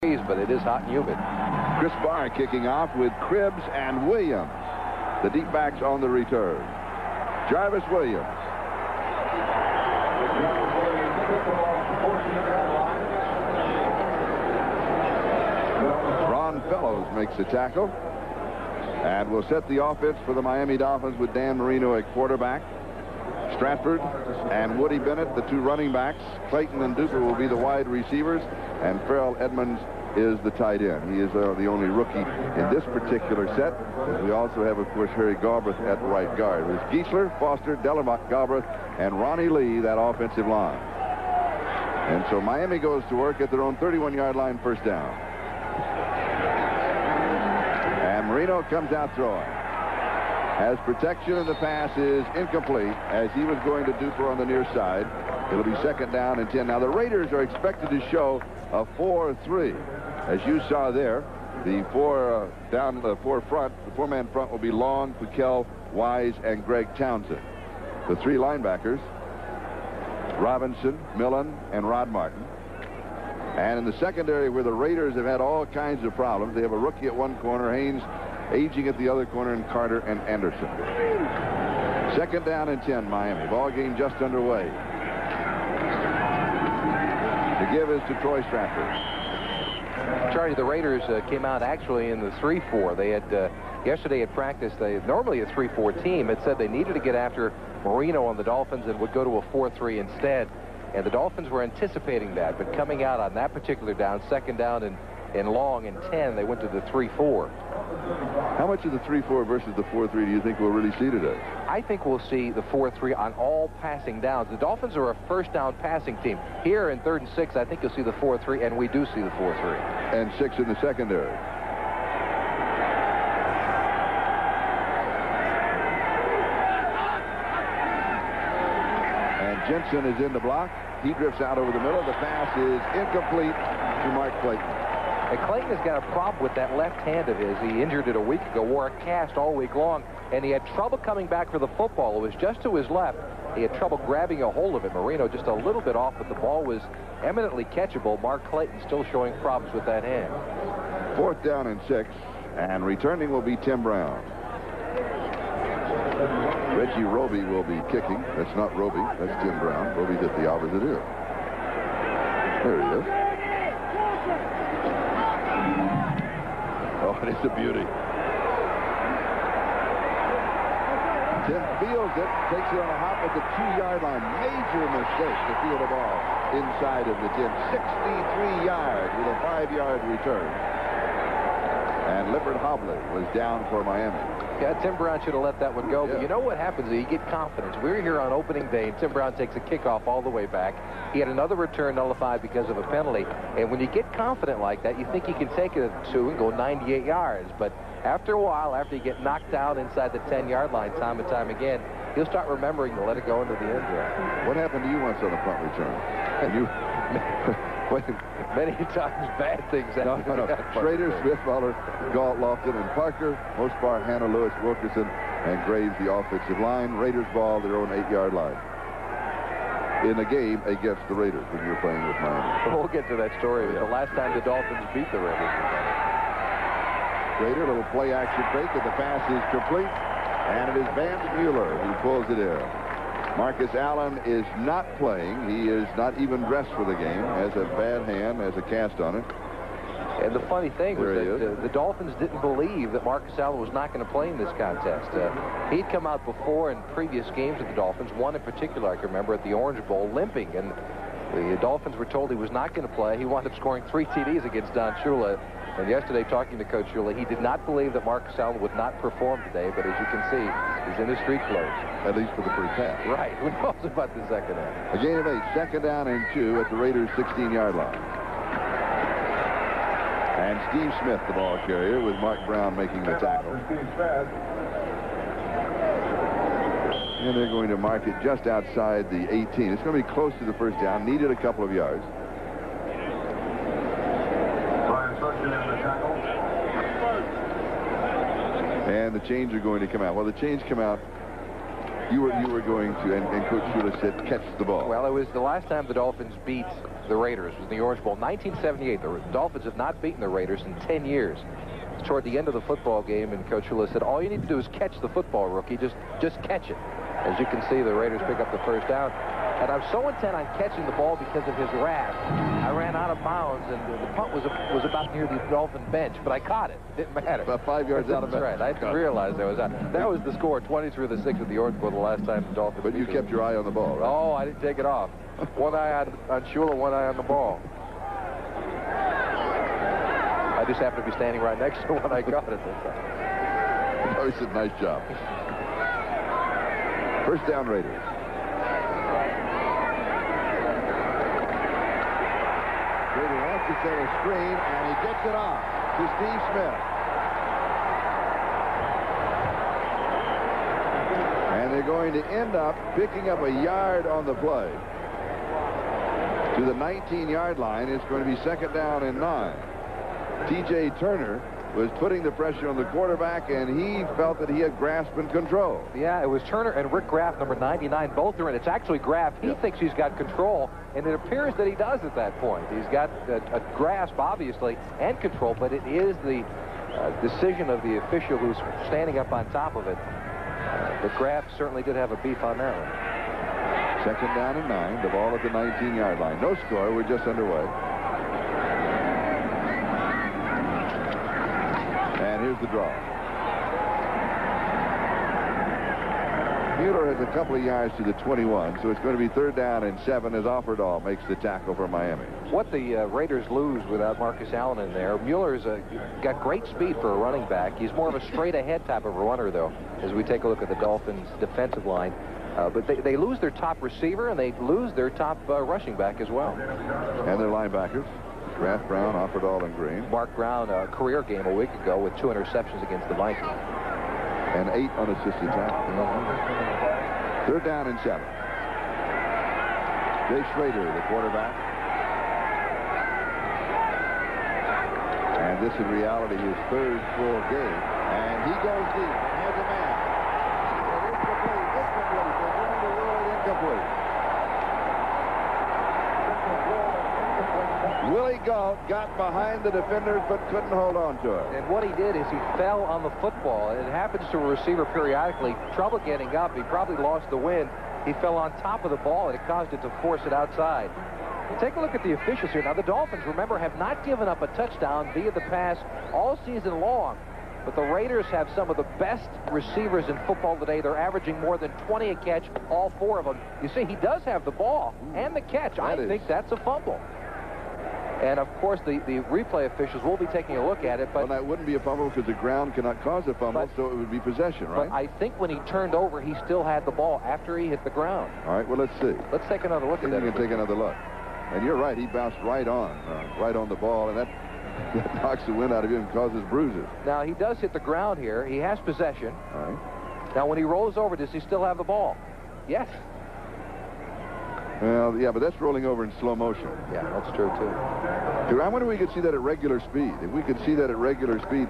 But it is hot and humid. Chris Barr kicking off with Cribbs and Williams, the deep backs on the return. Jarvis Williams. Ron Fellows makes the tackle and will set the offense for the Miami Dolphins with Dan Marino at quarterback. Stratford and Woody Bennett, the two running backs. Clayton and Duper will be the wide receivers, and Farrell Edmonds is the tight end. He is the only rookie in this particular set. We also have, of course, Harry Galbraith at right guard. It was Giesler, Foster, Delamotte, Galbraith, and Ronnie Lee, that offensive line. And so Miami goes to work at their own 31-yard line, first down. And Marino comes out throwing. Has protection, and the pass is incomplete as he was going to Duper on the near side. It'll be second down and 10. Now the Raiders are expected to show a 4-3. As you saw there, the four-man front will be Long, Piquel, Wise, and Greg Townsend. The three linebackers, Robinson, Millen, and Rod Martin. And in the secondary, where the Raiders have had all kinds of problems, they have a rookie at one corner, Haynes aging at the other corner, and Carter and Anderson. Second down and 10, Miami. Ball game just underway. The give is to Troy Stratford. Charlie, the Raiders came out actually in the 3-4. They had yesterday at practice, normally a 3-4 team, had said they needed to get after Marino on the Dolphins and would go to a 4-3 instead. And the Dolphins were anticipating that, but coming out on that particular down, second down and long and 10, they went to the 3-4. How much of the 3-4 versus the 4-3 do you think we'll really see today? I think we'll see the 4-3 on all passing downs. The Dolphins are a first down passing team. Here in 3rd and 6, I think you'll see the 4-3, and we do see the 4-3. And 6 in the secondary. And Jensen is in the block. He drifts out over the middle. The pass is incomplete to Mark Clayton. And Clayton has got a problem with that left hand of his. He injured it a week ago, wore a cast all week long, and he had trouble coming back for the football. It was just to his left. He had trouble grabbing a hold of it. Marino just a little bit off, but the ball was eminently catchable. Mark Clayton still showing problems with that hand. 4th down and 6, and returning will be Tim Brown. Reggie Roby will be kicking. That's not Roby, that's Tim Brown. Roby's at the opposite end. There he is. Oh, it's a beauty. Tim fields it, takes it on a hop at the 2-yard line. Major mistake to field the ball inside of the 10. 63 yards with a 5-yard return. And Lippert Hobley was down for Miami. Yeah, Tim Brown should have let that one go. Yeah. But you know what happens? You get confidence. We were here on opening day, and Tim Brown takes a kickoff all the way back. He had another return nullified because of a penalty. And when you get confident like that, you think you can take it at 2 and go 98 yards. But after a while, after you get knocked down inside the 10-yard line time and time again, he'll start remembering to let it go into the end zone. What happened to you once on a punt return? And you... Many times bad things happen. No. Schrader, Smith, Muller, Galt, Lofton, and Parker. Mosbar, Hannah, Lewis, Wilkerson, and Graves, the offensive line. Raiders ball their own 8-yard line. In a game against the Raiders when you were playing with Miami. We'll get to that story. It was the last time the Dolphins beat the Raiders. Rader, little play action fake, and the pass is complete. And it is Vance Mueller who pulls it in. Marcus Allen is not playing. He is not even dressed for the game. Has a bad hand, has a cast on it. And the funny thing was that the Dolphins didn't believe that Marcus Allen was not going to play in this contest. He'd come out before in previous games with the Dolphins, one in particular I can remember at the Orange Bowl, limping. And the Dolphins were told he was not going to play. He wound up scoring 3 TDs against Don Shula. And yesterday, talking to Coach Shula, he did not believe that Marcus Allen would not perform today. But as you can see, he's in his street clothes. At least for the first half. Right. Who knows about the second half? A gain of 8. Second down and 2 at the Raiders' 16-yard line. And Steve Smith, the ball carrier, with Mark Brown making the tackle. And they're going to mark it just outside the 18. It's going to be close to the first down. Needed a couple of yards. And the chains are going to come out. Well, the chains come out You were going to, and Coach Shula said, catch the ball. Well, it was the last time the Dolphins beat the Raiders. It was in the Orange Bowl, 1978. The Dolphins have not beaten the Raiders in 10 years. Toward the end of the football game, and Coach Shula said, all you need to do is catch the football, rookie. Just catch it. As you can see, the Raiders pick up the first down. And I'm so intent on catching the ball because of his wrath. I ran out of bounds, and the punt was about near the Dolphin bench, but I caught it. It didn't matter. About 5 yards out of bounds. Right. I didn't realize I was out. That was the score, 23-6 with the Orange Bowl the last time the Dolphins. But you kept your eye on the ball, right? Oh, I didn't take it off. One eye on Shula, one eye on the ball. I just happened to be standing right next to when I got it this time. Oh, he said, nice job. First down, Raiders. Brady wants to set a screen, and he gets it off to Steve Smith. And they're going to end up picking up a yard on the play. To the 19-yard line, it's going to be second down and 9. T.J. Turner was putting the pressure on the quarterback, and he felt that he had grasp and control. Yeah, it was Turner and Rick Graff, number 99, both are in. It's actually Graff. He thinks he's got control, and it appears that he does at that point. He's got a grasp, obviously, and control, but it is the decision of the official who's standing up on top of it. But Graff certainly did have a beef on that one. Second down and 9, the ball at the 19-yard line. No score, we're just underway. And here's the draw. Mueller has a couple of yards to the 21, so it's going to be third down and 7 as Offerdahl makes the tackle for Miami. What the Raiders lose without Marcus Allen in there, Mueller's got great speed for a running back. He's more of a straight-ahead type of a runner, though, as we take a look at the Dolphins' defensive line. But they lose their top receiver, and they lose their top rushing back as well. And their linebackers. Graff, Brown, Offerdahl, and Green. Mark Brown, a career game a week ago with 2 interceptions against the Vikings. And 8 unassisted tackles. Third down and 7. Jay Schrader, the quarterback. And this in reality his third full game. And he goes deep. Has a man. Incomplete. Willie Gault got behind the defenders but couldn't hold on to it. And what he did is he fell on the football. It happens to a receiver periodically. Trouble getting up. He probably lost the wind. He fell on top of the ball, and it caused it to force it outside. Take a look at the officials here. Now, the Dolphins, remember, have not given up a touchdown via the pass all season long. But the Raiders have some of the best receivers in football today. They're averaging more than 20 a catch, all 4 of them. You see, he does have the ball and the catch. I think that's a fumble. And, of course, the replay officials will be taking a look at it. But well, that wouldn't be a fumble because the ground cannot cause a fumble, so it would be possession, right? But I think when he turned over, he still had the ball after he hit the ground. All right, well, let's see. Let's take another look at that. You can take another look. And you're right, he bounced right on the ball, and that knocks the wind out of him and causes bruises. Now, he does hit the ground here. He has possession. All right. Now, when he rolls over, does he still have the ball? Yes. Well, yeah, but that's rolling over in slow motion. Yeah, that's true, too. I wonder if we could see that at regular speed. If we could see that at regular speed,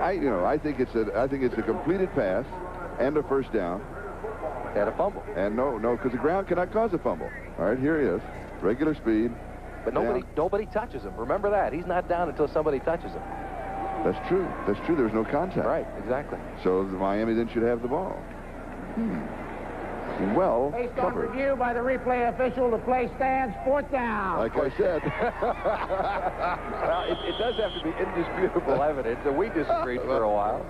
I think it's a completed pass and a first down. And a fumble. And no, because the ground cannot cause a fumble. All right, here he is. Regular speed. But nobody touches him. Remember that. He's not down until somebody touches him. That's true. That's true. There's no contact. Right, exactly. So the Miami then should have the ball. Well, based on review by the replay official, the play stands, 4th down. Like I said. Well, it does have to be indisputable evidence, and we disagreed for a while.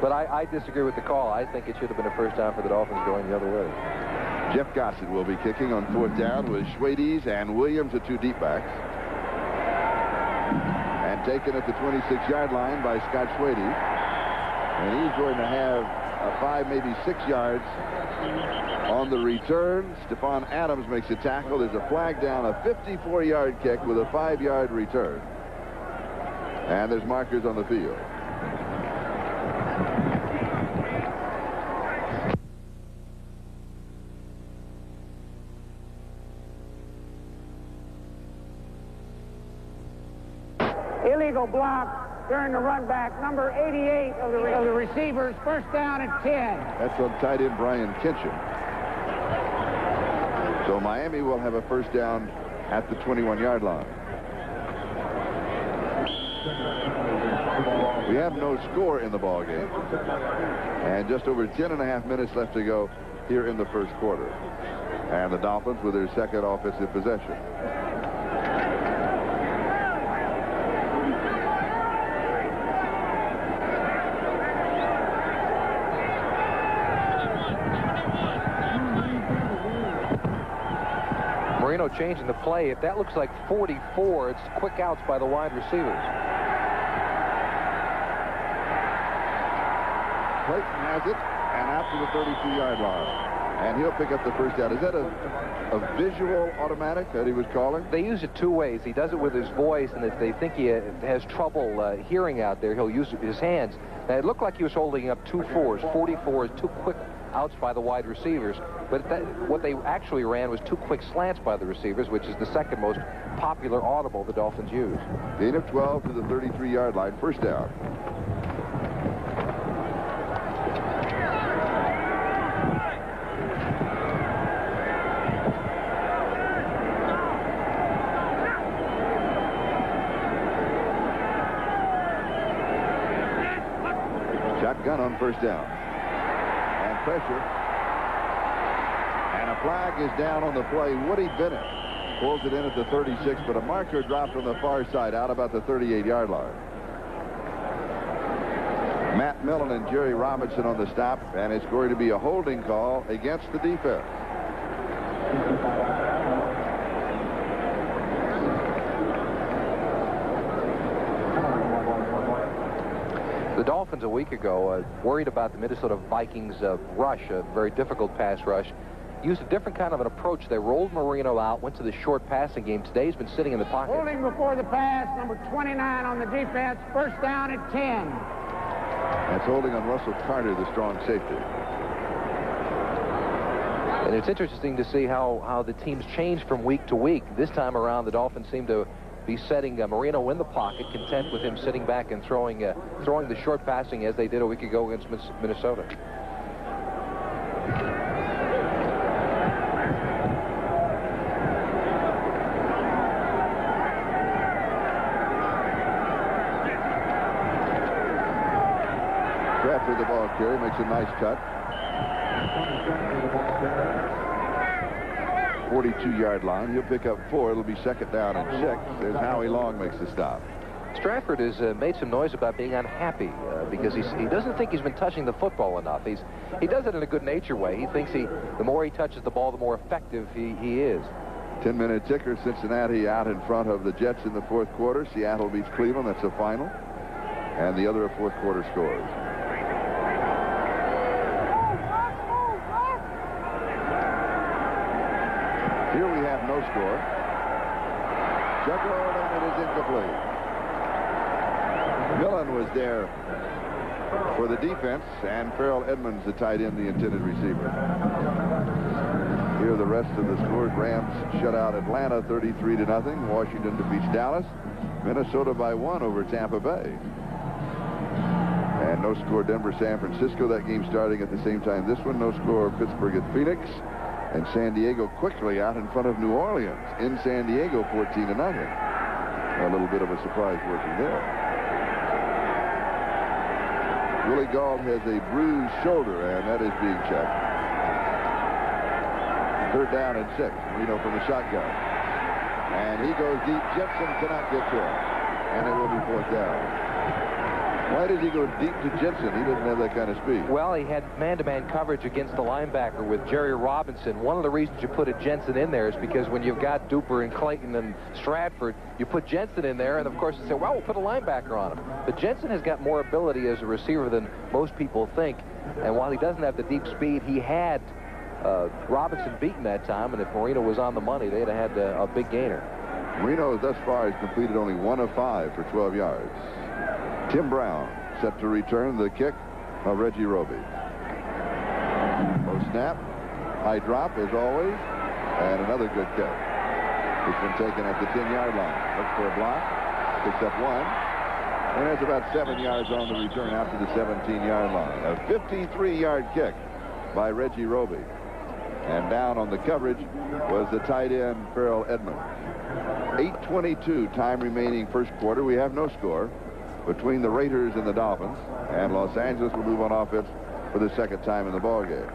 But I disagree with the call. I think it should have been a first down for the Dolphins going the other way. Jeff Gossett will be kicking on 4th down with Schwades and Williams, the 2 deep backs. And taken at the 26-yard line by Scott Schwades. And he's going to have 5, maybe 6 yards on the return. Stephon Adams makes a tackle. There's a flag down, a 54-yard kick with a 5-yard return. And there's markers on the field. Illegal block During the run back, number 88 of the receivers, first down and 10. That's on tight end Brian Kinchin. So Miami will have a first down at the 21-yard line. We have no score in the ball game, and just over 10.5 minutes left to go here in the first quarter. And the Dolphins with their second offensive possession. Marino changing the play. If that looks like 44, it's quick outs by the wide receivers. Clayton has it, and out to the 32-yard line. And he'll pick up the first down. Is that a visual automatic that he was calling? They use it two ways. He does it with his voice, and if they think he has trouble hearing out there, he'll use his hands. Now, it looked like he was holding up 2 4s. 44 is 2 quick outs by the wide receivers. But what they actually ran was 2 quick slants by the receivers, which is the second most popular audible the Dolphins use. Gain of 12 to the 33-yard line. First down. Shotgun on first down. And pressure. And a flag is down on the play. Woody Bennett pulls it in at the 36, but a marker dropped on the far side out about the 38-yard line. Matt Millen and Jerry Robinson on the stop, and it's going to be a holding call against the defense. The Dolphins a week ago, worried about the Minnesota Vikings rush, a very difficult pass rush, used a different kind of an approach. They rolled Marino out, went to the short passing game. Today he's been sitting in the pocket. Holding before the pass, number 29 on the defense, first down at 10. That's holding on Russell Carter, the strong safety. And it's interesting to see how the teams change from week to week. This time around, the Dolphins seem to be setting Marino in the pocket, content with him sitting back and throwing the short passing as they did a week ago against Minnesota. Stratford, the ball carrier, makes a nice cut. 42-yard line. He'll pick up 4. It'll be second down and 6. There's Howie Long makes the stop. Stratford has made some noise about being unhappy because he doesn't think he's been touching the football enough. He does it in a good-natured way. He thinks the more he touches the ball, the more effective he is. 10-minute ticker. Cincinnati out in front of the Jets in the fourth quarter. Seattle beats Cleveland. That's the final. And the other fourth quarter scores. Here we have no score. Juggled, and it is incomplete. Millen was there for the defense, and Farrell Edmonds, the tight end, the intended receiver. Here are the rest of the scores. Rams shut out Atlanta 33-0. Washington defeats Dallas. Minnesota by 1 over Tampa Bay. And no score Denver, San Francisco. That game starting at the same time. This one, no score Pittsburgh at Phoenix. And San Diego quickly out in front of New Orleans in San Diego, 14-0. A little bit of a surprise working there. Willie Gauld has a bruised shoulder, and that is being checked. Third down and 6. Marino from the shotgun. And he goes deep. Jensen cannot get to him. And it will be fourth down. Why does he go deep to Jensen? He doesn't have that kind of speed. Well, he had man-to-man coverage against the linebacker with Jerry Robinson. One of the reasons you put a Jensen in there is because when you've got Duper and Clayton and Stratford, you put Jensen in there, and of course you say, well, we'll put a linebacker on him. But Jensen has got more ability as a receiver than most people think. And while he doesn't have the deep speed, he had Robinson beaten that time, and if Marino was on the money, they'd have had a big gainer. Marino thus far has completed only 1 of 5 for 12 yards. Tim Brown set to return the kick of Reggie Roby. Low snap, high drop as always, and another good kick. It's been taken at the 10-yard line. Looks for a block, picks up 1, And that's about 7 yards on the return after the 17-yard line. A 53-yard kick by Reggie Roby. And down on the coverage was the tight end, Farrell Edmonds. 8:22 time remaining first quarter. We have no score between the Raiders and the Dolphins. And Los Angeles will move on offense for the second time in the ballgame.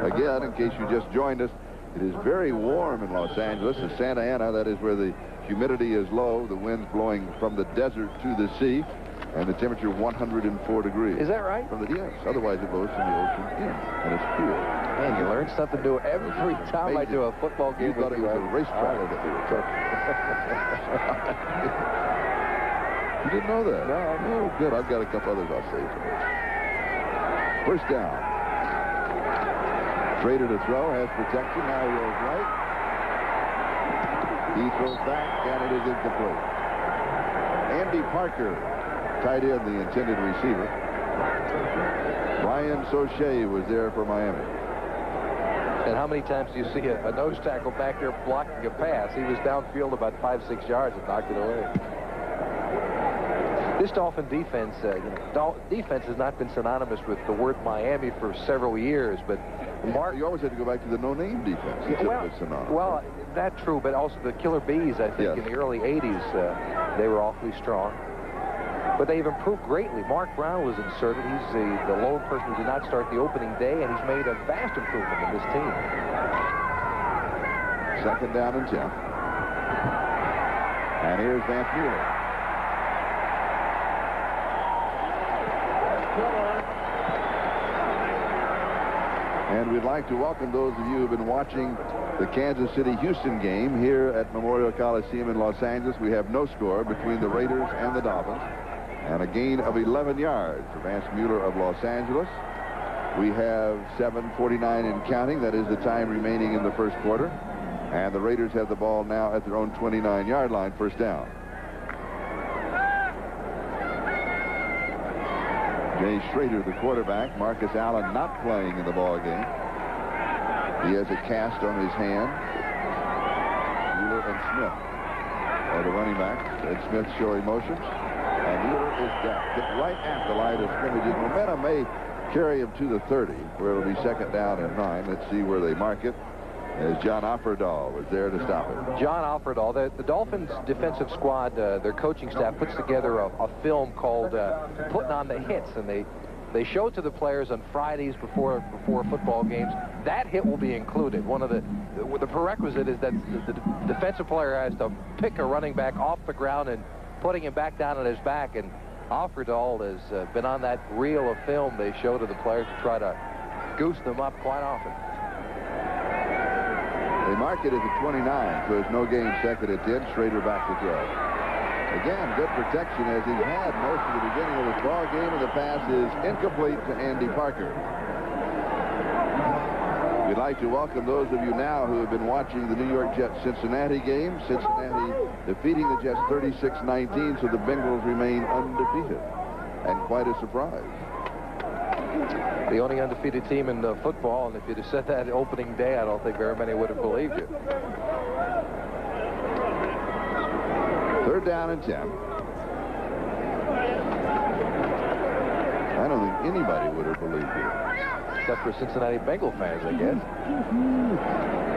Again, in case you just joined us, it is very warm in Los Angeles. In Santa Ana, that is where the humidity is low, the wind's blowing from the desert to the sea, and the temperature 104 degrees. Is that right? From the yes. Otherwise, it blows from the ocean in, and it's cool. Man, you learn something new every time I do a football game. You thought it was a racetrack. You didn't know that? No. Oh, good. I've got a couple others I'll save for you. First down. Schrader to throw, has protection. Now he goes right. He throws back, and it is incomplete. Andy Parker, tight end, the intended receiver. Brian Sauché was there for Miami. And how many times do you see a nose tackle back there blocking a pass? He was downfield about 5-6 yards and knocked it away. This Dolphin defense, defense has not been synonymous with the word Miami for several years, but Mark, you always had to go back to the no-name defense. Well, that's true, but also the Killer Bees, I think, in the early 80s, they were awfully strong. But they've improved greatly. Mark Brown was inserted. He's the lone person who did not start the opening day, and he's made a vast improvement in this team. Second down and 10. And here's Vance Mueller. And we'd like to welcome those of you who have been watching the Kansas City-Houston game here at Memorial Coliseum in Los Angeles. We have no score between the Raiders and the Dolphins, and a gain of 11 yards for Vance Mueller of Los Angeles. We have 7:49 and counting. That is the time remaining in the first quarter. And the Raiders have the ball now at their own 29-yard line, first down. Jay Schrader, the quarterback. Marcus Allen not playing in the ball game. He has a cast on his hand. Mueller and Smith are the running backs. And Smith show emotions. And Mueller is down. Get right at the line of scrimmage. His momentum may carry him to the 30, where it'll be second down and 9. Let's see where they mark it. As John Offerdahl was there to stop it. John Offerdahl, the Dolphins defensive squad, their coaching staff puts together a film called Putting on the Hits, and they show it to the players on Fridays before football games. That hit will be included. One of the prerequisite is that the defensive player has to pick a running back off the ground and putting him back down on his back, and Offerdahl has been on that reel of film they show to the players to try to goose them up quite often. They mark it as a 29, so it's no gain, second and 10. Schrader back to throw. Again, good protection as he had most of the beginning of this ball game, and the pass is incomplete to Andy Parker. We'd like to welcome those of you now who have been watching the New York Jets-Cincinnati game. Cincinnati defeating the Jets 36-19, so the Bengals remain undefeated. And quite a surprise. The only undefeated team in football, and if you'd have said that opening day, I don't think very many would have believed you. Third down and 10. I don't think anybody would have believed you. Except for Cincinnati Bengal fans, I guess.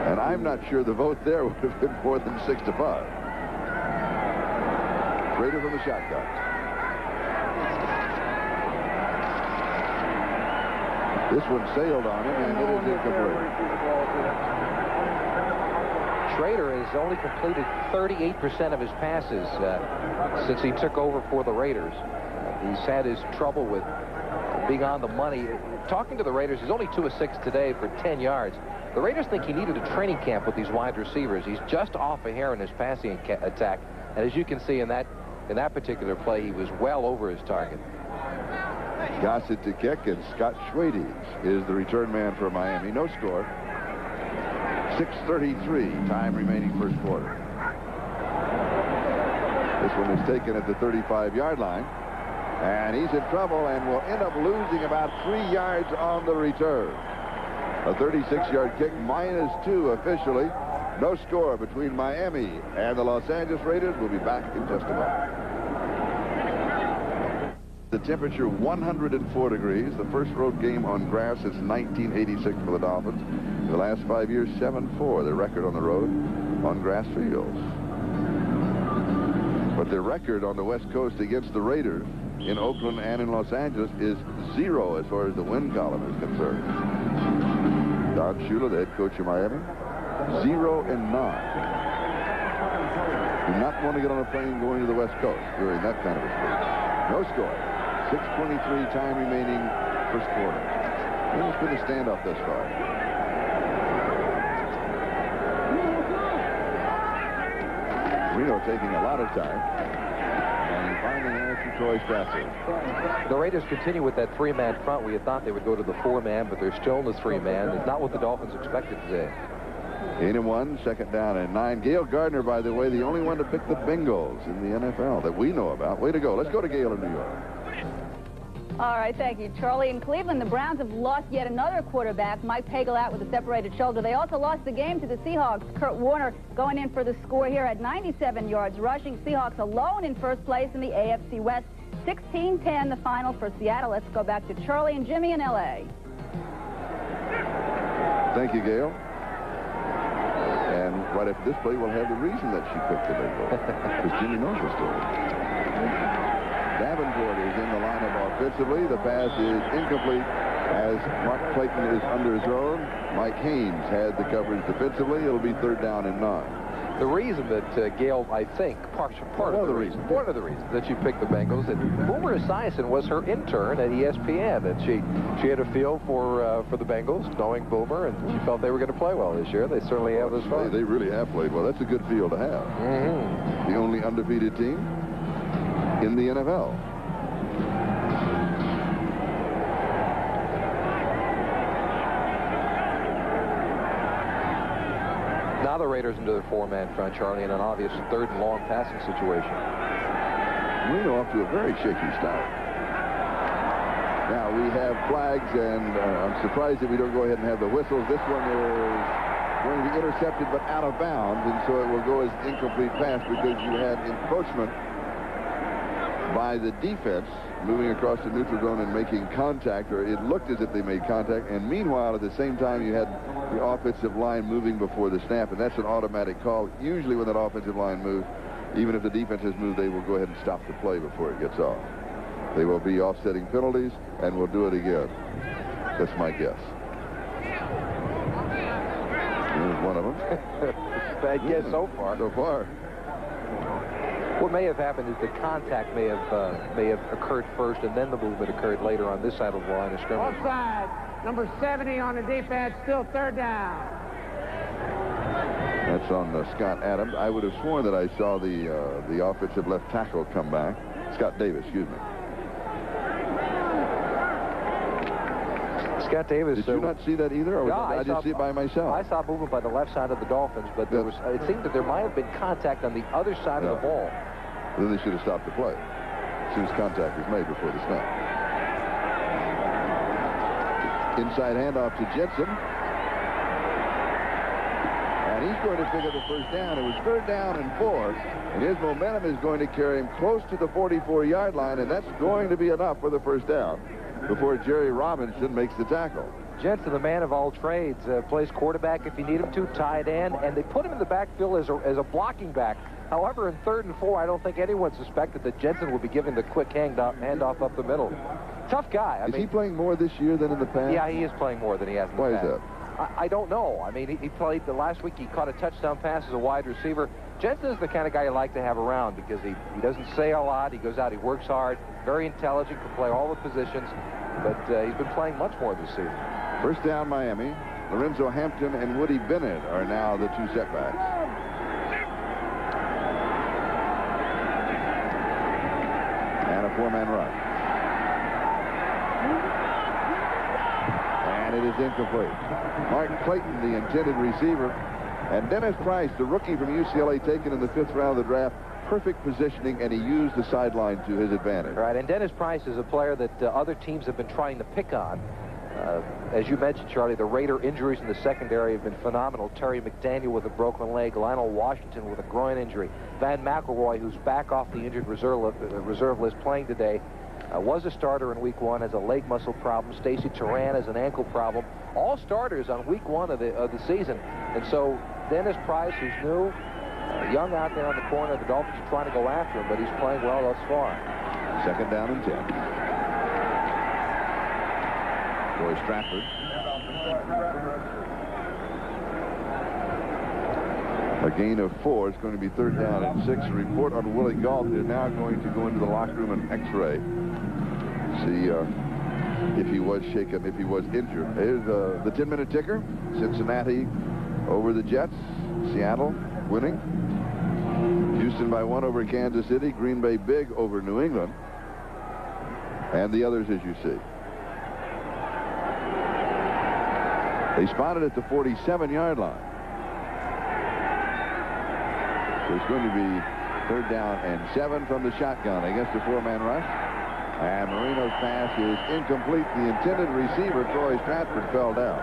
And I'm not sure the vote there would have been more than 6-5. Schrader from the shotgun. This one sailed on him, and it is incomplete. Schrader has only completed 38% of his passes since he took over for the Raiders. He's had his trouble with being on the money. Talking to the Raiders, he's only 2 of 6 today for 10 yards. The Raiders think he needed a training camp with these wide receivers. He's just off a hair in his passing attack, and as you can see in that particular play, he was well over his target. Gossett to kick, and Scott Schwades is the return man for Miami. No score. 6:33 time remaining first quarter. This one is taken at the 35-yard line, and he's in trouble and will end up losing about 3 yards on the return. A 36-yard kick, -2 officially. No score between Miami and the Los Angeles Raiders. We'll be back in just a moment. The temperature 104 degrees. The first road game on grass since 1986 for the Dolphins. In the last 5 years, 7-4, the record on the road on grass fields. But the record on the West Coast against the Raiders in Oakland and in Los Angeles is 0 as far as the win column is concerned. Don Shula, the head coach of Miami, 0-9. Do not want to get on a plane going to the West Coast during that kind of a speed. No score. 6:23 time remaining first quarter. And it's been a standoff thus far. Reno taking a lot of time. And finally has to Troy Stratford. The Raiders continue with that 3-man front. We had thought they would go to the 4-man, but they're still in the 3-man. It's not what the Dolphins expected today. 8-1, second down and 9. Gale Gardner, by the way, the only one to pick the Bengals in the NFL that we know about. Way to go. Let's go to Gale in New York. All right, thank you, Charlie. In Cleveland, the Browns have lost yet another quarterback, Mike Pagel, out with a separated shoulder. They also lost the game to the Seahawks. Kurt Warner going in for the score here at 97 yards rushing. Seahawks alone in first place in the AFC West. 16-10 the final for Seattle. Let's go back to Charlie and Jimmy in L.A. Thank you, Gale. And right after this play, we'll have the reason that she picked the Bengals. Because Jimmy knows the story. Davenport is in the lineup offensively. The pass is incomplete as Mark Clayton is under his own. Mike Haynes had the coverage defensively. It'll be 3rd down and 9. The reason that Gale, I think, one of the reasons that she picked the Bengals, that Boomer Esiason was her intern at ESPN, and she had a feel for the Bengals, knowing Boomer, and she felt they were going to play well this year. They certainly have this far. They really have played well. That's a good field to have. The only undefeated team in the NFL. Now the Raiders into their 4-man front, Charlie, in an obvious 3rd and long passing situation. Reno off to a very shaky start. Now we have flags, and I'm surprised that we don't go ahead and have the whistles. This one is going to be intercepted but out of bounds, and so it will go as incomplete pass because you had encroachment by the defense moving across the neutral zone and making contact, or it looked as if they made contact, and meanwhile at the same time you had the offensive line moving before the snap, and that's an automatic call. Usually when that offensive line moves, even if the defense has moved, they will go ahead and stop the play before it gets off. They will be offsetting penalties, and we'll do it again. That's my guess. Here's one of them. Bad guess so far. So far. What may have happened is the contact may have occurred first, and then the movement occurred later on this side of the line of scrimmage. Offside. Number 70 on the defense, still 3rd down. That's on Scott Adams. I would have sworn that I saw the offensive left tackle come back. Scott Davis, excuse me. Scott Davis. Did you not see that either? Or I just see it by myself. I saw movement by the left side of the Dolphins, but there was, it seemed that there might have been contact on the other side of the ball. Then they should have stopped the play as soon as contact was made before the snap. Inside handoff to Jensen. And he's going to pick up the first down. It was 3rd down and 4. And his momentum is going to carry him close to the 44-yard line, and that's going to be enough for the first down before Jerry Robinson makes the tackle. Jensen, the man of all trades, plays quarterback if you need him to, tight end, and they put him in the backfield as a blocking back. However, in 3rd and 4, I don't think anyone suspected that Jensen would be giving the quick handoff up the middle. Tough guy. Is he playing more this year than in the past? Yeah, he is playing more than he has in the past. Why is that? I don't know. I mean, he played the last week. He caught a touchdown pass as a wide receiver. Jensen is the kind of guy you like to have around because he doesn't say a lot. He goes out, he works hard, very intelligent, can play all the positions. But he's been playing much more this season. First down, Miami. Lorenzo Hampton and Woody Bennett are now the 2 setbacks. And a 4-man rush. And it is incomplete. Mark Clayton, the intended receiver, and Dennis Price, the rookie from UCLA, taken in the 5th round of the draft. Perfect positioning, and he used the sideline to his advantage. Right, and Dennis Price is a player that other teams have been trying to pick on. As you mentioned, Charlie, the Raider injuries in the secondary have been phenomenal. Terry McDaniel with a broken leg, Lionel Washington with a groin injury, Van McElroy, who's back off the injured reserve list playing today. was a starter in week 1, has a leg muscle problem. Stacy Turan has an ankle problem. All starters on week 1 of the season. And so Dennis Price, who's new, young out there on the corner, the Dolphins are trying to go after him, but he's playing well thus far. 2nd down and 10. Roy Stratford. A gain of 4. It's going to be 3rd down and 6. A report on Willie Galt. They're now going to go into the locker room and X-ray. See if he was shaken, if he was injured. Here's the 10-minute ticker. Cincinnati over the Jets. Seattle winning. Houston by 1 over Kansas City. Green Bay big over New England. And the others as you see. They spotted at the 47-yard line. So it's going to be 3rd down and 7 from the shotgun against a 4-man rush. And Marino's pass is incomplete. The intended receiver, Troy Stratford, fell down.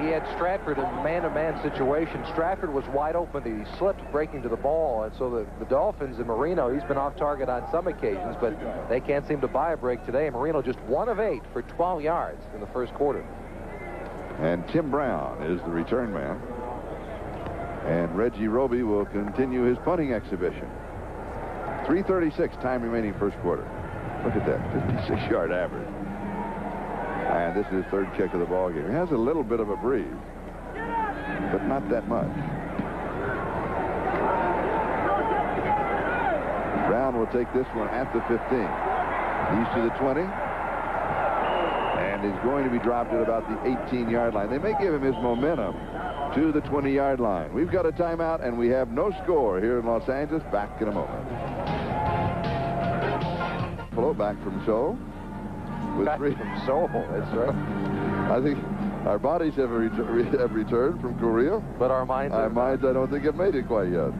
He had Stratford in a man-to-man situation. Stratford was wide open. He slipped breaking to the ball. And so the Dolphins and Marino, he's been off target on some occasions, but they can't seem to buy a break today. Marino just 1 of 8 for 12 yards in the first quarter. And Tim Brown is the return man. And Reggie Roby will continue his punting exhibition. 3:36 time remaining first quarter. Look at that, 56-yard average. And this is his 3rd kick of the ball game. He has a little bit of a breeze, but not that much. Brown will take this one at the 15. He's to the 20. And he's going to be dropped at about the 18-yard line. They may give him his momentum to the 20-yard line. We've got a timeout, and we have no score here in Los Angeles. Back in a moment. Flow back from Seoul. Back from Seoul, that's right. I think our bodies have returned from Korea. But our minds I don't think have made it quite yet.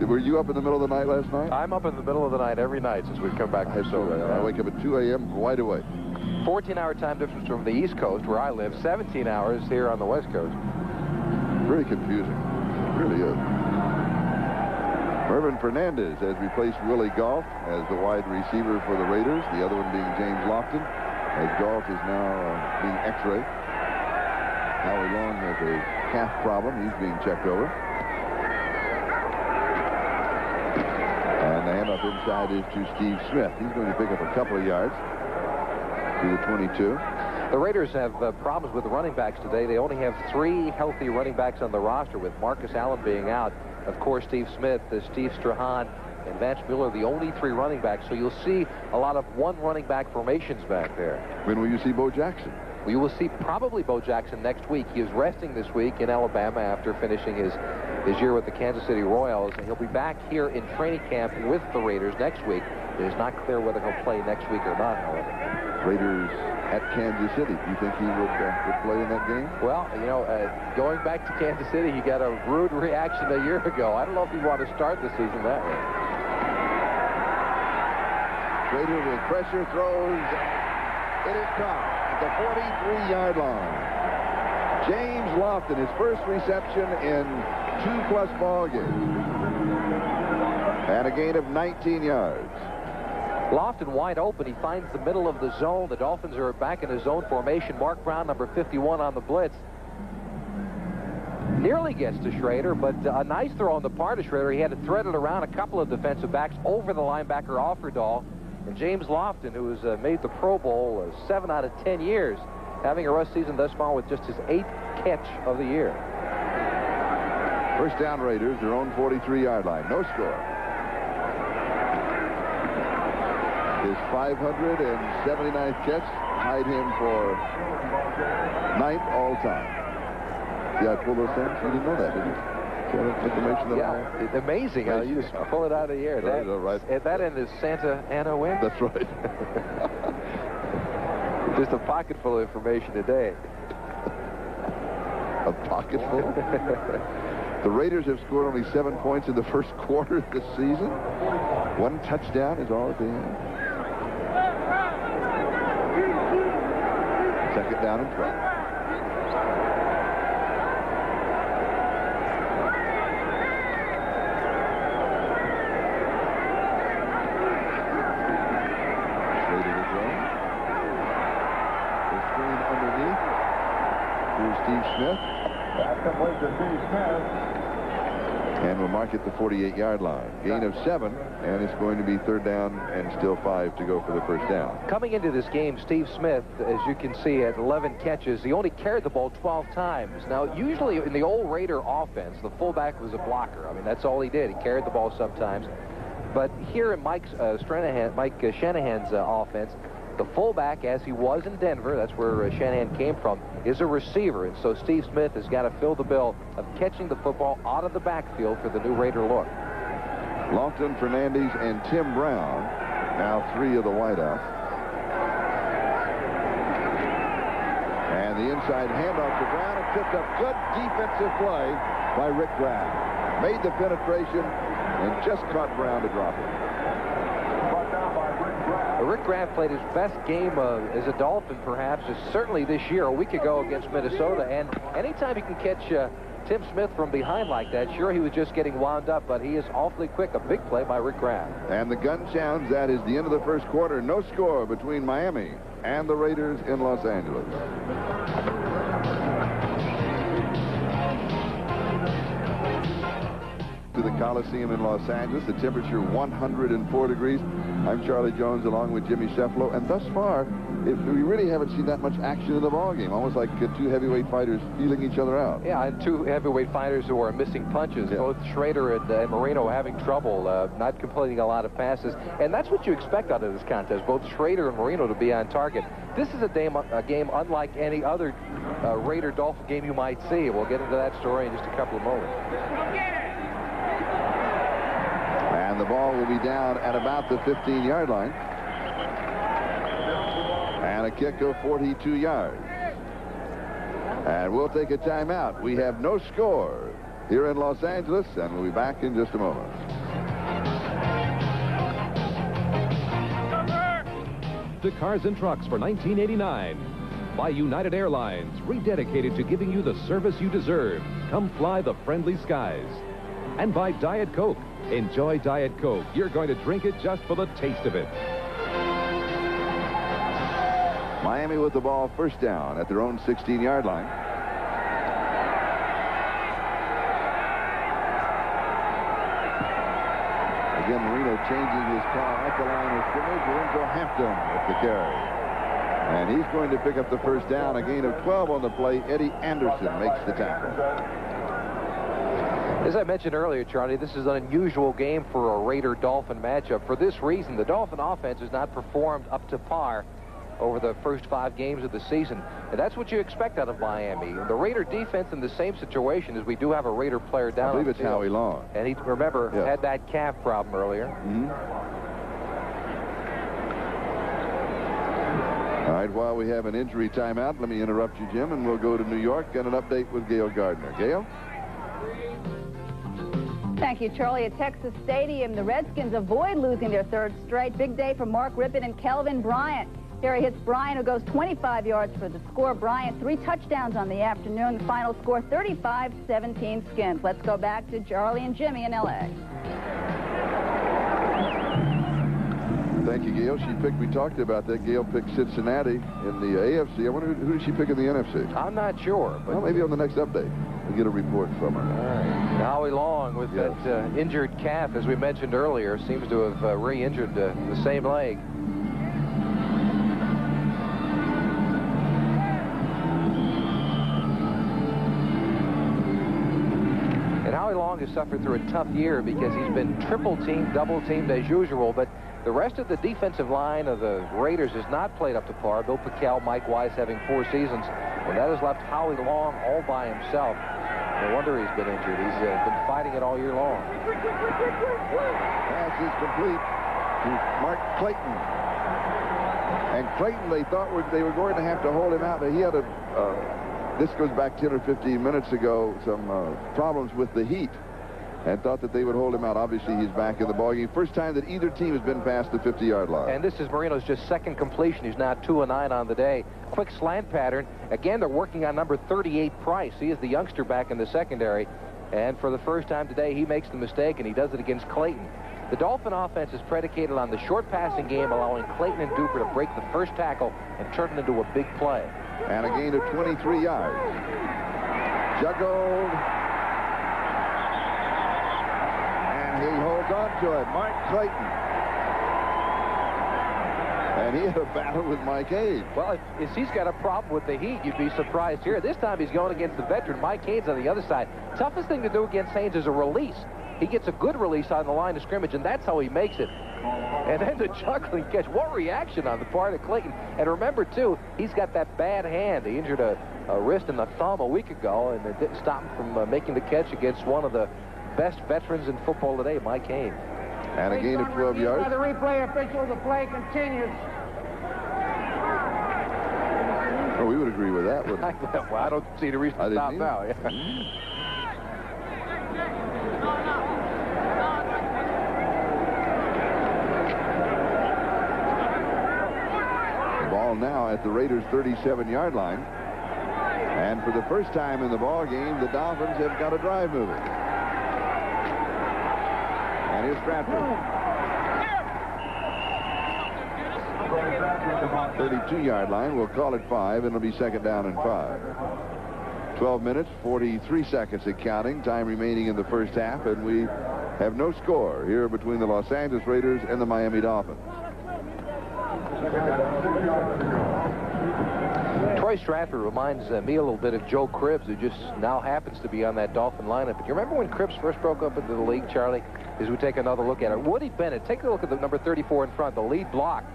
Were you up in the middle of the night last night? I'm up in the middle of the night every night since we've come back from Seoul. I wake up at 2 a.m. wide awake. 14-hour time difference from the East Coast, where I live. 17 hours here on the West Coast. Very confusing. It really is. Mervin Fernandez has replaced Willie Galt as the wide receiver for the Raiders. The other one being James Lofton, as Galt is now being X-rayed. Howie Long has a calf problem. He's being checked over. And the handoff inside is to Steve Smith. He's going to pick up a couple of yards to the 22. The Raiders have problems with the running backs today. They only have 3 healthy running backs on the roster, with Marcus Allen being out. Of course, Steve Smith, Steve Strahan, and Vance Miller, the only 3 running backs. So you'll see a lot of 1 running back formations back there. When will you see Bo Jackson? We will see probably Bo Jackson next week. He is resting this week in Alabama after finishing his year with the Kansas City Royals. And he'll be back here in training camp with the Raiders next week. It is not clear whether he'll play next week or not, however. Raiders at Kansas City. Do you think he would play in that game? Well, you know, going back to Kansas City, he got a rude reaction a year ago. I don't know if he'd want to start the season that way. Rader with pressure throws. It is caught at the 43-yard line. James Lofton, his first reception in 2+ ball games. And a gain of 19 yards. Lofton wide open. He finds the middle of the zone. The Dolphins are back in a zone formation. Mark Brown, number 51 on the blitz. Nearly gets to Schrader, but a nice throw on the part of Schrader. He had to thread it around a couple of defensive backs over the linebacker Offerdahl. And James Lofton, who has made the Pro Bowl 7 out of 10 years, having a rush season thus far with just his 8th catch of the year. First down, Raiders, their own 43-yard line. No score. His 579th catch tied him for 9th all-time. See, I pulled those things? You didn't know that, did you? Information that it's amazing how you just pull it out of the air. That, right. And that in the Santa Ana win? That's right. Just a pocket full of information today. A pocket full? The Raiders have scored only 7 points in the first quarter of this season. 1 touchdown is all at the end. 2nd down and 12. Schrader will throw. Smith. That's complete to Steve Smith. And we'll mark it the 48-yard line. Gain of 7, and it's going to be 3rd down and still 5 to go for the first down. Coming into this game, Steve Smith, as you can see, had 11 catches. He only carried the ball 12 times. Now, usually in the old Raider offense, the fullback was a blocker. I mean, that's all he did. He carried the ball sometimes. But here in Mike Shanahan's offense, the fullback, as he was in Denver, that's where Shanahan came from, is a receiver. And so Steve Smith has got to fill the bill of catching the football out of the backfield for the new Raider look. Lofton, Fernandez, and Tim Brown, now 3 of the wideouts. And the inside handoff to Brown, and picked up good defensive play by Rick Graham. Made the penetration and just caught Brown to drop it. Rick Graham played his best game as a Dolphin, perhaps, certainly this year, a week ago against Minnesota. And anytime you can catch Tim Smith from behind like that, sure, he was just getting wound up, but he is awfully quick. A big play by Rick Graham. And the gun sounds. That is the end of the first quarter. No score between Miami and the Raiders in Los Angeles. To the Coliseum in Los Angeles, the temperature 104 degrees. I'm Charlie Jones along with Jimmy Cefalo, and thus far we really haven't seen that much action in the ballgame, almost like 2 heavyweight fighters feeling each other out. Yeah, and 2 heavyweight fighters who are missing punches. Yeah. Both Schrader and Marino having trouble, not completing a lot of passes, and that's what you expect out of this contest, both Schrader and Marino to be on target. This is a game unlike any other Raider-Dolphin game you might see. We'll get into that story in just a couple of moments. And the ball will be down at about the 15-yard line. And a kick of 42 yards. And we'll take a timeout. We have no score here in Los Angeles, and we'll be back in just a moment. The Cars and Trucks for 1989. By United Airlines, rededicated to giving you the service you deserve. Come fly the friendly skies. And by Diet Coke. Enjoy Diet Coke. You're going to drink it just for the taste of it. Miami with the ball, first down at their own 16-yard line. Again, Marino changing his call at the line of scrimmage. Lorenzo Hampton with the carry. And he's going to pick up the first down. A gain of 12 on the play. Eddie Anderson makes the tackle. As I mentioned earlier, Charlie, this is an unusual game for a Raider-Dolphin matchup. For this reason, the Dolphin offense has not performed up to par over the first 5 games of the season. And that's what you expect out of Miami. The Raider defense in the same situation as we do have a Raider player down. I believe it's Howie Long. And he, remember, had that calf problem earlier. All right, while we have an injury timeout, let me interrupt you, Jim, and we'll go to New York and an update with Gail Gardner. Gail? Thank you, Charlie. At Texas Stadium, the Redskins avoid losing their 3rd straight. Big day for Mark Rippon and Kelvin Bryant. Here he hits Bryant, who goes 25 yards for the score. Bryant, 3 touchdowns on the afternoon. The final score, 35-17 Skins. Let's go back to Charlie and Jimmy in L.A. Thank you, Gail. We talked about that. Gail picked Cincinnati in the AFC. I wonder who did she pick in the NFC? I'm not sure. But well, maybe on the next update. We'll get a report from her. All right. Howie Long with that injured calf, as we mentioned earlier, seems to have re-injured the same leg. And Howie Long has suffered through a tough year because he's been triple-teamed, double-teamed as usual, but the rest of the defensive line of the Raiders has not played up to par. Bill Pickel, Mike Weiss having 4 seasons, and that has left Howie Long all by himself. No wonder he's been injured. He's been fighting it all year long. Pass is complete to Mark Clayton. And Clayton, they thought they were going to have to hold him out. He had this goes back 10 or 15 minutes ago, some problems with the heat, and thought that they would hold him out. Obviously, he's back in the ballgame. First time that either team has been past the 50-yard line. And this is Marino's just 2nd completion. He's now 2 of 9 on the day. Quick slant pattern. Again, they're working on number 38, Price. He is the youngster back in the secondary. And for the first time today, he makes the mistake, and he does it against Clayton. The Dolphin offense is predicated on the short passing game, allowing Clayton and Duper to break the first tackle and turn it into a big play. And a gain of 23 yards. Juggled. And he holds on to it. Mark Clayton. And he had a battle with Mike Hayes. Well, if he's got a problem with the heat, you'd be surprised here. This time he's going against the veteran, Mike Hayes, on the other side. Toughest thing to do against Hayes is a release. He gets a good release on the line of scrimmage, and that's how he makes it. And then the juggling catch. What reaction on the part of Clayton. And remember, too, he's got that bad hand. He injured a wrist and a thumb a week ago, and it didn't stop him from making the catch against one of the best veterans in football today, Mike Hayes. And a gain of 12 yards. By the replay official, the play continues. Oh, we would agree with that, wouldn't we? Well, I don't see the reason to stop now. Yeah. Ball now at the Raiders' 37-yard line. And for the first time in the ball game, the Dolphins have got a drive moving. And here's Stratford. 32-yard line. We'll call it 5, and it'll be second down and 5. 12 minutes, 43 seconds and counting. Time remaining in the first half, and we have no score here between the Los Angeles Raiders and the Miami Dolphins. Troy Stratford reminds me a little bit of Joe Cribbs, who just now happens to be on that Dolphin lineup. But you remember when Cribbs first broke up into the league, Charlie? As we take another look at it. Woody Bennett, take a look at the number 34 in front, the lead block.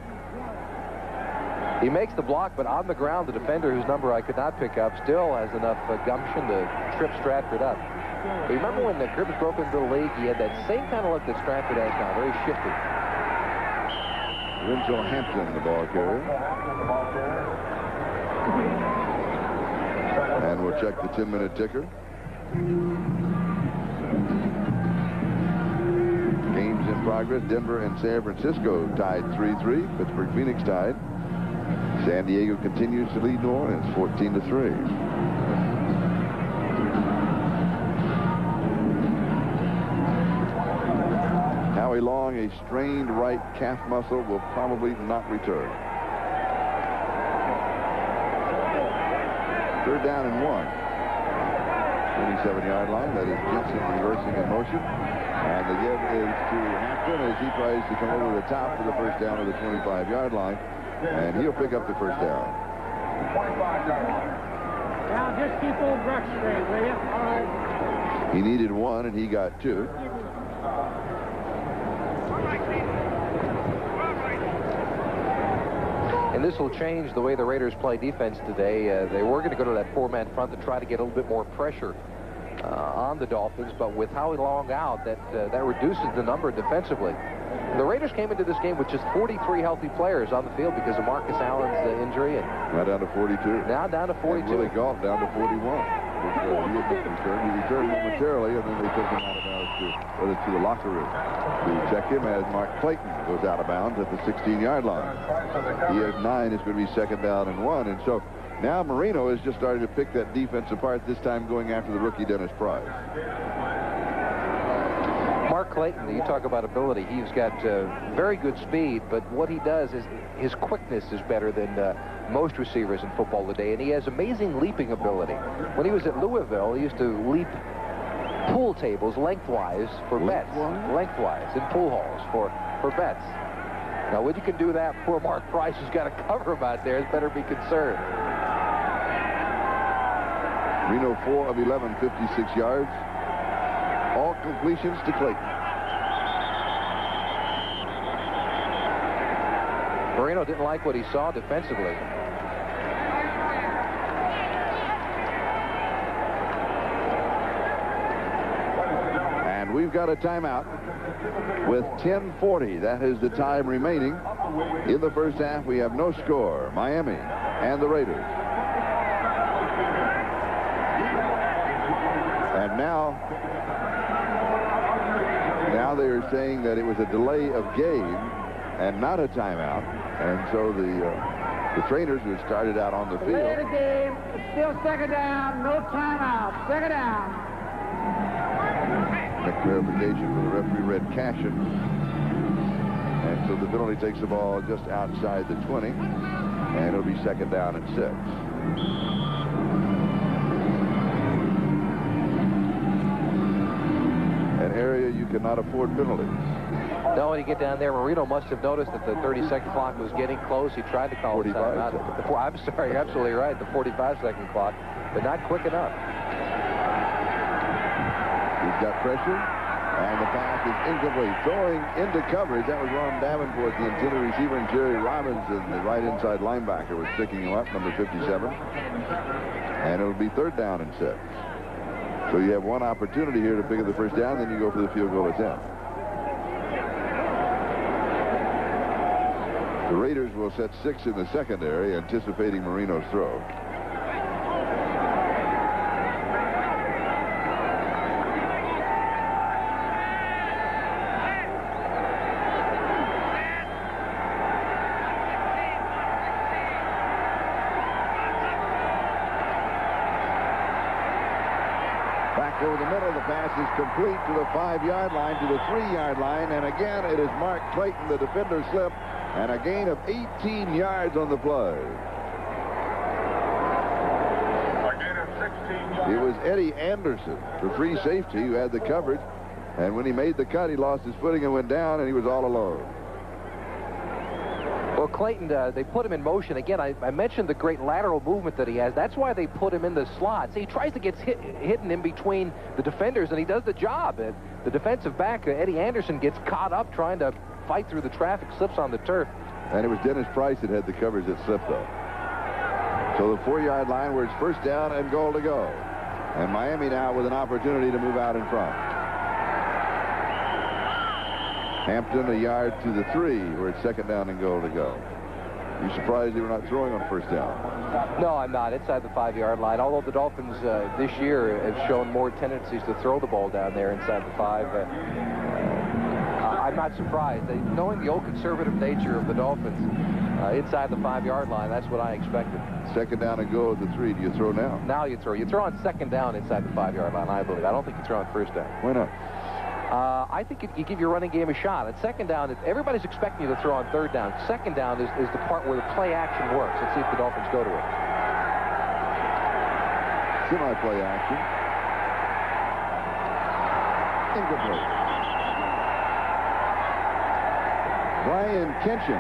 He makes the block, but on the ground, the defender, whose number I could not pick up, still has enough gumption to trip Stratford up. But remember when Cribbs broke into the league, he had that same kind of look that Stratford has now, very shifty. Winslow Hampton, the ball carrier. And we'll check the 10-minute ticker. Games in progress. Denver and San Francisco tied 3-3. Pittsburgh Phoenix tied. San Diego continues to lead New Orleans 14-3. Howie Long, a strained right calf muscle, will probably not return. Third down and 1. 27-yard line. That is Jensen reversing in motion. And the give is to Hampton as he tries to come over the top for the first down of the 25-yard line. And he'll pick up the first down. Now just keep old Brush straight, will you? All right. He needed 1, and he got 2. And this will change the way the Raiders play defense today. They were going to go to that 4-man front to try to get a little bit more pressure on the Dolphins, but with Howie Long out, that reduces the number defensively. The Raiders came into this game with just 43 healthy players on the field because of Marcus Allen's injury. And now down to 42. Now down to 42. And Willie Goff down to 41. He returned momentarily, and then they took him out of bounds to the locker room to check him as Mark Clayton goes out of bounds at the 16-yard line. He has 9. It's going to be second down and 1. And so now Marino is just starting to pick that defense apart, this time going after the rookie Dennis Price. Mark Clayton, you talk about ability. He's got very good speed, but what he does is his quickness is better than most receivers in football today, and he has amazing leaping ability. When he was at Louisville, he used to leap pool tables lengthwise for bets. Lengthwise in pool halls for bets. Now, when you can do that, poor Mark Price, who's got to cover him out there, has better be concerned. Reno 4 of 11, 56 yards. All completions to Clayton. Marino didn't like what he saw defensively. And we've got a timeout with 10:40. That is the time remaining. In the first half, we have no score. Miami and the Raiders. And now they are saying that it was a delay of game and not a timeout. And so the trainers who started out on the field. Delay the game. Still second down. No timeout. Second down. A clarification for the referee, Red Cashin. And so the penalty takes the ball just outside the 20. And it'll be second down and 6. an area you cannot afford penalties. No, when you get down there, Marino must have noticed that the 30-second clock was getting close. He tried to call the timeout. I'm sorry, you're absolutely right, the 45-second clock, but not quick enough. He's got pressure, and the pass is incomplete. Throwing into coverage, that was Ron Davenport, the intended receiver, and Jerry Robinson, the right inside linebacker, was picking him up, number 57. And it'll be 3rd down and 6. So you have one opportunity here to pick up the first down, then you go for the field goal attempt. The Raiders will set 6 in the secondary, anticipating Marino's throw. Back over the middle, the pass is complete to the 5-yard line, to the 3-yard line, and again it is Mark Clayton, the defender slipped, and a gain of 18 yards on the play. A gain of 16 yards. It was Eddie Anderson, the free safety, who had the coverage, and when he made the cut, he lost his footing and went down, and he was all alone. Well, Clayton, they put him in motion. Again, I mentioned the great lateral movement that he has. That's why they put him in the slot. See, he tries to get hidden in between the defenders, and he does the job. The defensive back, Eddie Anderson, gets caught up trying to fight through the traffic, slips on the turf. And it was Dennis Price that had the coverage that slipped, though. So the 4-yard line where it's first down and goal to go. And Miami now with an opportunity to move out in front. Hampton a yard to the 3 where it's 2nd down and goal to go. You surprised they were not throwing on first down? No, I'm not. Inside the 5-yard line. Although the Dolphins this year have shown more tendencies to throw the ball down there inside the 5. I'm not surprised. Knowing the old conservative nature of the Dolphins inside the 5-yard line, that's what I expected. 2nd down and goal at the 3. Do you throw now? Now you throw. You throw on 2nd down inside the 5-yard line, I believe. I don't think you throw on first down. Why not? I think you give your running game a shot. At 2nd down, everybody's expecting you to throw on 3rd down. 2nd down is the part where the play action works. Let's see if the Dolphins go to it. Semi-play action. Incomplete. Brian Kinchin,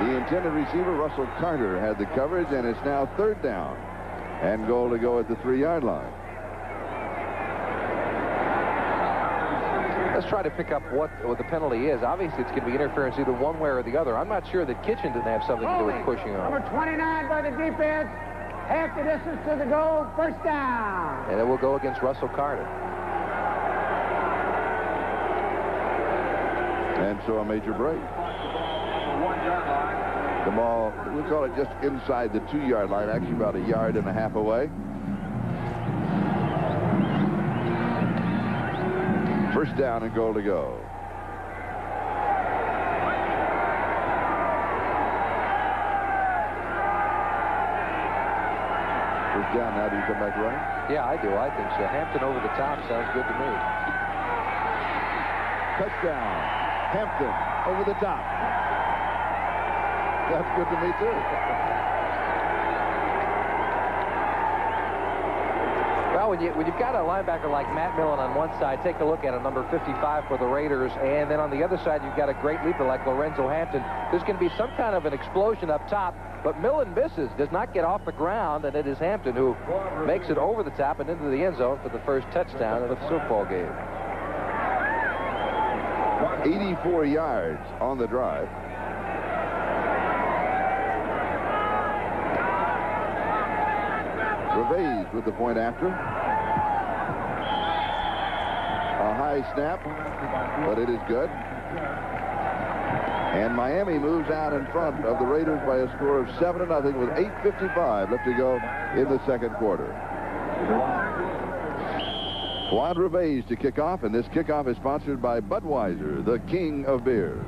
the intended receiver, Russell Carter, had the coverage, and it's now 3rd down and goal to go at the 3-yard line. Let's try to pick up what the penalty is. Obviously, it's going to be interference either one way or the other. I'm not sure that Kitchen didn't have something to do with pushing on. Number 29 by the defense. Half the distance to the goal. First down. And it will go against Russell Carter. And so a major break. The ball, we'll call it just inside the 2-yard line, actually about 1.5 yards away. First down and goal to go. First down now. Do you come back running? Yeah, I do. I think so. Hampton over the top sounds good to me. Touchdown. Hampton over the top. That's good to me, too. Well, when you've got a linebacker like Matt Millen on one side, take a look at him, number 55 for the Raiders, and then on the other side, you've got a great leaper like Lorenzo Hampton. There's going to be some kind of an explosion up top, but Millen misses, does not get off the ground, and it is Hampton who makes it over the top and into the end zone for the first touchdown of the football game. 84 yards on the drive. Gervais with the point after. A high snap, but it is good. And Miami moves out in front of the Raiders by a score of 7-0 with 8:55 left to go in the 2nd quarter. Juan Gervais to kick off, and this kickoff is sponsored by Budweiser, the king of beers.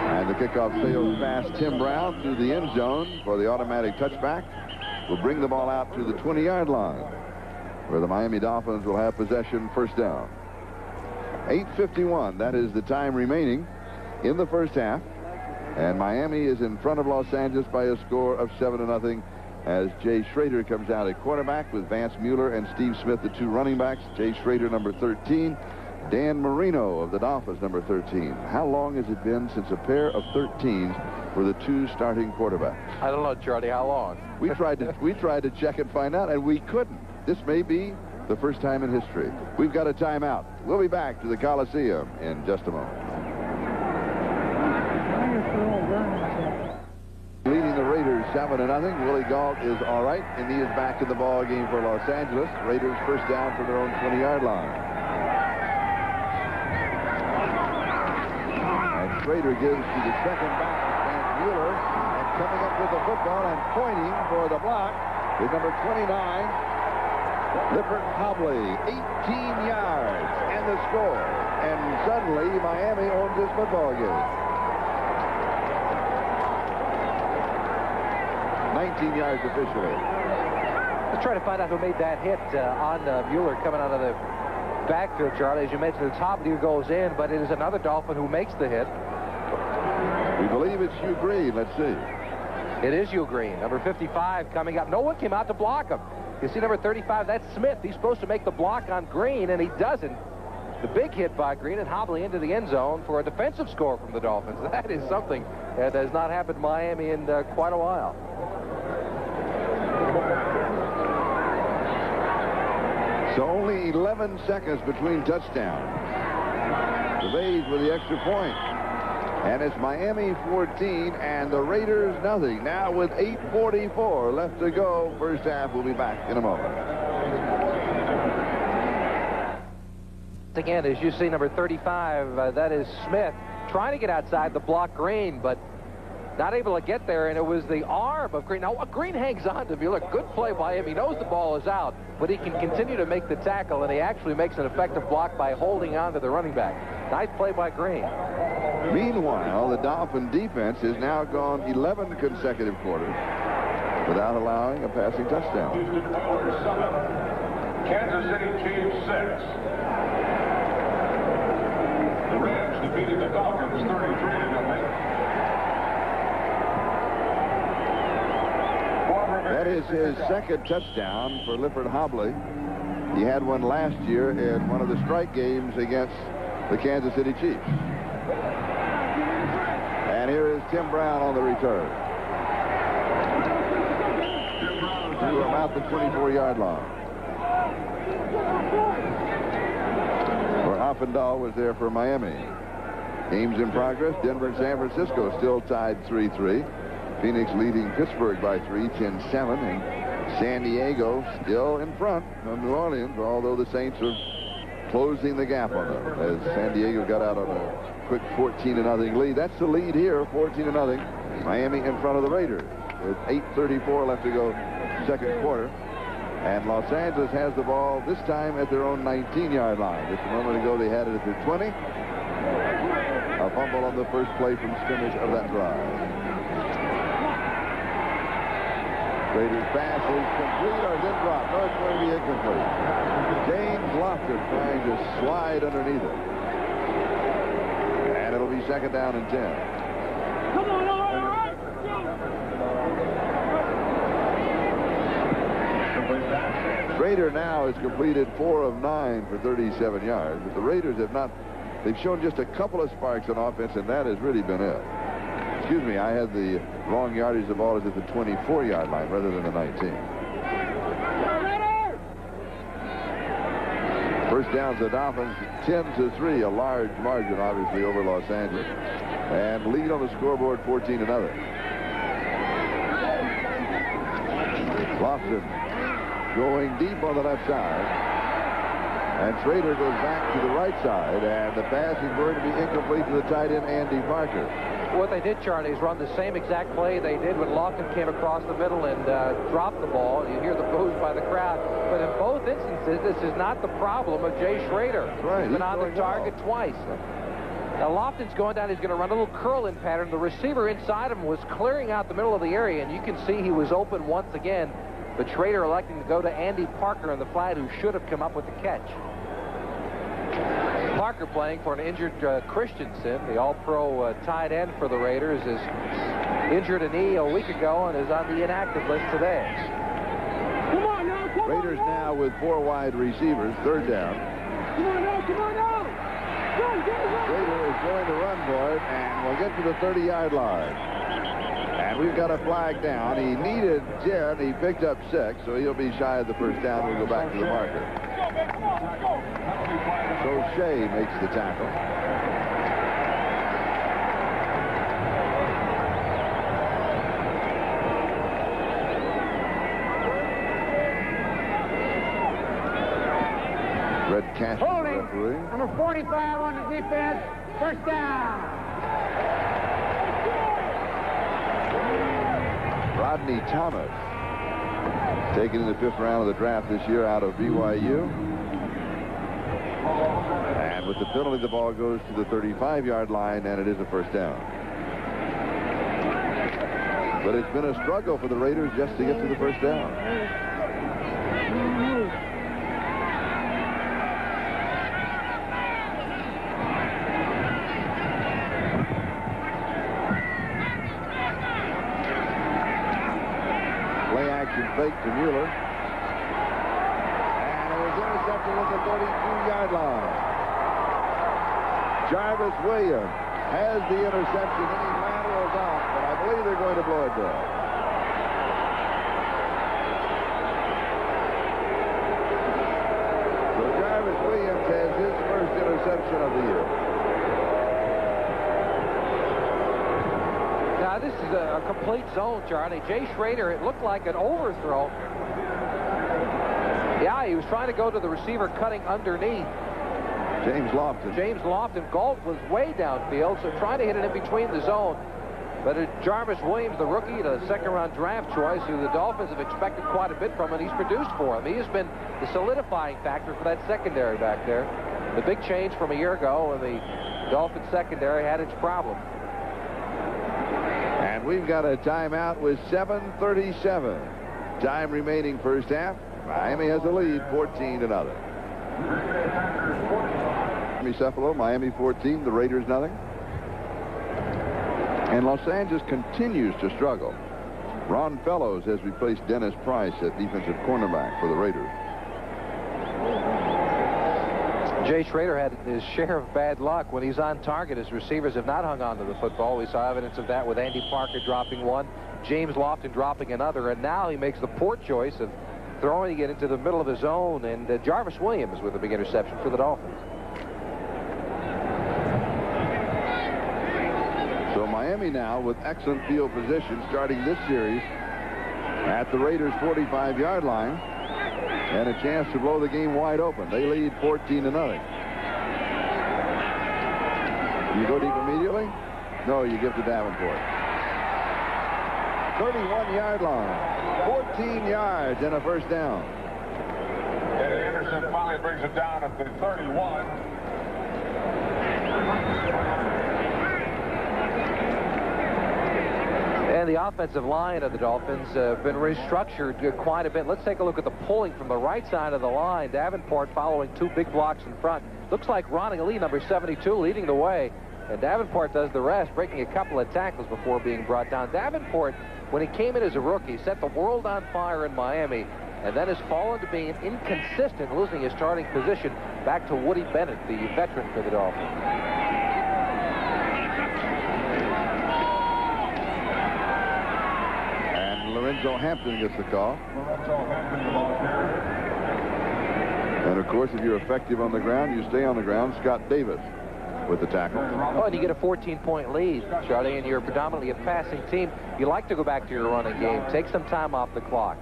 And the kickoff sails past Tim Brown through the end zone for the automatic touchback. Will bring the ball out to the 20-yard line, where the Miami Dolphins will have possession, first down. 8:51, that is the time remaining in the first half. And Miami is in front of Los Angeles by a score of 7-0 as Jay Schrader comes out at quarterback with Vance Mueller and Steve Smith, the two running backs. Jay Schrader, number 13. Dan Marino of the Dolphins, number 13. How long has it been since a pair of 13s were the two starting quarterbacks? I don't know, Charlie. How long? We tried to check and find out, and we couldn't. This may be the first time in history. We've got a timeout. We'll be back to the Coliseum in just a moment. Leading the Raiders 7-0. Willie Gault is all right, and he is back in the ball game for Los Angeles. Raiders first down from their own 20-yard line. And Schrader gives to the second back, Vance Mueller, and coming up with the football and pointing for the block is number 29. Lippert Hobley, 18 yards, and the score. And suddenly, Miami owns this football game. 19 yards officially. Let's try to find out who made that hit on Mueller coming out of the backfield, Charlie. As you mentioned, it's Hobley who goes in, but it is another Dolphin who makes the hit. We believe it's Hugh Green. Let's see. It is Hugh Green, number 55, coming up. No one came out to block him. You see number 35, that's Smith. He's supposed to make the block on Green, and he doesn't. The big hit by Green and Hobley into the end zone for a defensive score from the Dolphins. That is something that has not happened to Miami in quite a while. So only 11 seconds between touchdowns. The Bays with the extra point. And it's Miami 14 and the Raiders nothing. Now with 8:44 left to go. First half. We'll be back in a moment. Again, as you see, number 35, that is Smith, trying to get outside the block Green, but not able to get there, and it was the arm of Green. Now, Green hangs on to Mueller. Good play by him. He knows the ball is out, but he can continue to make the tackle, and he actually makes an effective block by holding on to the running back. Nice play by Green. Meanwhile, the Dolphin defense has now gone 11 consecutive quarters without allowing a passing touchdown. Kansas City Chiefs 6. The Rams defeated the Falcons 33-0. That is his second touchdown for Lippert Hobley. He had one last year in one of the strike games against the Kansas City Chiefs. And here is Tim Brown on the return. To about the 24-yard line. Where Offendahl was there for Miami. Games in progress. Denver and San Francisco still tied 3-3. Phoenix leading Pittsburgh by 3, 10-7. And San Diego still in front of New Orleans, although the Saints are closing the gap on them as San Diego got out on a quick 14-0 lead. That's the lead here, 14-0. Miami in front of the Raiders with 8:34 left to go, second quarter. And Los Angeles has the ball this time at their own 19-yard line. Just a moment ago, they had it at their 20. A fumble on the first play from scrimmage of that drive. Raiders pass is complete or is it dropped? No, it's going to be incomplete. James Lofton trying to slide underneath it. And it'll be second down and 10. Come on, all right. Schrader now has completed 4 of 9 for 37 yards. But the Raiders have not, they've shown just a couple of sparks on offense, and that has really been it. Excuse me, I had the wrong yardage of the ball is at the 24-yard line rather than the 19. First down to the Dolphins, 10-3, a large margin, obviously, over Los Angeles. And lead on the scoreboard, 14-0. Lofton going deep on the left side. And Schrader goes back to the right side, and the pass is going to be incomplete to the tight end, Andy Parker. What they did, Charlie, is run the same exact play they did when Lofton came across the middle and dropped the ball. You hear the boos by the crowd. But in both instances, this is not the problem of Jay Schrader. That's right. He's been on the target twice. Now, Lofton's going down. He's going to run a little curl-in pattern. The receiver inside him was clearing out the middle of the area, and you can see he was open once again. But Schrader electing to go to Andy Parker in the flat, who should have come up with the catch. Parker playing for an injured Christensen, the all-pro tight end for the Raiders, is injured a knee a week ago and is on the inactive list today. Come on now, come Raiders on now with 4 wide receivers, third down. Come on now, come on now. Run, get it, run. Raider is going to run for it, and we'll get to the 30-yard line. And we've got a flag down. He needed 10. He picked up 6, so he'll be shy of the first down. We'll go back to the marker. So Shea makes the tackle. Red Cash, Holding. referee. Number 45 on the defense. First down. Rodney Thomas, taken in the 5th round of the draft this year out of BYU. And with the penalty, the ball goes to the 35-yard line, and it is a first down. But it's been a struggle for the Raiders just to get to the first down. Fake to Mueller. And it was intercepted at the 32-yard line. Jarvis Williams has the interception, and he laterals off, but I believe they're going to blow it down. So Jarvis Williams has his first interception of the year. Now, this is a complete zone, Charlie. Jay Schrader, it looked like an overthrow. Yeah, he was trying to go to the receiver cutting underneath. James Lofton. James Lofton. Galt was way downfield, so trying to hit it in between the zone. But Jarvis Williams, the rookie, the second-round draft choice, who the Dolphins have expected quite a bit from, and he's produced for him. He has been the solidifying factor for that secondary back there. The big change from a year ago when the Dolphins secondary had its problems. And we've got a timeout with 7:37. Time remaining first half. Miami has a lead, 14-0. Miami Cephalo, Miami 14, the Raiders nothing. And Los Angeles continues to struggle. Ron Fellows has replaced Dennis Price at defensive cornerback for the Raiders. Jay Schrader had his share of bad luck. When he's on target, his receivers have not hung on to the football. We saw evidence of that with Andy Parker dropping one, James Lofton dropping another, and now he makes the poor choice of throwing it into the middle of his zone, and Jarvis Williams with a big interception for the Dolphins. So Miami now with excellent field position starting this series at the Raiders' 45-yard line. And a chance to blow the game wide open. They lead 14-0. You go deep immediately? No, you give to Davenport. 31-yard line. 14 yards and a first down. And Anderson finally brings it down at the 31. And the offensive line of the Dolphins have been restructured quite a bit. Let's take a look at the pulling from the right side of the line. Davenport following 2 big blocks in front. Looks like Ronnie Lee, number 72, leading the way. And Davenport does the rest, breaking a couple of tackles before being brought down. Davenport, when he came in as a rookie, set the world on fire in Miami, and then has fallen to being inconsistent, losing his starting position back to Woody Bennett, the veteran for the Dolphins. Lorenzo Hampton gets the call. And of course, if you're effective on the ground, you stay on the ground. Scott Davis with the tackle. Oh, and you get a 14-point lead, Charlie, and you're predominantly a passing team. You like to go back to your running game. Take some time off the clock.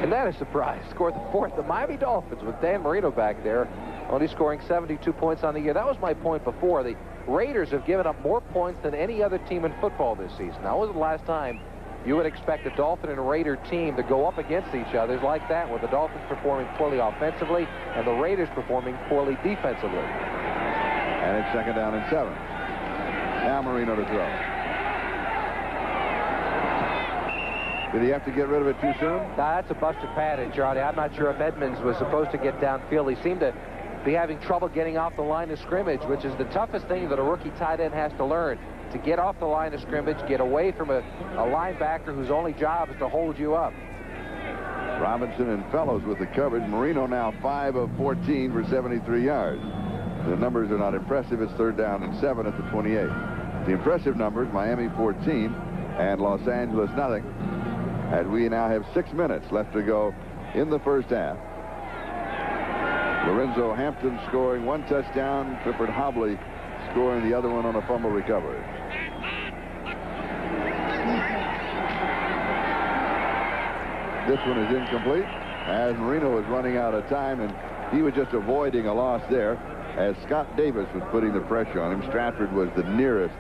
And that is a surprise. Scored the 4th. The Miami Dolphins with Dan Marino back there, only scoring 72 points on the year. That was my point before. The Raiders have given up more points than any other team in football this season. Now, when was the last time you would expect a Dolphin and a Raider team to go up against each other like that, with the Dolphins performing poorly offensively and the Raiders performing poorly defensively? And it's 2nd down and 7. Now Marino to throw. Did he have to get rid of it too soon? Now, that's a busted pattern, Charlie. I'm not sure if Edmonds was supposed to get downfield. He seemed to be having trouble getting off the line of scrimmage, which is the toughest thing that a rookie tight end has to learn. To get off the line of scrimmage, get away from a linebacker whose only job is to hold you up. Robinson and Fellows with the coverage. Marino now 5 of 14 for 73 yards. The numbers are not impressive. It's 3rd down and 7 at the 28. The impressive numbers, Miami 14 and Los Angeles nothing. As we now have 6 minutes left to go in the first half. Lorenzo Hampton scoring 1 touchdown. Clifford Hobley scoring the other one on a fumble recovery. This one is incomplete as Marino was running out of time, and he was just avoiding a loss there as Scott Davis was putting the pressure on him. Stratford was the nearest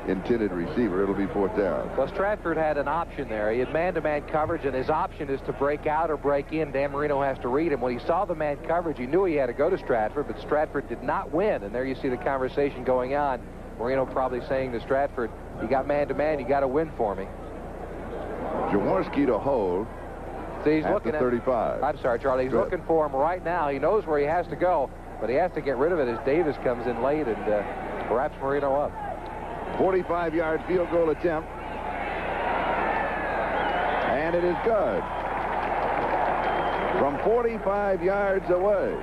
intended receiver. It'll be 4th down. Well, Stratford had an option there. He had man-to-man coverage, and his option is to break out or break in. Dan Marino has to read him. When he saw the man coverage, he knew he had to go to Stratford, but Stratford did not win. And there you see the conversation going on. Marino probably saying to Stratford, you got man-to-man, you got to win for me. Jaworski to hold. See, he's at looking the at 35. I'm sorry, Charlie. He's Good. looking for him right now. He knows where he has to go, but he has to get rid of it as Davis comes in late and wraps Marino up. 45-yard field goal attempt. And it is good. From 45 yards away.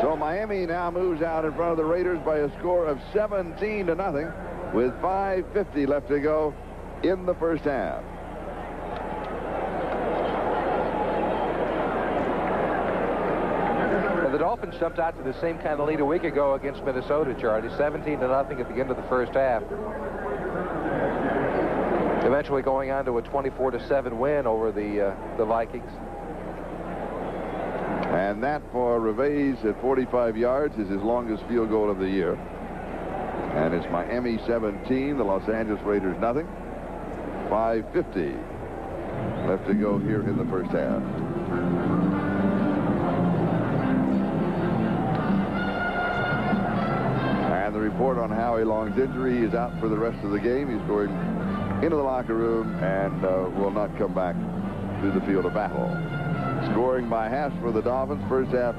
So Miami now moves out in front of the Raiders by a score of 17-0 with 5:50 left to go in the first half. The Dolphins jumped out to the same kind of lead a week ago against Minnesota, Charlie. 17-0 at the end of the first half. Eventually going on to a 24-7 win over the Vikings. And that for Reves at 45 yards is his longest field goal of the year. And it's Miami 17, the Los Angeles Raiders nothing. 5:50 left to go here in the first half. The report on Howie Long's injury. He is out for the rest of the game. He's going into the locker room and will not come back to the field of battle. Scoring by half for the Dolphins. First half,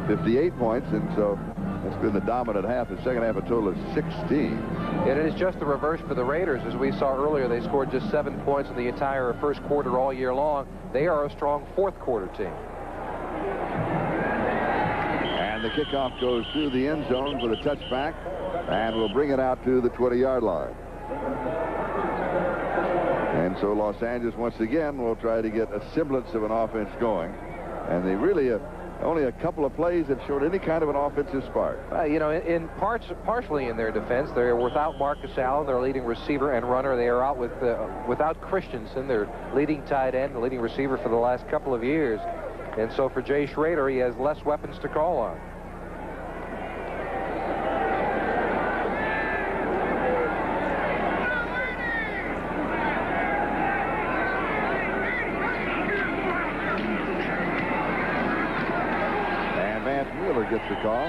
58 points, and so it's been the dominant half. The second half, a total of 16. It is just the reverse for the Raiders. As we saw earlier, they scored just 7 points in the entire first quarter all year long. They are a strong fourth quarter team. And the kickoff goes through the end zone with a touchback. And we'll bring it out to the 20-yard line. And so Los Angeles once again will try to get a semblance of an offense going. And they really only a couple of plays have showed any kind of an offensive spark. You know, in partially in their defense, they're without Marcus Allen, their leading receiver and runner. They are out without Christensen, their leading tight end, the leading receiver for the last couple of years. And so for Jay Schrader, he has less weapons to call on. Gets the call,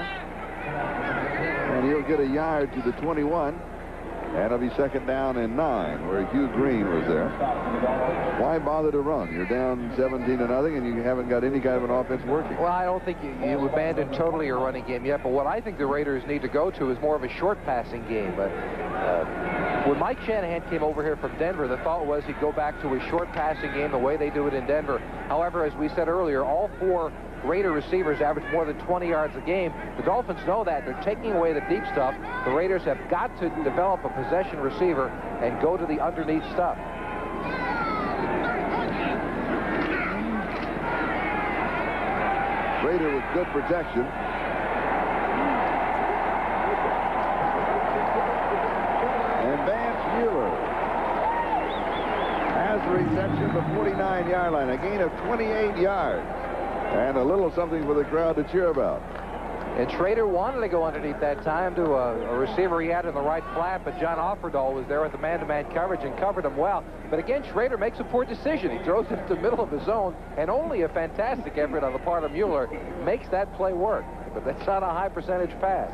and he'll get a yard to the 21, and it'll be 2nd down and 9 where Hugh Green was there. Why bother to run? You're down 17-0 and you haven't got any kind of an offense working. Well, I don't think you abandoned totally your running game yet, but what I think the Raiders need to go to is more of a short passing game. But when Mike Shanahan came over here from Denver, the thought was he'd go back to a short passing game the way they do it in Denver. However, as we said earlier, all 4 Raider receivers average more than 20 yards a game. The Dolphins know that. They're taking away the deep stuff. The Raiders have got to develop a possession receiver and go to the underneath stuff. Raider with good protection. And Vance Mueller has the reception at the 49-yard line. A gain of 28 yards. And a little something for the crowd to cheer about. And Schrader wanted to go underneath that time to a receiver he had in the right flat, but John Offerdahl was there with the man-to-man coverage and covered him well. But again, Schrader makes a poor decision. He throws it to the middle of the zone, and only a fantastic effort on the part of Mueller makes that play work. But that's not a high percentage pass.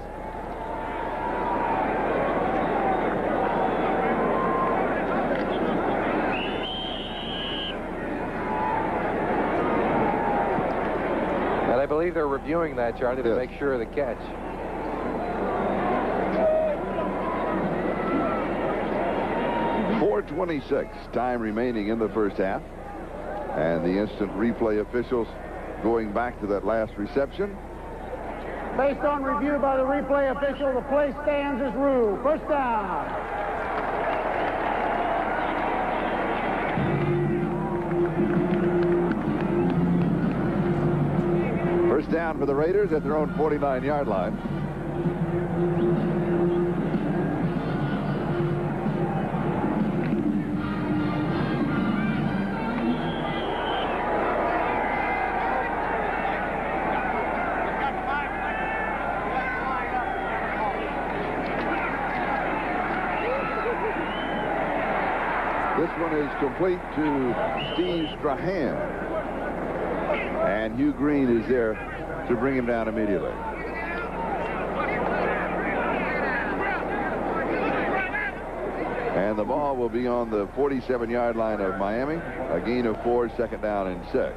believe they're reviewing that, Charlie, to make sure of the catch. .426 time remaining in the first half. And the instant replay officials going back to that last reception. Based on review by the replay official, the play stands as ruled. First down. First down for the Raiders at their own 49-yard line. This one is complete to Steve Strahan. And Hugh Green is there to bring him down immediately. And the ball will be on the 47-yard line of Miami. A gain of 4, second down and 6.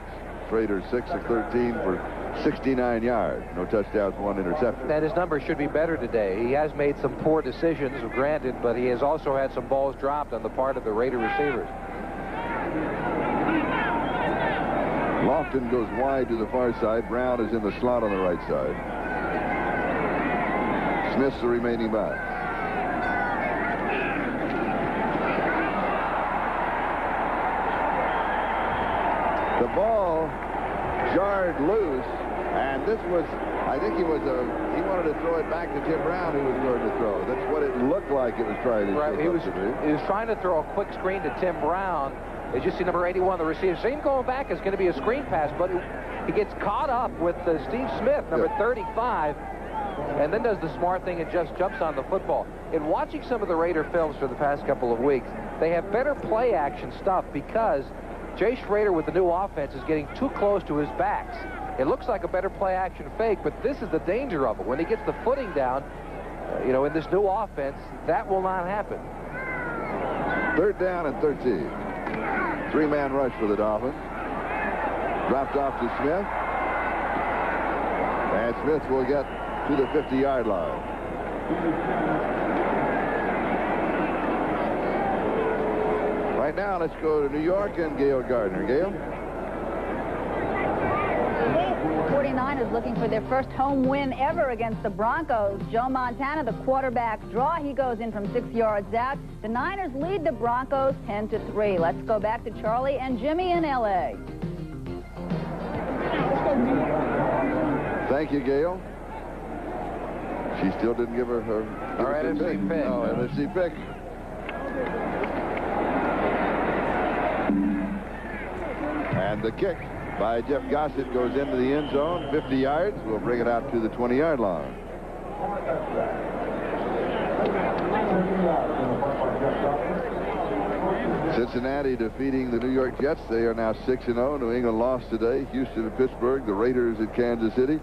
Raiders 6 of 13 for 69 yards. No touchdowns, 1 interception. And his numbers should be better today. He has made some poor decisions, granted, but he has also had some balls dropped on the part of the Raider receivers. Lofton goes wide to the far side. Brown is in the slot on the right side. Smith's the remaining back. The ball jarred loose, and this was, I think he wanted to throw it back to Tim Brown, who was going to throw. That's what it looked like it was trying to do. Right, he was trying to throw a quick screen to Tim Brown. As you see, number 81, the receiver. Same going back is going to be a screen pass, but he gets caught up with Steve Smith, number 35, and then does the smart thing and just jumps on the football. In watching some of the Raider films for the past couple of weeks, they have better play action stuff because Jay Schrader with the new offense is getting too close to his backs. It looks like a better play action fake, but this is the danger of it. When he gets the footing down, in this new offense, that will not happen. Third down and 13. Three-man rush for the Dolphins. Dropped off to Smith. And Smith will get to the 50-yard line. Right now, let's go to New York and Gail Gardner. Gail? 49ers looking for their first home win ever against the Broncos. Joe Montana, the quarterback draw. He goes in from 6 yards out. The Niners lead the Broncos 10-3. Let's go back to Charlie and Jimmy in L.A. Thank you, Gail. She still didn't give her NFC pick. No, NFC pick. And the kick by Jeff Gossett goes into the end zone, 50 yards. We'll bring it out to the 20-yard line. Cincinnati defeating the New York Jets. They are now 6-0. New England lost today. Houston and Pittsburgh. The Raiders at Kansas City.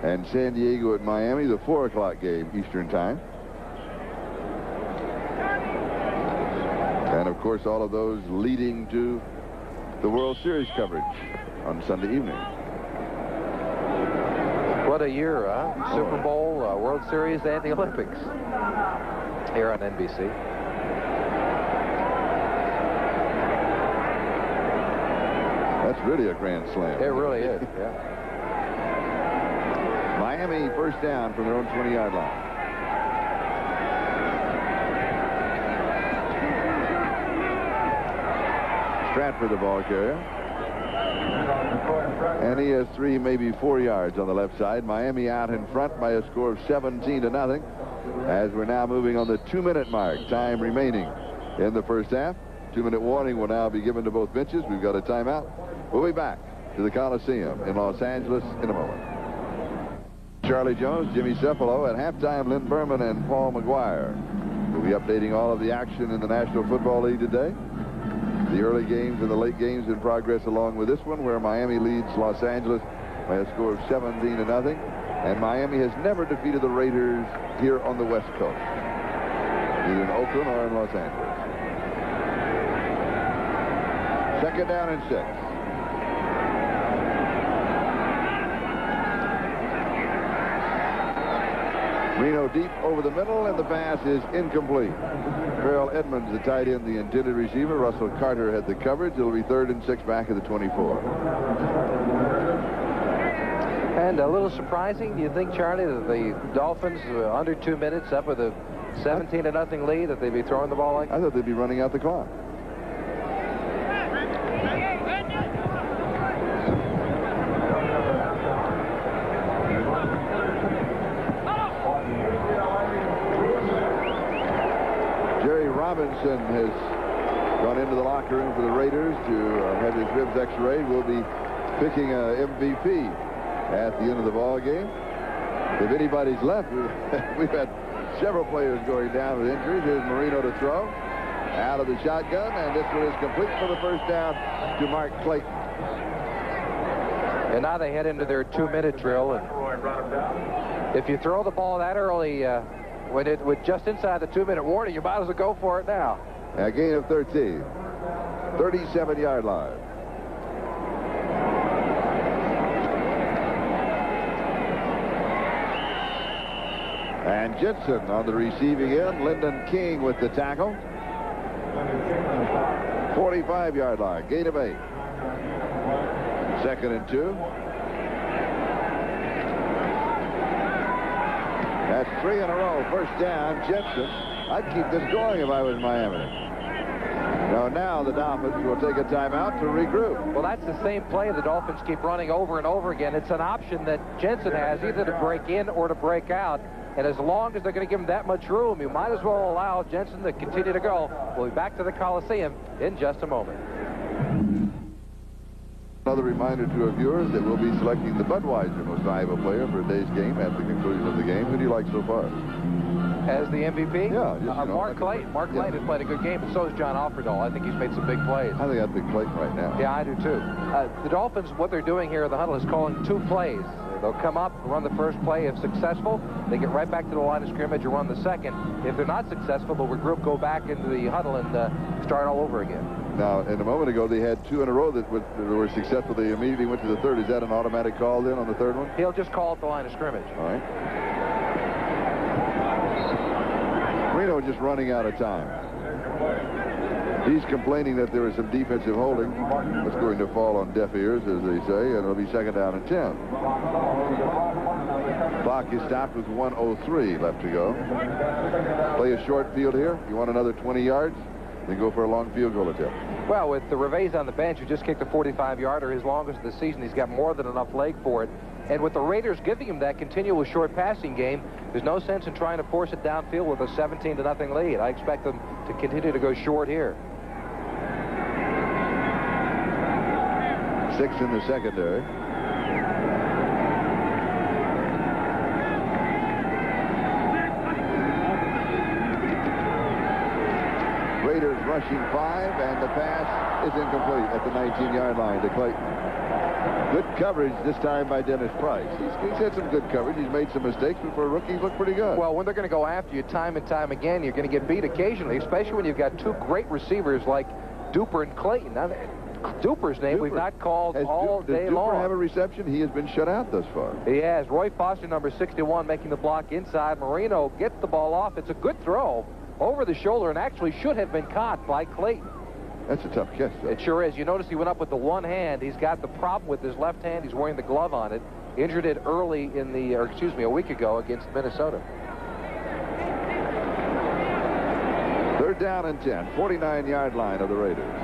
And San Diego at Miami. The 4 o'clock game Eastern time. And, of course, all of those leading to the World Series coverage on Sunday evening. What a year, huh? Super Bowl, World Series, and the Olympics here on NBC. That's really a grand slam. It really is, yeah. Miami first down from their own 20-yard line. Stratford, the ball carrier. And he has 3, maybe 4 yards on the left side. Miami out in front by a score of 17-0. As we're now moving on the 2-minute mark. Time remaining in the first half. 2-minute warning will now be given to both benches. We've got a timeout. We'll be back to the Coliseum in Los Angeles in a moment. Charlie Jones, Jimmy Cefalo. At halftime, Lynn Berman and Paul McGuire. We'll be updating all of the action in the National Football League today. The early games and the late games in progress along with this one, where Miami leads Los Angeles by a score of 17-0. And Miami has never defeated the Raiders here on the West Coast, either in Oakland or in Los Angeles. Second down and 6. Reno deep over the middle, and the pass is incomplete. Farrell Edmonds, the tight end, the intended receiver. Russell Carter had the coverage. It'll be 3rd and 6 back at the 24. And a little surprising, do you think, Charlie, that the Dolphins, under 2 minutes, up with a 17-0 lead, that they'd be throwing the ball like that? I thought they'd be running out the clock. Jerry Robinson has gone into the locker room for the Raiders to have his ribs x-rayed. We'll be picking a MVP at the end of the ball game. If anybody's left, we've had several players going down with injuries. Here's Marino to throw. Out of the shotgun, and this one is complete for the first down to Mark Clayton. And now they head into their 2-minute drill. And if you throw the ball that early, with just inside the 2-minute warning, you might as well go for it now. A gain of 13. 37-yard line. And Jensen on the receiving end. Lyndon King with the tackle. 45-yard line. Gain of 8. 2nd and 2. That's 3 in a row. First down, Jensen. I'd keep this going if I was Miami. No, now the Dolphins will take a timeout to regroup. Well, that's the same play the Dolphins keep running over and over again. It's an option that Jensen has, either to break in or to break out. And as long as they're going to give him that much room, you might as well allow Jensen to continue to go. We'll be back to the Coliseum in just a moment. Another reminder to our viewers that we'll be selecting the Budweiser Most Valuable Player for today's game at the conclusion of the game. Who do you like so far? As the MVP? Yeah. Mark Clayton. Mark Clayton has played a good game, and so has John Offerdahl. I think he's made some big plays. I think I'd pick Clayton right now. Yeah, I do too. The Dolphins, what they're doing here in the huddle is calling 2 plays. They'll come up, run the first play. If successful, they get right back to the line of scrimmage and run the second. If they're not successful, they'll regroup, go back into the huddle, and start all over again. Now, in a moment ago, they had 2 in a row that were successful. They immediately went to the 3rd. Is that an automatic call then on the 3rd one? He'll just call at the line of scrimmage. All right. Reno just running out of time. He's complaining that there is some defensive holding that's going to fall on deaf ears, as they say, and it'll be 2nd down and 10. Clock is stopped with 1:03 left to go. Play a short field here. You want another 20 yards? Then go for a long field goal attempt. Well, with the Reves on the bench, who just kicked a 45-yarder, his longest of the season, he's got more than enough leg for it. And with the Raiders giving him that continual short passing game, there's no sense in trying to force it downfield with a 17-0 lead. I expect them to continue to go short here. 6 in the secondary. Raiders rushing 5, and the pass is incomplete at the 19-yard line to Clayton. Good coverage this time by Dennis Price. He's had some good coverage. He's made some mistakes, but for a rookie, he's looked pretty good. Well, when they're going to go after you time and time again, you're going to get beat occasionally, especially when you've got 2 great receivers like Duper and Clayton. Now, Duper's name we've not called all day long. Does Duper have a reception? He has been shut out thus far. He has. Roy Foster, number 61, making the block inside. Marino gets the ball off. It's a good throw over the shoulder and actually should have been caught by Clayton. That's a tough catch, though. It sure is. You notice he went up with the one hand. He's got the problem with his left hand. He's wearing the glove on it. Injured it early in the, or excuse me, a week ago against Minnesota. 3rd down and 10. 49-yard line of the Raiders. And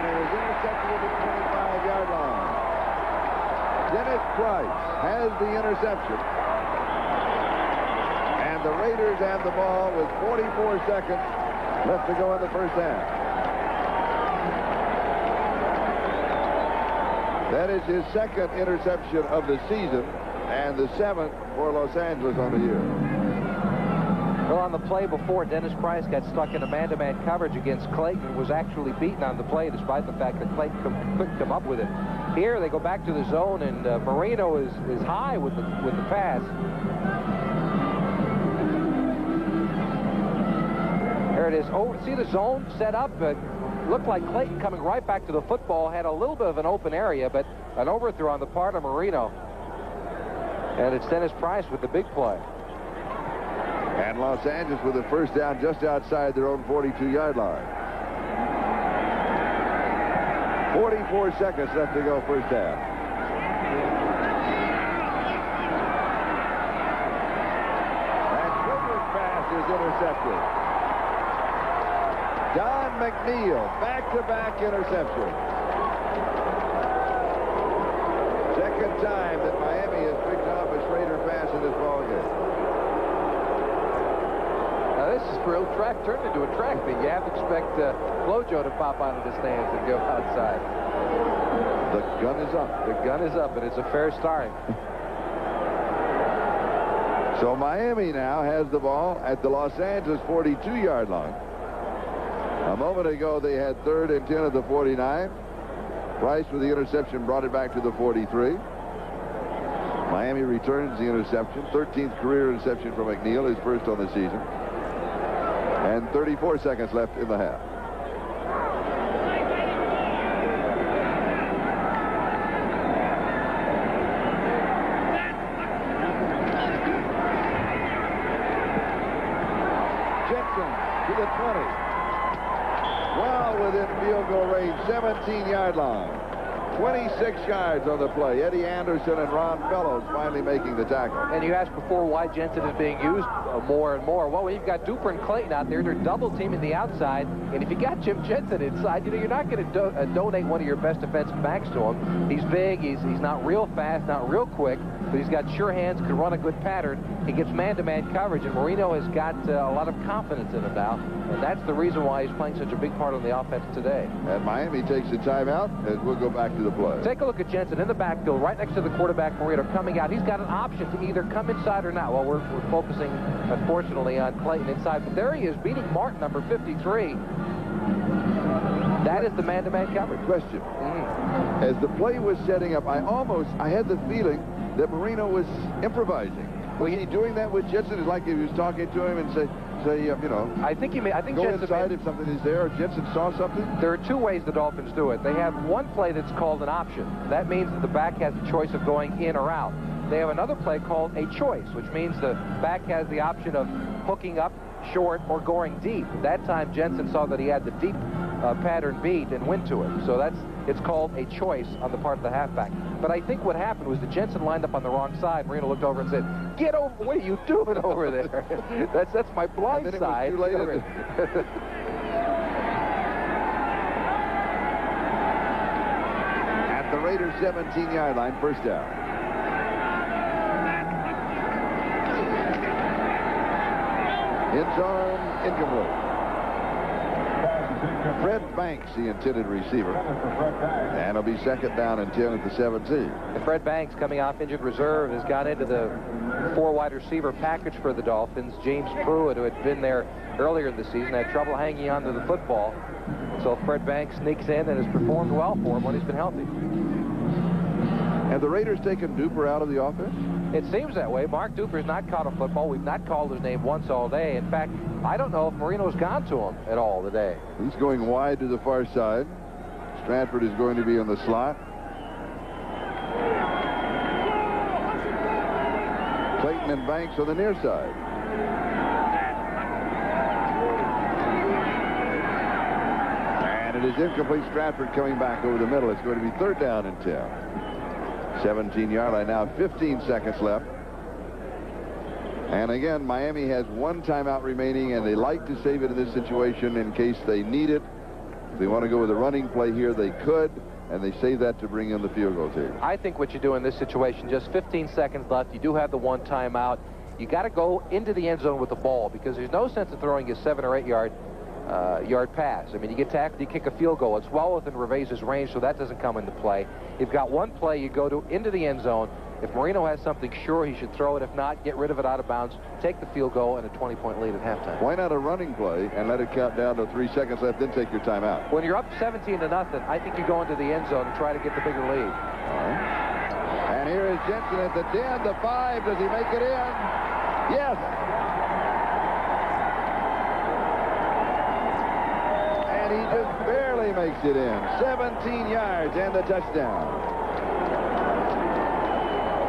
it was intercepted at the 25-yard line. Dennis Price has the interception. The Raiders have the ball with 44 seconds left to go in the first half. That is his 2nd interception of the season and the 7th for Los Angeles on the year. Well, on the play before, Dennis Price got stuck in a man-to-man coverage against Clayton and was actually beaten on the play despite the fact that Clayton couldn't come up with it. Here they go back to the zone, and Marino is high with the pass. There it is. Oh, see the zone set up? looked like Clayton coming right back to the football, had a little bit of an open area, but an overthrow on the part of Marino. And it's Dennis Price with the big play. And Los Angeles with a first down just outside their own 42-yard line. 44 seconds left to go, first down. And Schroeder's pass is intercepted. Don McNeil, back-to-back interception. Second time that Miami has picked off a Schrader pass in this ballgame. Now this is real track turned into a track meet. You have to expect Flojo to pop out of the stands and go outside. The gun is up. The gun is up, and it's a fair start. So Miami now has the ball at the Los Angeles 42-yard line. A moment ago, they had 3rd and 10 at the 49. Price with the interception brought it back to the 43. Miami returns the interception. 13th career interception from McNeil, his first on the season. And 34 seconds left in the half. Jensen to the 20. Well within field goal range, 17-yard line. 26 yards on the play. Eddie Anderson and Ron Fellows finally making the tackle. And you asked before why Jensen is being used more and more. Well, you've got Duper and Clayton out there. They're double teaming the outside. And if you got Jim Jensen inside, you know, you're not going to donate one of your best defensive backs to him. He's big. He's not real fast, not real quick, but he's got sure hands, can run a good pattern. He gets man-to-man coverage, and Marino has got a lot of confidence in him now. And that's the reason why he's playing such a big part on the offense today. And Miami takes a timeout, and we'll go back to the play. Take a look at Jensen in the backfield, right next to the quarterback, Marino, coming out. He's got an option to either come inside or not. Well, we're focusing, unfortunately, on Clayton inside. But there he is, beating Martin, number 53. That is the man-to-man coverage. Question. As the play was setting up, I had the feeling that Marino was improvising. Was he doing that with Jensen? It's like he was talking to him and say, you know, I think go Jensen inside if something is there, or Jensen saw something? There are two ways the Dolphins do it. They have one play that's called an option. That means that the back has the choice of going in or out. They have another play called a choice, which means the back has the option of hooking up short or going deep. That time Jensen saw that he had the deep pattern beat and went to it. So it's called a choice on the part of the halfback. But I think what happened was that Jensen lined up on the wrong side. Marino looked over and said, "Get over! What are you doing over there? that's my blind side." It was too late. At the Raiders' 17-yard line, first down. End zone, incomplete. Fred Banks, the intended receiver. And it'll be second down and 10 at the 17. And Fred Banks, coming off injured reserve, has got into the 4-wide receiver package for the Dolphins. James Pruitt, who had been there earlier in the season, had trouble hanging on to the football. So Fred Banks sneaks in and has performed well for him when he's been healthy. Have the Raiders taken Duper out of the offense? It seems that way. Mark Duper's not caught a football. We've not called his name once all day. In fact, I don't know if Marino's gone to him at all today. He's going wide to the far side. Stratford is going to be on the slot. Clayton and Banks on the near side. And it is incomplete. Stratford coming back over the middle. It's going to be third down and 10. 17-yard line now, 15 seconds left. And again, Miami has one timeout remaining, and they like to save it in this situation in case they need it. If they want to go with a running play here, they could, and they save that to bring in the field goal team. I think what you do in this situation, just 15 seconds left, you do have the one timeout. You got to go into the end zone with the ball, because there's no sense of throwing a 7 or 8 yard pass. I mean, you get tackled, you kick a field goal. It's well within Revese's range, so that doesn't come into play. You've got one play, you go into the end zone. If Marino has something sure, he should throw it. If not, get rid of it out of bounds, take the field goal, and a 20-point lead at halftime. Why not a running play and let it count down to 3 seconds left, then take your timeout? When you're up 17-0, I think you go into the end zone and try to get the bigger lead. All right. And here is Jensen at the 10, the 5. Does he make it in? Yes. And he just barely barely makes it in. 17 yards and a touchdown.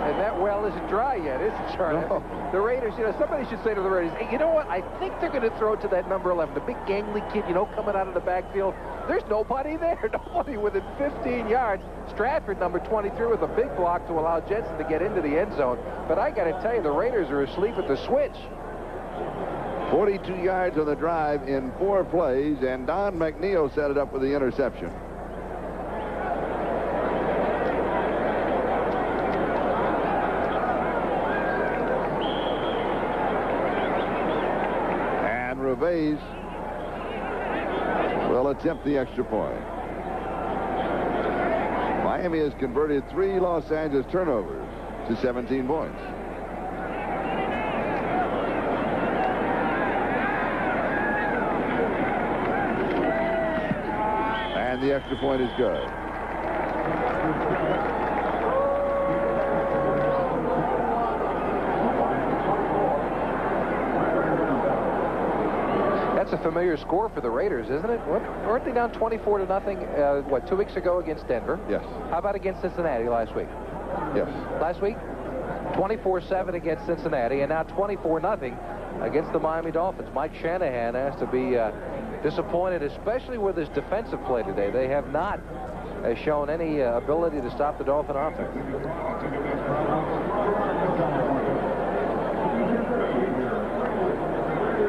And that well isn't dry yet, is it, Charlie? No. The Raiders, somebody should say to the Raiders, hey, you know what? I think they're going to throw it to that number 11, the big gangly kid, coming out of the backfield. There's nobody there. Nobody within 15 yards. Stratford, number 23, with a big block to allow Jensen to get into the end zone. But I got to tell you, the Raiders are asleep at the switch. 42 yards on the drive in 4 plays, and Don McNeil set it up with the interception. And Reves will attempt the extra point. Miami has converted 3 Los Angeles turnovers to 17 points. And the extra point is good. That's a familiar score for the Raiders, isn't it? Weren't they down 24-0, 2 weeks ago against Denver? Yes. How about against Cincinnati last week? Yes. Last week, 24-7 against Cincinnati, and now 24-0 against the Miami Dolphins. Mike Shanahan has to be disappointed, especially with his defensive play today. They have not shown any ability to stop the Dolphin offense.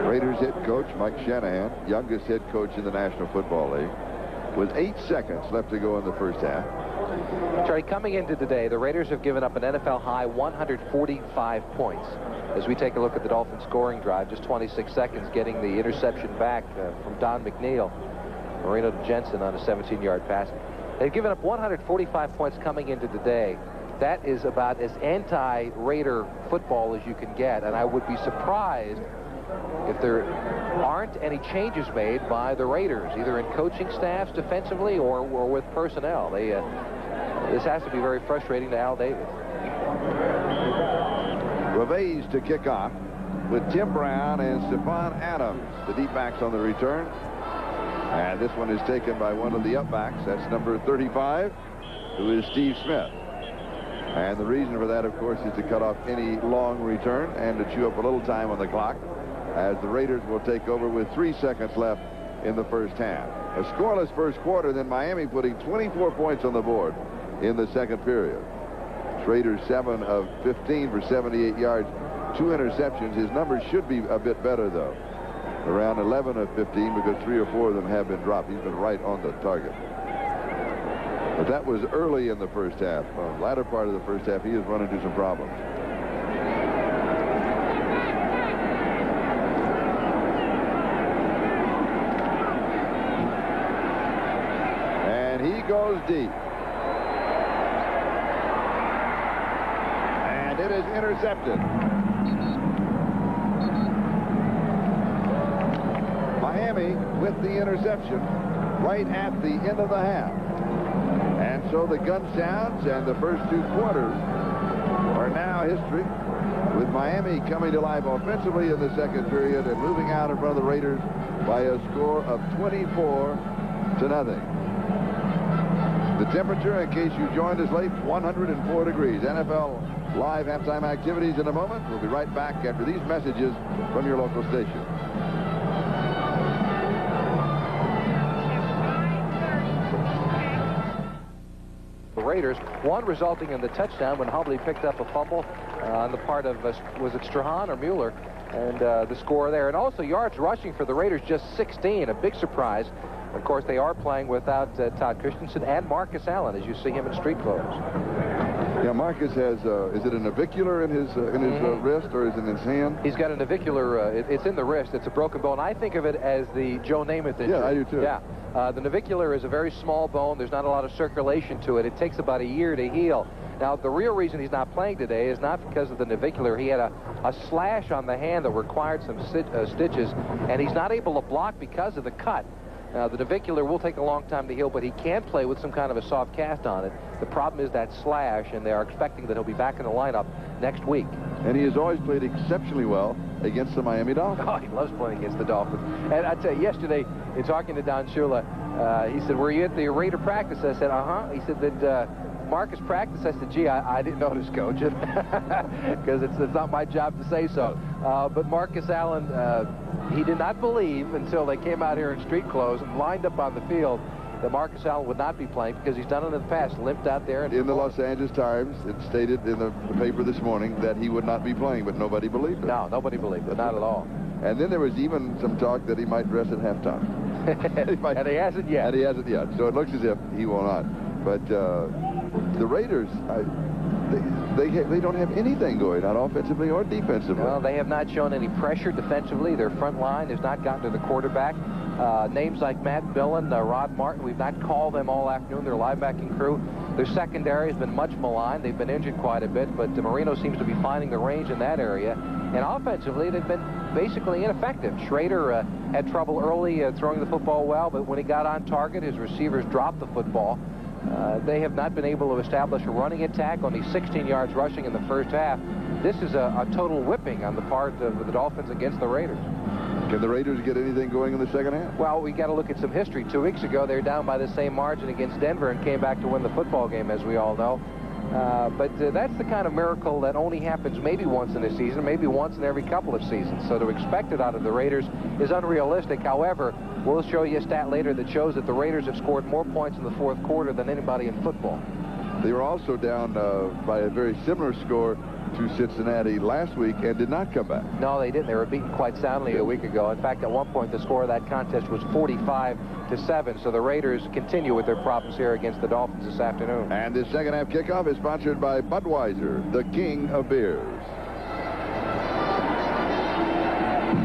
Raiders head coach Mike Shanahan, youngest head coach in the National Football League, with 8 seconds left to go in the first half. Charlie, coming into today, the Raiders have given up an NFL-high 145 points. As we take a look at the Dolphins scoring drive, just 26 seconds getting the interception back from Don McNeil. Marino to Jensen on a 17-yard pass. They've given up 145 points coming into today. That is about as anti-Raider football as you can get, and I would be surprised if there aren't any changes made by the Raiders, either in coaching staffs defensively or with personnel. This has to be very frustrating to Al Davis. Reves to kick off with Tim Brown and Stephon Adams, the deep backs on the return. And this one is taken by one of the up backs. That's number 35, who is Steve Smith. And the reason for that, of course, is to cut off any long return and to chew up a little time on the clock, as the Raiders will take over with 3 seconds left in the first half. A scoreless first quarter, then Miami putting 24 points on the board in the second period. Raiders 7 of 15 for 78 yards, 2 interceptions. His numbers should be a bit better, though. Around 11 of 15, because 3 or 4 of them have been dropped. He's been right on the target. But that was early in the first half. Latter part of the first half, he has run into some problems. And he goes deep. And it is intercepted. Miami with the interception right at the end of the half. And so the gun sounds, and the first 2 quarters are now history, with Miami coming to life offensively in the second period and moving out in front of the Raiders by a score of 24-0. The temperature, in case you joined us late, 104 degrees. NFL live halftime activities in a moment. We'll be right back after these messages from your local station. Raiders, one resulting in the touchdown when Hubley picked up a fumble on the part of, was it Strahan or Mueller, and the score there. And also yards rushing for the Raiders, just 16, a big surprise. Of course, they are playing without Todd Christensen and Marcus Allen, as you see him in street clothes. Yeah, Marcus has, is it a navicular in his wrist, or is it in his hand? He's got a navicular, it's in the wrist. It's a broken bone. I think of it as the Joe Namath injury. Yeah, I do too. Yeah. The navicular is a very small bone. There's not a lot of circulation to it. It takes about a year to heal. Now, the real reason he's not playing today is not because of the navicular. He had a slash on the hand that required some stitches, and he's not able to block because of the cut. Now, the navicular will take a long time to heal, but he can play with some kind of a soft cast on it. The problem is that slash, and they are expecting that he'll be back in the lineup next week. And he has always played exceptionally well against the Miami Dolphins. Oh, he loves playing against the Dolphins. And I tell you, yesterday, in talking to Don Shula, he said, "Were you at the Raider practice?" I said, "Uh-huh." He said, "Did Marcus practice?" I said, "Gee, I didn't notice, Coach," because it's not my job to say so. But Marcus Allen, he did not believe until they came out here in street clothes and lined up on the field that Marcus Allen would not be playing, because he's done it in the past, limped out there. And in the Los Angeles Times, it stated in the paper this morning that he would not be playing, but nobody believed it. No, nobody believed it, not at all. And then there was even some talk that he might dress at halftime. And he hasn't yet. And he hasn't yet. So it looks as if he will not. But the Raiders, they don't have anything going, not offensively or defensively. Well, they have not shown any pressure defensively. Their front line has not gotten to the quarterback. Names like Matt Billen, Rod Martin, we've not called them all afternoon, their linebacking crew. Their secondary has been much maligned. They've been injured quite a bit, but Marino seems to be finding the range in that area. And offensively, they've been basically ineffective. Schrader had trouble early throwing the football well, but when he got on target, his receivers dropped the football. They have not been able to establish a running attack, only 16 yards rushing in the first half. This is a total whipping on the part of the Dolphins against the Raiders. Can the Raiders get anything going in the second half? Well, we got to look at some history. 2 weeks ago, they were down by the same margin against Denver and came back to win the football game, as we all know. But that's the kind of miracle that only happens maybe once in a season, maybe once in every couple of seasons. So to expect it out of the Raiders is unrealistic. However, we'll show you a stat later that shows that the Raiders have scored more points in the fourth quarter than anybody in football. They were also down by a very similar score to Cincinnati last week and did not come back. No, they didn't. They were beaten quite soundly a week ago. In fact, at one point, the score of that contest was 45-7. So the Raiders continue with their problems here against the Dolphins this afternoon. And this second half kickoff is sponsored by Budweiser, the king of beers.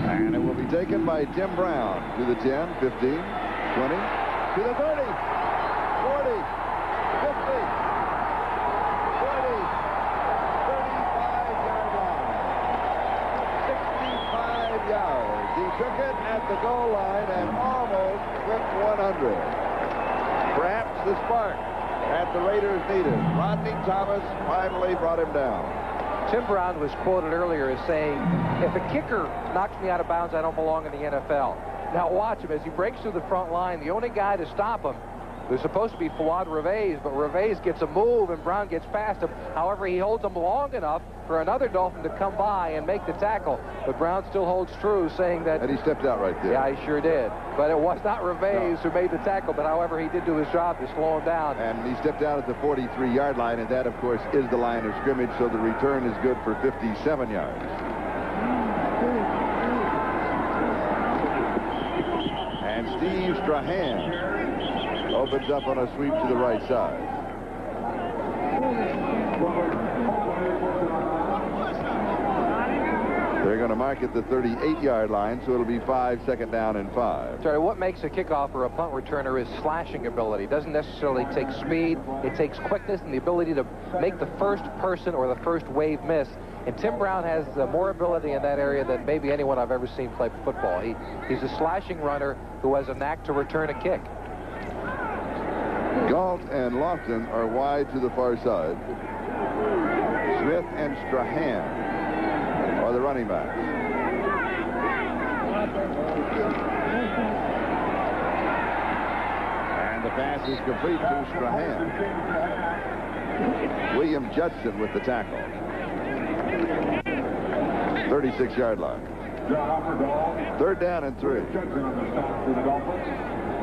And it will be taken by Tim Brown to the 10, 15, 20, to the 30, 40, 50. 65 yards. He took it at the goal line and almost clipped 100. Perhaps the spark that the Raiders needed. Rodney Thomas finally brought him down. Tim Brown was quoted earlier as saying, "If a kicker knocks me out of bounds, I don't belong in the NFL." Now watch him as he breaks through the front line. The only guy to stop him was supposed to be Fouad Reveiz, but Reveiz gets a move and Brown gets past him. However, he holds him long enough for another Dolphin to come by and make the tackle. But Brown still holds true, saying that... And he stepped out right there. Yeah, he sure did. But it was not Reveiz who made the tackle, but however, he did do his job to slow him down. And he stepped out at the 43-yard line, and that, of course, is the line of scrimmage, so the return is good for 57 yards. And Steve Strahan opens up on a sweep to the right side. They're going to mark at the 38-yard line, so it'll be 5, second down and 5. Sorry, what makes a kickoff or a punt returner is slashing ability. It doesn't necessarily take speed. It takes quickness and the ability to make the first person or the first wave miss. And Tim Brown has more ability in that area than maybe anyone I've ever seen play football. He's a slashing runner who has a knack to return a kick. Galt and Lofton are wide to the far side. Smith and Strahan are the running backs. And the pass is complete to Strahan. William Judson with the tackle. 36-yard line. Third down and 3.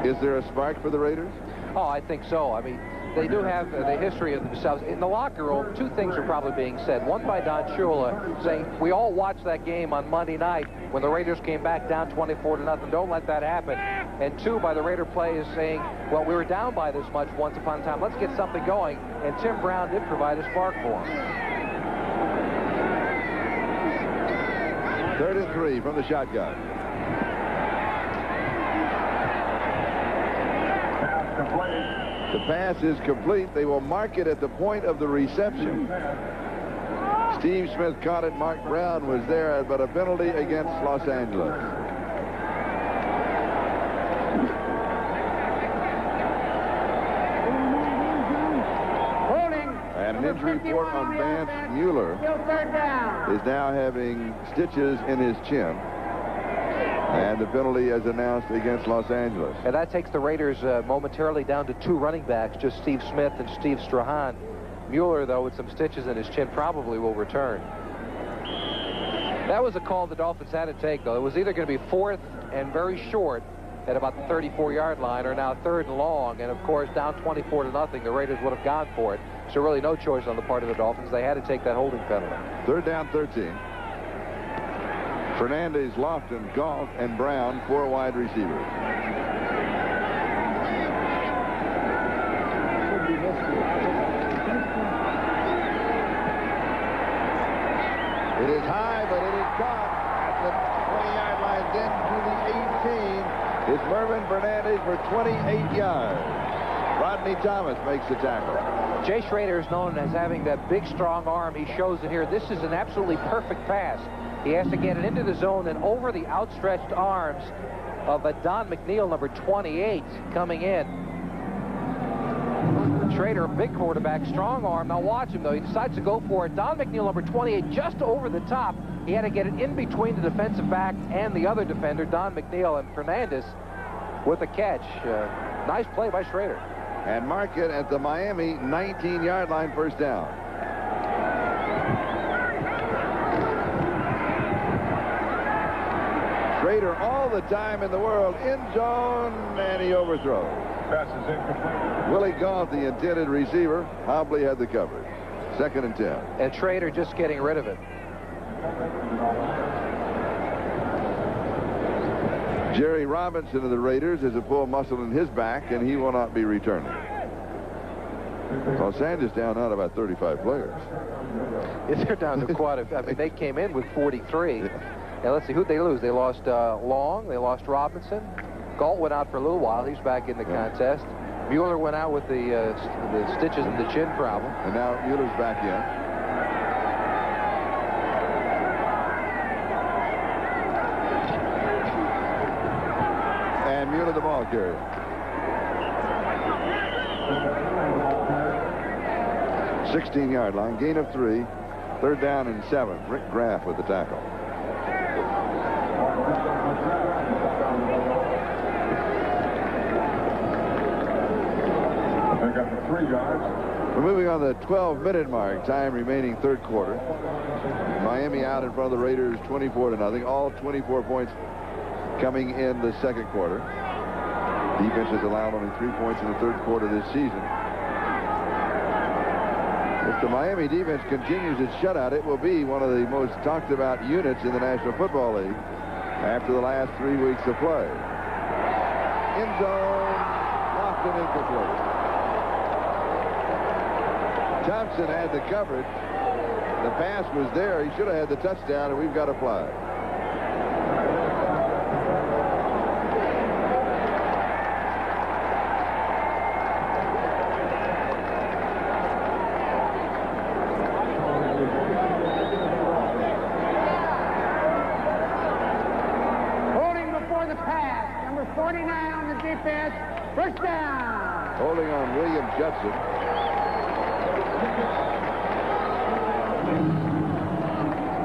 Is there a spark for the Raiders? Oh, I think so. I mean, they do have the history of themselves. In the locker room, 2 things are probably being said. One by Don Shula saying, we all watched that game on Monday night when the Raiders came back down 24-0. Don't let that happen. And 2 by the Raider players saying, well, we were down by this much once upon a time. Let's get something going. And Tim Brown did provide a spark for him. 3rd and 3 from the shotgun. The pass is complete. They will mark it at the point of the reception. Steve Smith caught it. Mark Brown was there, but a penalty against Los Angeles. Holding. And an injury report on Vance Mueller is now having stitches in his chin. And the penalty is announced against Los Angeles. And that takes the Raiders momentarily down to 2 running backs, just Steve Smith and Steve Strahan. Mueller, though, with some stitches in his chin, probably will return. That was a call the Dolphins had to take, though. It was either going to be 4th and very short at about the 34-yard line, or now 3rd and long. And, of course, down 24-0, the Raiders would have gone for it. So really no choice on the part of the Dolphins. They had to take that holding penalty. 3rd down, 13. Fernandez, Lofton, Goff, and Brown, 4 wide receivers. It is high, but it is caught at the 20-yard line, then to the 18. It's Mervin Fernandez for 28 yards. Rodney Thomas makes the tackle. Jay Schrader is known as having that big, strong arm. He shows it here. This is an absolutely perfect pass. He has to get it into the zone and over the outstretched arms of Don McNeil, number 28, coming in. Schrader, a big quarterback, strong arm. Now watch him, though. He decides to go for it. Don McNeil, number 28, just over the top. He had to get it in between the defensive back and the other defender, Don McNeil, and Fernandez with a catch. Nice play by Schrader. And mark it at the Miami 19-yard line, 1st down. Schrader all the time in the world, end zone, and he overthrows. Pass is incomplete. Willie Goff, the intended receiver. Hobley had the coverage. 2nd and 10. And Schrader just getting rid of it. Jerry Robinson of the Raiders has a full muscle in his back, and he will not be returning. Los Angeles down out about 35 players. They're down to quite a... I mean, they came in with 43. And let's see, who'd they lose? They lost Long. They lost Robinson. Galt went out for a little while. He's back in the contest. Mueller went out with the stitches in the chin problem. And now Mueller's back in. And Mueller the ball carrier. 16-yard line, gain of 3. 3rd down and 7. Rick Graff with the tackle. They got the 3 yards. We're moving on the 12-minute mark. Time remaining, 3rd quarter. Miami out in front of the Raiders 24-0. All 24 points coming in the 2nd quarter. Defense has allowed only 3 points in the 3rd quarter this season. If the Miami defense continues its shutout, it will be one of the most talked about units in the National Football League after the last 3 weeks of play. End zone, Lofton incomplete. Thompson had the coverage. The pass was there. He should have had the touchdown, and we've got a flag. Holding before the pass. Number 49 on the defense. 1st down. Holding on William Judson.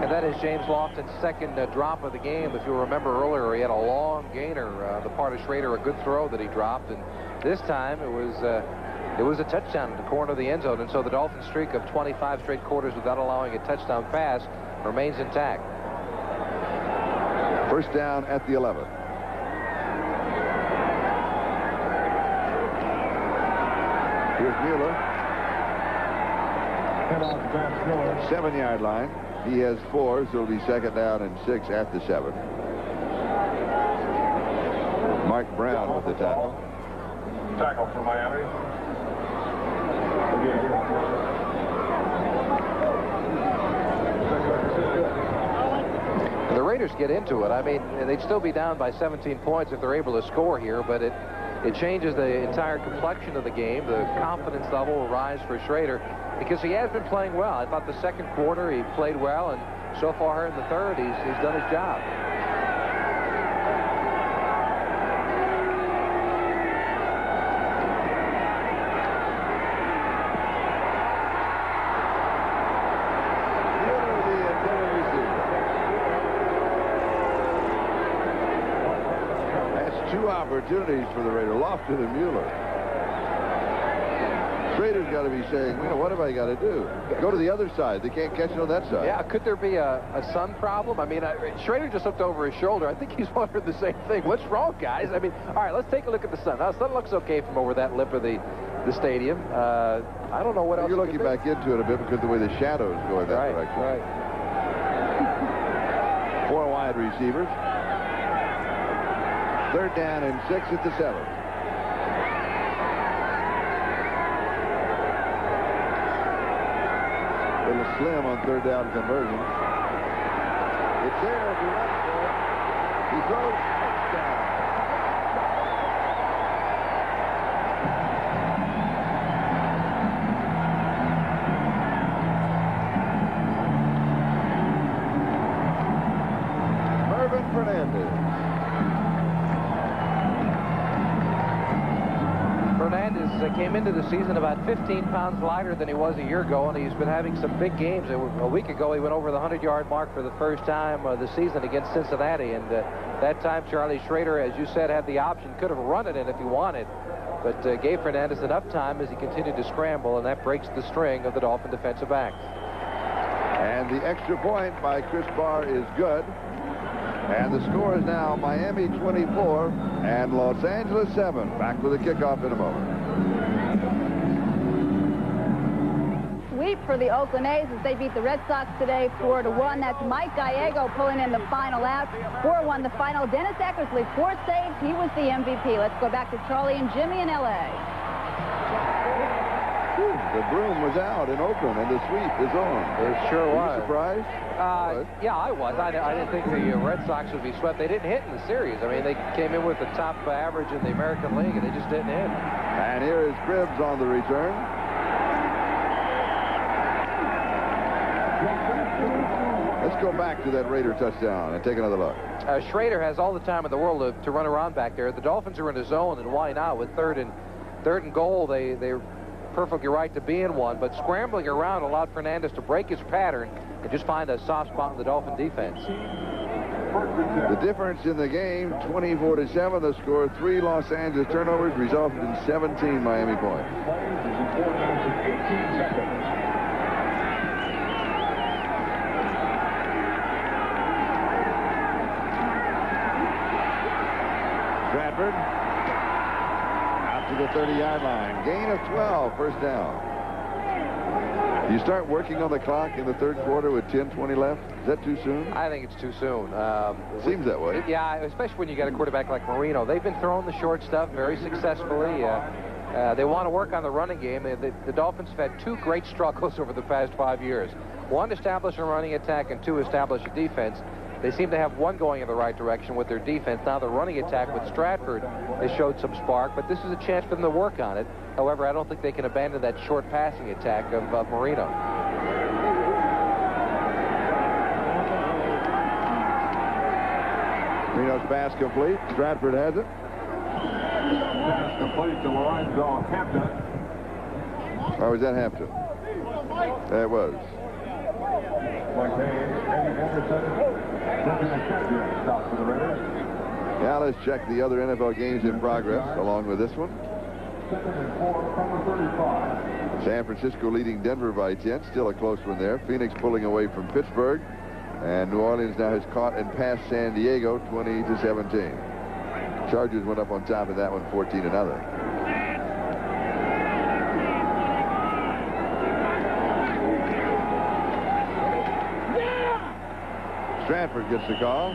And that is James Lofton's 2nd drop of the game. If you remember earlier, he had a long gainer, the part of Schrader, a good throw that he dropped. And this time it was a touchdown in the corner of the end zone. And so the Dolphins' streak of 25 straight quarters without allowing a touchdown pass remains intact. 1st down at the 11. Here's Mueller. 7-yard line. He has 4, so it'll be 2nd down and 6 at the 7. Mark Brown with the tackle. Tackle for Miami. And the Raiders get into it. I mean, they'd still be down by 17 points if they're able to score here, but it changes the entire complexion of the game. The confidence level will rise for Schrader because he has been playing well. I thought the 2nd quarter he played well, and so far in the 3rd he's done his job. opportunities for the Raiders, Lofton and Mueller. Schrader's got to be saying, you know, what have I got to do? Go to the other side. They can't catch it on that side. Yeah, could there be a sun problem? I mean, Schrader just looked over his shoulder. I think he's wondering the same thing. What's wrong, guys? I mean, all right, let's take a look at the sun. Now, the sun looks okay from over that lip of the stadium. I don't know what else. You're looking back into it a bit because of the way the shadows go in that direction. Right. 4 wide receivers. 3rd down and 6 at the 7. Little slim on 3rd down conversion. It's there if he runs for it. He throws touchdown. Fernandez came into the season about 15 pounds lighter than he was a year ago, and he's been having some big games. A week ago, he went over the 100-yard mark for the first time this season against Cincinnati, and that time Charlie Schrader, as you said, had the option, could have run it in if he wanted, but gave Fernandez enough time as he continued to scramble, and that breaks the string of the Dolphin defensive backs. And the extra point by Chris Barr is good. And the score is now Miami 24 and Los Angeles 7. Back with a kickoff in a moment. Sweep for the Oakland A's as they beat the Red Sox today 4-1. That's Mike Gallego pulling in the final out. 4-1 the final. Dennis Eckersley, 4 saves. He was the MVP. Let's go back to Charlie and Jimmy in L.A. The broom was out in Oakland, and the sweep is on. It sure was. Were you surprised? Yeah, I was. I didn't think the Red Sox would be swept. They didn't hit in the series. I mean, they came in with the top average in the American League, and they just didn't hit. And here is Cribbs on the return. Let's go back to that Raider touchdown and take another look. Schrader has all the time in the world to run around back there. The Dolphins are in a zone, and why not? With third and goal, they're perfectly right to be in one, but scrambling around allowed Fernandez to break his pattern and just find a soft spot in the Dolphin defense. The difference in the game, 24-7. The score, 3 Los Angeles turnovers, resulted in 17 Miami points. Stratford out to the 30-yard line. Gain of 12, first down. You start working on the clock in the third quarter with 10:20 left? Is that too soon? I think it's too soon. Seems that way. Yeah, especially when you got a quarterback like Marino. They've been throwing the short stuff very successfully. They want to work on the running game. The Dolphins have had 2 great struggles over the past 5 years. 1, establish a running attack, and 2, establish a defense. They seem to have one going in the right direction with their defense. Now the running attack with Stratford, they showed some spark, but this is a chance for them to work on it. However, I don't think they can abandon that short passing attack of Marino. Marino's pass complete. Stratford has it. Pass complete to Lorenzo Hampton. Or was that Hampton? That was. Now let's check the other NFL games in progress along with this one. San Francisco leading Denver by 10. Still a close one there. Phoenix pulling away from Pittsburgh. And New Orleans now has caught and passed San Diego 20-17. Chargers went up on top of that one 14-0. Stratford gets the call.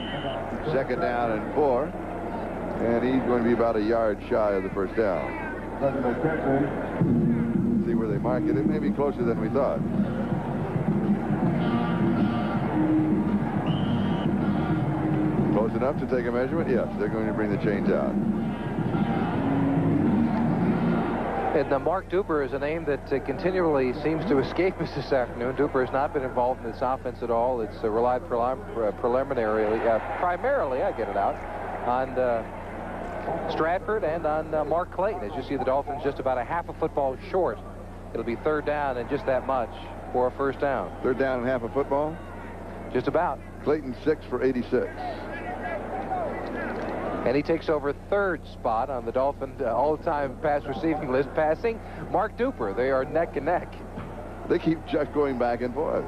2nd down and 4. And he's going to be about a yard shy of the first down. See where they mark it. It may be closer than we thought. Close enough to take a measurement? Yes, they're going to bring the chains out. And Mark Duper is a name that continually seems to escape us this afternoon. Duper has not been involved in this offense at all. It's relied preliminarily, primarily, I get it out, on Stratford and on Mark Clayton. As you see, the Dolphins just about a half a football short. It'll be 3rd down and just that much for a first down. 3rd down and half a football? Just about. Clayton 6 for 86. And he takes over third spot on the Dolphin all-time pass receiving list, passing Mark Duper. They are neck and neck. They keep just going back and forth.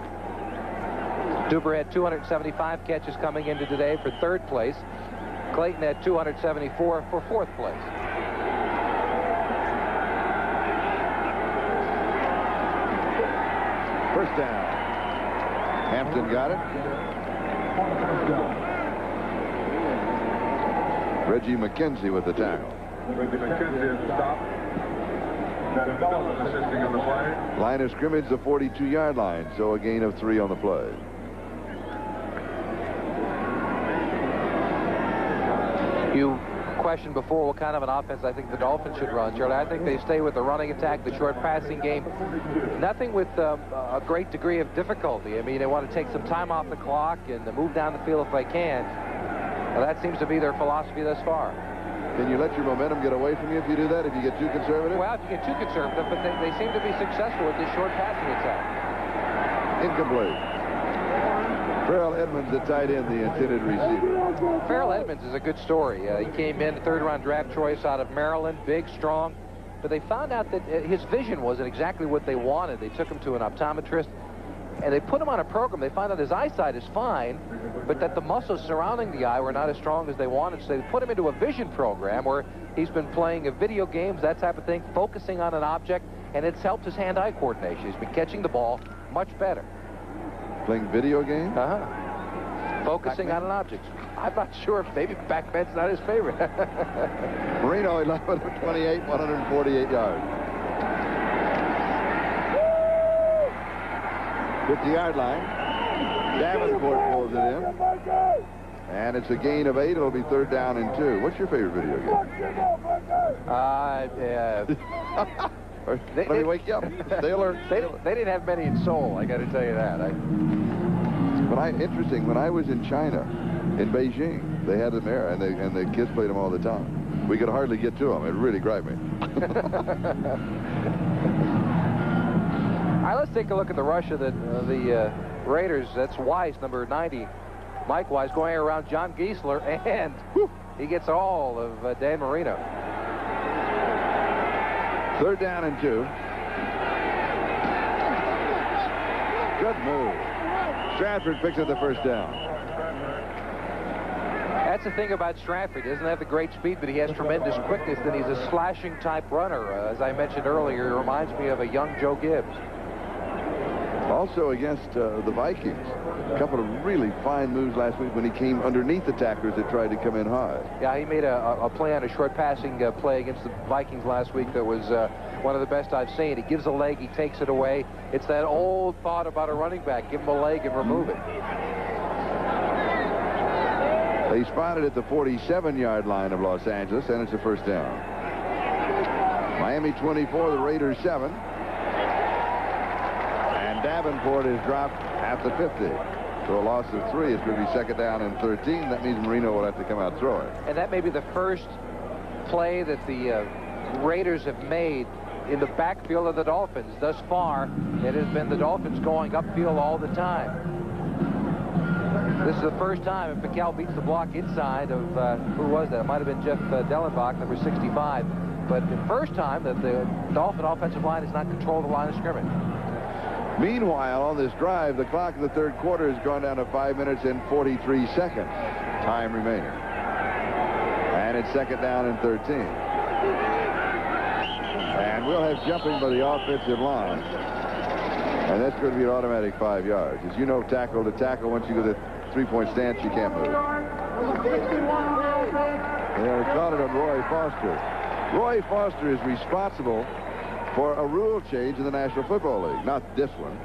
Duper had 275 catches coming into today for third place. Clayton had 274 for fourth place. First down. Hampton got it. Reggie McKenzie with the tackle. Reggie McKenzie is the stop. That Dillon assisting on the play. Line of scrimmage, the 42-yard line, so a gain of 3 on the play. You questioned before what kind of an offense I think the Dolphins should run, Charlie. I think they stay with the running attack, the short passing game. Nothing with a great degree of difficulty. I mean, they want to take some time off the clock and move down the field if they can. Well, that seems to be their philosophy thus far. Can you let your momentum get away from you if you do that, if you get too conservative? Well, if you get too conservative, but they seem to be successful with this short passing attack. Incomplete. Farrell Edmonds, the tight end, the intended receiver. Farrell Edmonds is a good story. He came in, third-round draft choice out of Maryland, big, strong. But they found out that his vision wasn't exactly what they wanted. They took him to an optometrist, and they put him on a program. They found out his eyesight is fine, but that the muscles surrounding the eye were not as strong as they wanted. So they put him into a vision program where he's been playing video games, that type of thing, focusing on an object, and it's helped his hand-eye coordination. He's been catching the ball much better. Playing video games? Focusing on an object. I'm not sure if maybe Pac-Man's not his favorite. Marino 11 of 28, 148 yards. 50-yard line. Davenport pulls it in. And it's a gain of 8. It'll be third down and 2. What's your favorite video game? Let me wake you up. Stay alert. They didn't have many in Seoul, I got to tell you that. Interesting, when I was in China, in Beijing, they had them there, and the kids played them all the time. We could hardly get to them. It really griped me. All right, let's take a look at the rush of the Raiders. That's Weiss, number 90. Mike Weiss going around John Giesler, and he gets all of Dan Marino. Third down and 2. Good move. Stratford picks up the first down. That's the thing about Stratford. He doesn't have the great speed, but he has tremendous quickness, and he's a slashing type runner. As I mentioned earlier, he reminds me of a young Joe Gibbs. Also against the Vikings, a couple of really fine moves last week when he came underneath the tacklers that tried to come in high. Yeah, he made a play on a short passing play against the Vikings last week that was one of the best I've seen. He gives a leg, he takes it away. It's that old thought about a running back. Give him a leg and remove it. They spotted at the 47-yard line of Los Angeles, and it's a first down. Miami 24, the Raiders 7. And Davenport is dropped at the 50. So a loss of 3. It's going to be second down and 13. That means Marino will have to come out throwing. And that may be the first play that the Raiders have made in the backfield of the Dolphins. Thus far, it has been the Dolphins going upfield all the time. This is the first time if McCall beats the block inside of, who was that? It might have been Jeff Dellenbach, number 65. But the first time that the Dolphin offensive line has not controlled the line of scrimmage. Meanwhile, on this drive, the clock in the third quarter has gone down to 5 minutes and 43 seconds. Time remaining. And it's second down and 13. And we'll have jumping by the offensive line. And that's going to be an automatic 5 yards. As you know, tackle to tackle, once you go to the three-point stance, you can't move. Yeah, we caught it on Roy Foster. Roy Foster is responsible for a rule change in the National Football League. Not this one.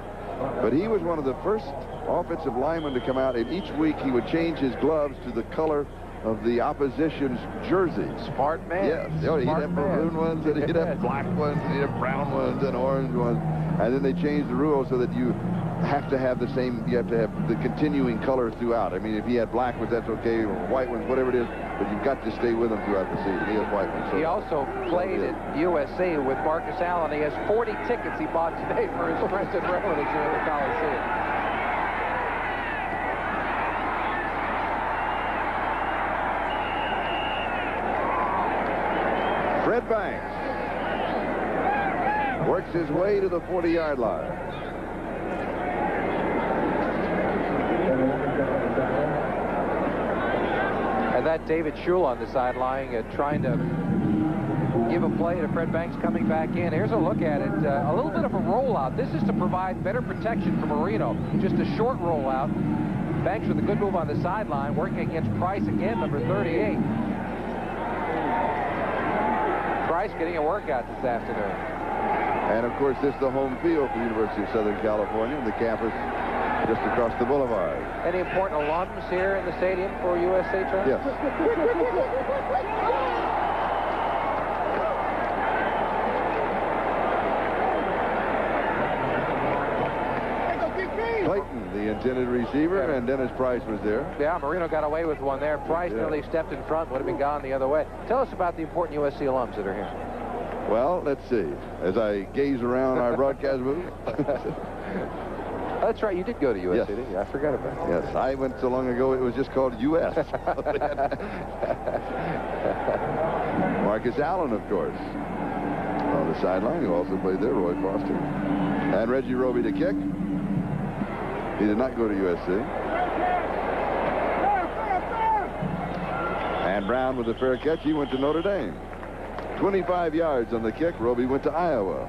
But he was one of the first offensive linemen to come out, and each week he would change his gloves to the color of the opposition's jersey. Smart man. Yes. He'd have maroon ones, and he'd have black ones, and he'd have brown ones, and orange ones. And then they changed the rules so that you have to have the same, you have to have the continuing color throughout. I mean, if he had black ones, that's okay, or white ones, whatever it is, but you've got to stay with him throughout the season. He has white ones. So he also played at USC with Marcus Allen. He has 40 tickets he bought today for his friends and relatives here in the Coliseum. Fred Banks works his way to the 40-yard line. And that David Schul on the sideline trying to give a play to Fred Banks coming back in. Here's a look at it. A little bit of a rollout. This is to provide better protection for Marino. Just a short rollout. Banks with a good move on the sideline, working against Price again, number 38. Price getting a workout this afternoon. And, of course, this is the home field for the University of Southern California, and the campus just across the boulevard. Any important alums here in the stadium for USA, Charlie? Yes. Clayton, the intended receiver, and Dennis Price was there. Yeah, Marino got away with one there. Price nearly stepped in front, would have been gone the other way. Tell us about the important USC alums that are here. Well, let's see. As I gaze around our broadcast booth. That's right. You did go to USC, yes. didn't you? I forgot about that. Yes, I went so long ago it was just called US. Marcus Allen, of course, on the sideline, who also played there, Roy Foster. And Reggie Roby to kick. He did not go to USC. And Brown with a fair catch. He went to Notre Dame. 25 yards on the kick. Roby went to Iowa.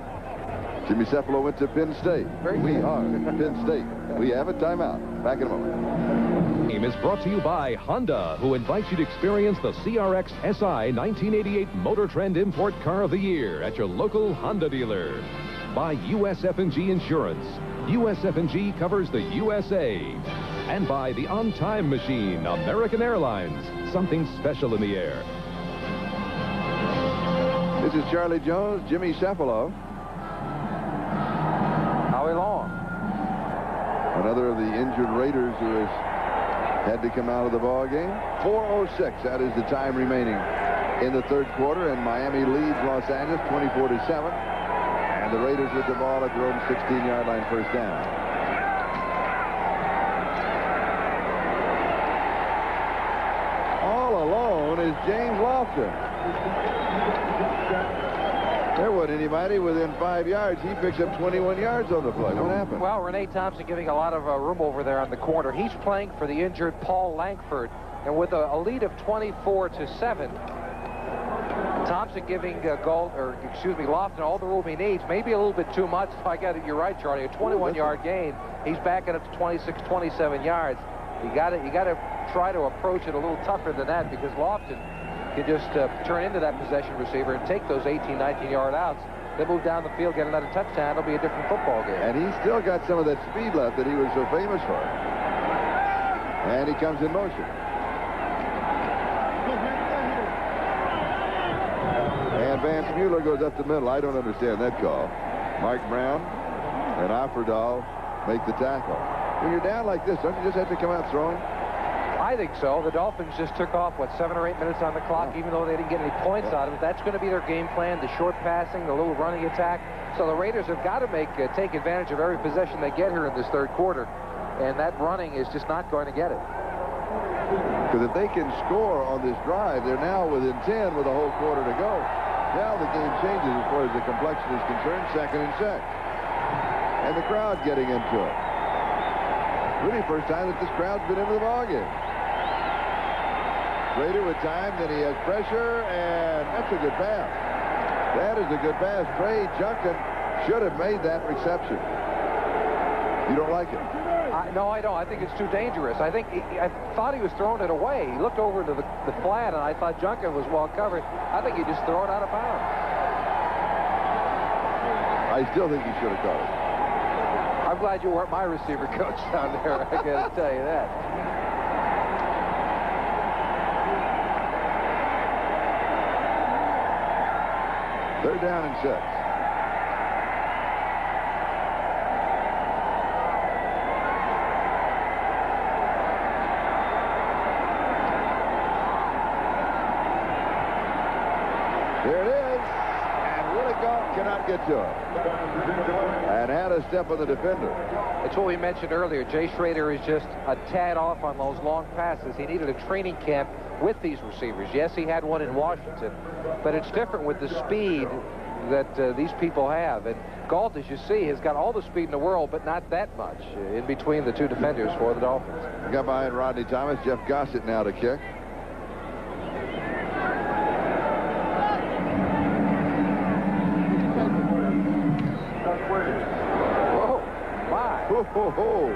Jimmy Cephalo went to Penn State. We are Penn State. We have a timeout. Back in a moment. Game is brought to you by Honda, who invites you to experience the CRX SI 1988 Motor Trend Import Car of the Year at your local Honda dealer. By USF&G Insurance. USF&G covers the USA. And by the On-Time Machine, American Airlines. Something special in the air. This is Charlie Jones, Jimmy Cephalo. Howie Long. Another of the injured Raiders who has had to come out of the ball game. 4:06, that is the time remaining in the third quarter, and Miami leads Los Angeles 24-7. And the Raiders with the ball at their own 16-yard line, first down. All alone is James Lofton. There wasn't anybody within 5 yards. He picks up 21 yards on the play. What happened? Well, Renee Thompson giving a lot of room over there on the corner. He's playing for the injured Paul Langford. And with a lead of 24-7, Thompson giving Lofton all the room he needs. Maybe a little bit too much. I got it. You're right, Charlie. A 21-yard gain. He's backing up to 26, 27 yards. You got to try to approach it a little tougher than that, because Lofton can just turn into that possession receiver and take those 18, 19-yard outs. Then move down the field, get another touchdown. It'll be a different football game. And he's still got some of that speed left that he was so famous for. And he comes in motion. And Vance Mueller goes up the middle. I don't understand that call. Mark Brown and Offerdahl make the tackle. When you're down like this, don't you just have to come out throwing? I think so. The Dolphins just took off, 7 or 8 minutes on the clock, even though they didn't get any points out of it. That's going to be their game plan, the short passing, the little running attack. So the Raiders have got to take advantage of every possession they get here in this third quarter. And that running is just not going to get it. Because if they can score on this drive, they're now within 10 with a whole quarter to go. Now the game changes as far as the complexion is concerned, 2nd and 6. And the crowd getting into it. Really first time that this crowd's been into the ballgame. Raider with time, then he has pressure, and that's a good pass. That is a good pass. Trey Junkin should have made that reception. You don't like it? No, I don't. I think it's too dangerous. I thought he was throwing it away. He looked over to the flat, and I thought Junkin was well covered. I think he just threw it out of bounds. I still think he should have caught it. I'm glad you weren't my receiver coach down there. I got to tell you that. They're down and 6. There it is. And Willie Gault cannot get to it. And had a step on the defender. It's what we mentioned earlier. Jay Schrader is just a tad off on those long passes. He needed a training camp with these receivers. Yes, he had one in Washington, but it's different with the speed that these people have. And Galt, as you see, has got all the speed in the world, but not that much in between the two defenders for the Dolphins. Got behind Rodney Thomas. Jeff Gossett now to kick. Oh, my. Ho, ho, ho.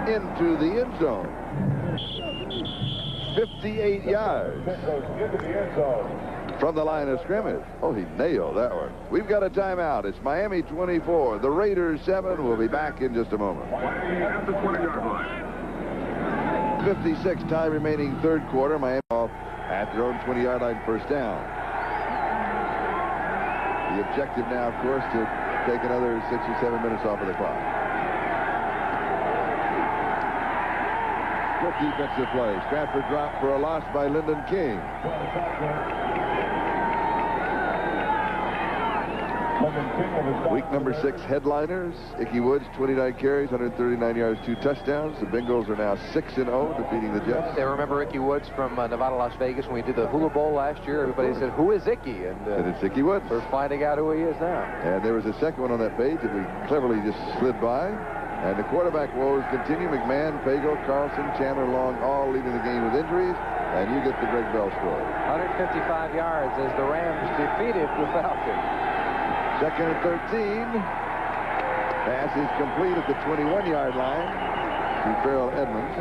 Into the end zone. 58 yards. Into the end zone. From the line of scrimmage. Oh, he nailed that one. We've got a timeout. It's Miami 24. The Raiders 7. We'll be back in just a moment. At the 20-yard line. 56 time remaining third quarter. Miami off at their own 20-yard line, first down. The objective now, of course, to take another 6 or 7 minutes off of the clock. Good defensive play. Stratford dropped for a loss by Lyndon King. Week number 6 headliners. Ickey Woods, 29 carries, 139 yards, 2 touchdowns. The Bengals are now 6-0, defeating the Jets. They remember Ickey Woods from Nevada, Las Vegas when we did the Hula Bowl last year. Everybody said, "Who is Ickey?" And it's Ickey Woods. We're finding out who he is now. And there was a second one on that page that we cleverly just slid by. And the quarterback woes continue. McMahon, Pago, Carlson, Chandler, Long, all leaving the game with injuries. And you get the Greg Bell score. 155 yards as the Rams defeated the Falcons. Second and 13. Pass is complete at the 21-yard line to Farrell Edmonds.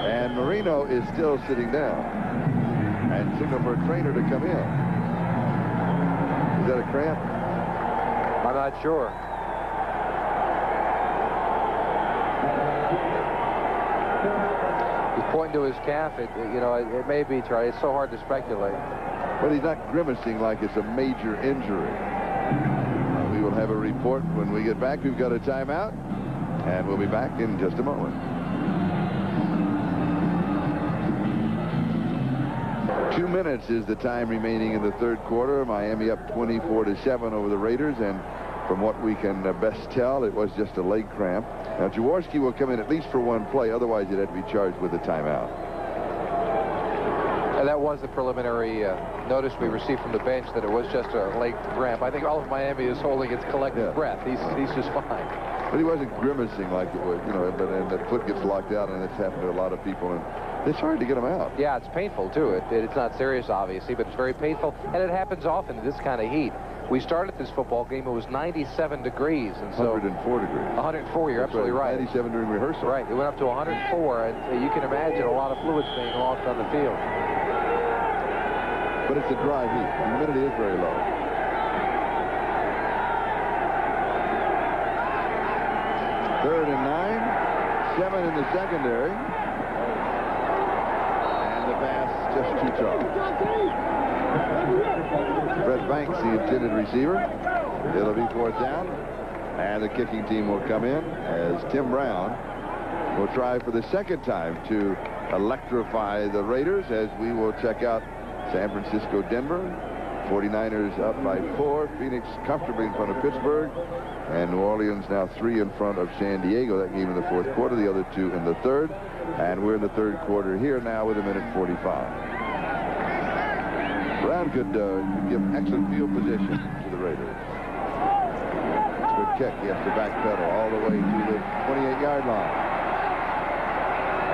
And Marino is still sitting down. And signal for a trainer to come in. Is that a cramp? I'm not sure. He's pointing to his calf. It may be, Charlie. It's so hard to speculate. But he's not grimacing like it's a major injury. We will have a report when we get back. We've got a timeout, and we'll be back in just a moment. 2 minutes is the time remaining in the third quarter. Miami up 24-7 over the Raiders, and from what we can best tell, it was just a leg cramp. Now, Jaworski will come in at least for one play. Otherwise, he'd have to be charged with a timeout. And that was the preliminary notice we received from the bench that it was just a leg cramp. I think all of Miami is holding its collective breath. He's just fine. But he wasn't grimacing like it was, and that foot gets locked out, and it's happened to a lot of people. And it's hard to get him out. Yeah, it's painful, too. It's not serious, obviously, but it's very painful. And it happens often in this kind of heat. We started this football game. It was 97 degrees. And so 104 degrees. 104, you're absolutely right. 97 during rehearsal. Right. It went up to 104, and you can imagine a lot of fluids being lost on the field. But it's a dry heat. The humidity is very low. Third and 9. 7 in the secondary. And the pass just too tall. Brett Banks, the intended receiver. It'll be fourth down. And the kicking team will come in as Tim Brown will try for the second time to electrify the Raiders as we will check out San Francisco, Denver. 49ers up by 4. Phoenix comfortably in front of Pittsburgh. And New Orleans now 3 in front of San Diego. That game in the fourth quarter. The other 2 in the third. And we're in the third quarter here now with 1:45. Brown could give excellent field position to the Raiders. Good kick. He has to backpedal all the way to the 28-yard line.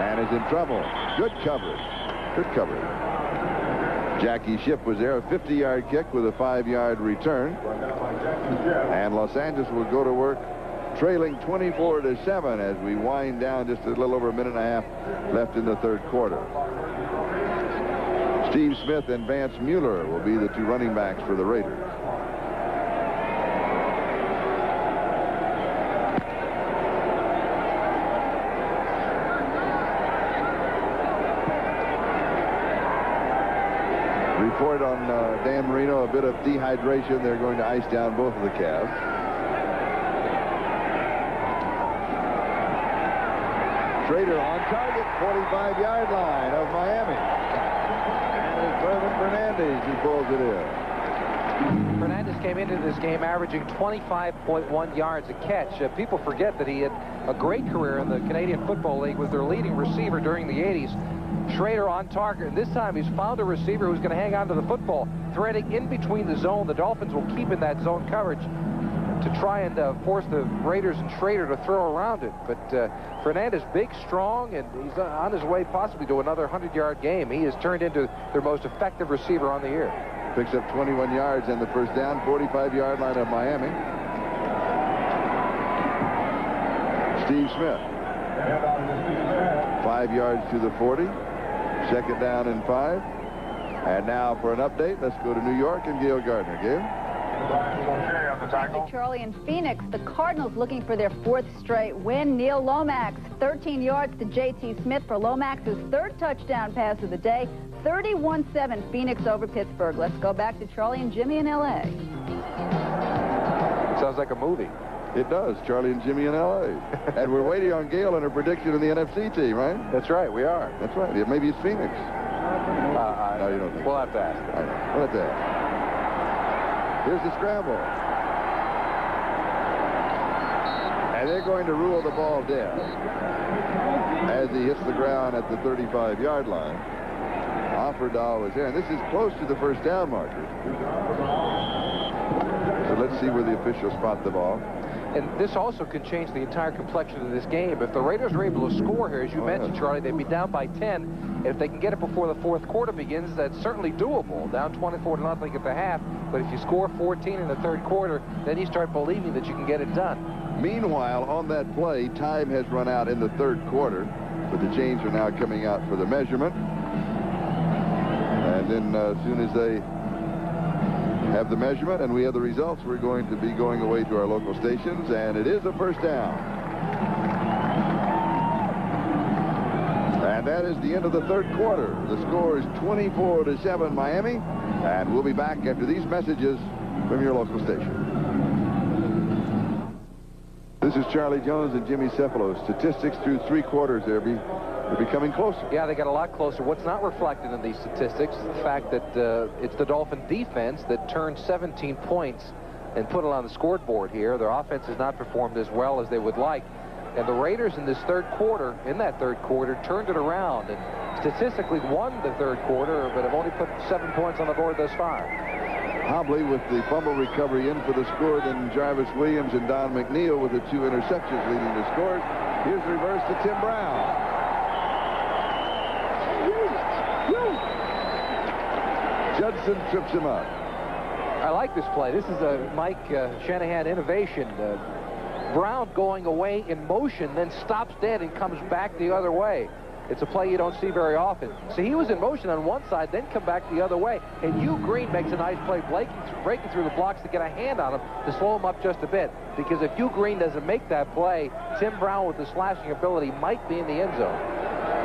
And is in trouble. Good coverage. Good coverage. Jackie Schiff was there. A 50-yard kick with a 5-yard return. And Los Angeles will go to work trailing 24-7 as we wind down just a little over a minute and a half left in the third quarter. Steve Smith and Vance Mueller will be the 2 running backs for the Raiders. Report on Dan Marino, a bit of dehydration. They're going to ice down both of the calves. Schrader on target, 45-yard line of Miami. And it's Irvin Fernandez who pulls it in. Fernandez came into this game averaging 25.1 yards a catch. People forget that he had a great career in the Canadian Football League, was their leading receiver during the 80s. Schrader on target, and this time he's found a receiver who's going to hang on to the football, threading in between the zone. The Dolphins will keep in that zone coverage to try and force the Raiders and Schrader to throw around it. But Fernandez, big, strong, and he's on his way possibly to another 100-yard game. He has turned into their most effective receiver on the year. Picks up 21 yards and the first down, 45-yard line of Miami. Steve Smith. 5 yards to the 40. Second down and 5. And now for an update, let's go to New York and Gail Gardner. Gail? Charlie, in Phoenix, the Cardinals looking for their 4th straight win. Neil Lomax, 13 yards to J.T. Smith for Lomax's 3rd touchdown pass of the day. 31-7 Phoenix over Pittsburgh. Let's go back to Charlie and Jimmy in L.A. Sounds like a movie. It does, Charlie and Jimmy in L.A. And we're waiting on Gail and her prediction of the NFC team, right? That's right, we are. That's right. Yeah, maybe it's Phoenix. No, you don't think. We'll have to ask. All right. We'll have to ask. Here's the scramble. And they're going to rule the ball dead as he hits the ground at the 35-yard line. Offerdahl was there, and this is close to the first down marker. So let's see where the officials spot the ball. And this also can change the entire complexion of this game. If the Raiders are able to score here, as you mentioned, Charlie, they'd be down by 10. If they can get it before the 4th quarter begins, that's certainly doable. Down 24-0 at the half. But if you score 14 in the 3rd quarter, then you start believing that you can get it done. Meanwhile, on that play, time has run out in the 3rd quarter, but the chains are now coming out for the measurement. And then as soon as they have the measurement and we have the results, we're going to be going away to our local stations, and it is a first down. And that is the end of the 3rd quarter. The score is 24-7 Miami, and we'll be back after these messages from your local station. This is Charlie Jones and Jimmy Cephalo. Statistics through 3 quarters, they're becoming closer. Yeah, they got a lot closer. What's not reflected in these statistics is the fact that it's the Dolphin defense that turned 17 points and put it on the scoreboard here. Their offense has not performed as well as they would like. And the Raiders in that 3rd quarter, turned it around and statistically won the 3rd quarter, but have only put 7 points on the board thus far. Hobley with the fumble recovery in for the score, then Jarvis Williams and Don McNeil with the 2 interceptions leading the scores. Here's the reverse to Tim Brown. Judson trips him up. I like this play. This is a Mike Shanahan innovation. Brown going away in motion, then stops dead and comes back the other way. It's a play you don't see very often. So he was in motion on one side, then come back the other way. And Hugh Green makes a nice play, breaking through the blocks to get a hand on him to slow him up just a bit. Because if Hugh Green doesn't make that play, Tim Brown with his slashing ability might be in the end zone.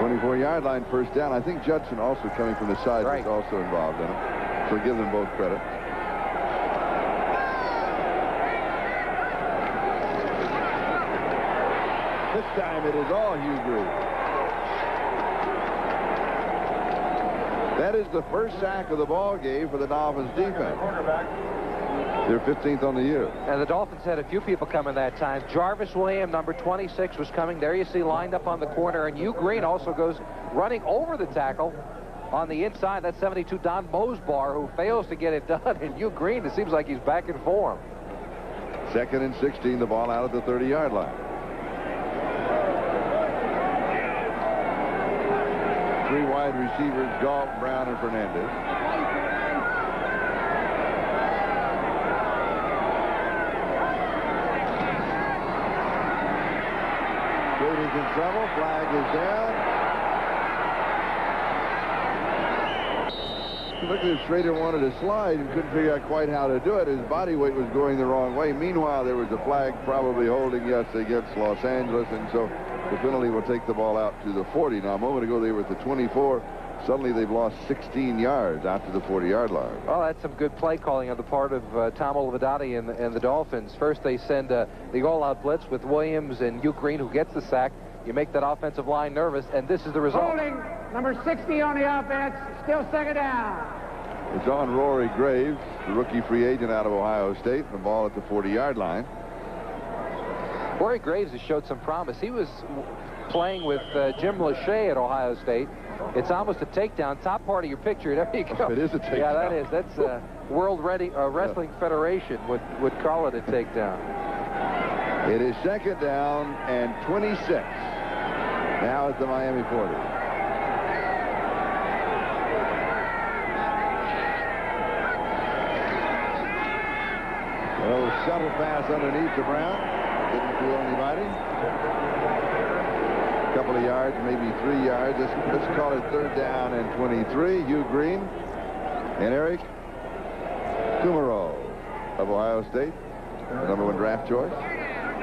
24-yard line, first down. I think Judson also coming from the side was also involved in it. So give them both credit. This time it is all Hugh Green. That is the first sack of the ball game for the Dolphins defense. They're 15th on the year. And the Dolphins had a few people coming that time. Jarvis Williams, number 26, was coming. There you see lined up on the corner. And Hugh Green also goes running over the tackle on the inside. That's 72 Don Mosbar, who fails to get it done. And Hugh Green, it seems like he's back in form. 2nd and 16, the ball out at the 30-yard line. 3 wide receivers, Goff, Brown, and Fernandez. Brady's in trouble. Flag is down. Look at Schrader wanted to slide and couldn't figure out quite how to do it. His body weight was going the wrong way. Meanwhile, there was a flag probably holding yes against Los Angeles, and so the penalty will take the ball out to the 40. Now, a moment ago, they were at the 24. Suddenly, they've lost 16 yards out to the 40-yard line. Well, that's some good play calling on the part of Tom Olivedati and the Dolphins. First, they send the all-out blitz with Williams and Hugh Green, who gets the sack. You make that offensive line nervous, and this is the result. Holding number 60 on the offense, still 2nd down. It's on Rory Graves, the rookie free agent out of Ohio State. The ball at the 40-yard line. Rory Graves has showed some promise. He was playing with Jim Lachey at Ohio State. It's almost a takedown. Top part of your picture. There you go. It is a takedown. Yeah, that is. That's World Wrestling Federation would call it a takedown. It is second down and 26. Now at the Miami 40. A little shuttle pass underneath to Brown. Didn't fool anybody. A couple of yards, maybe 3 yards. Let's call it third down and 23. Hugh Green and Eric Kumaro of Ohio State, the #1 draft choice.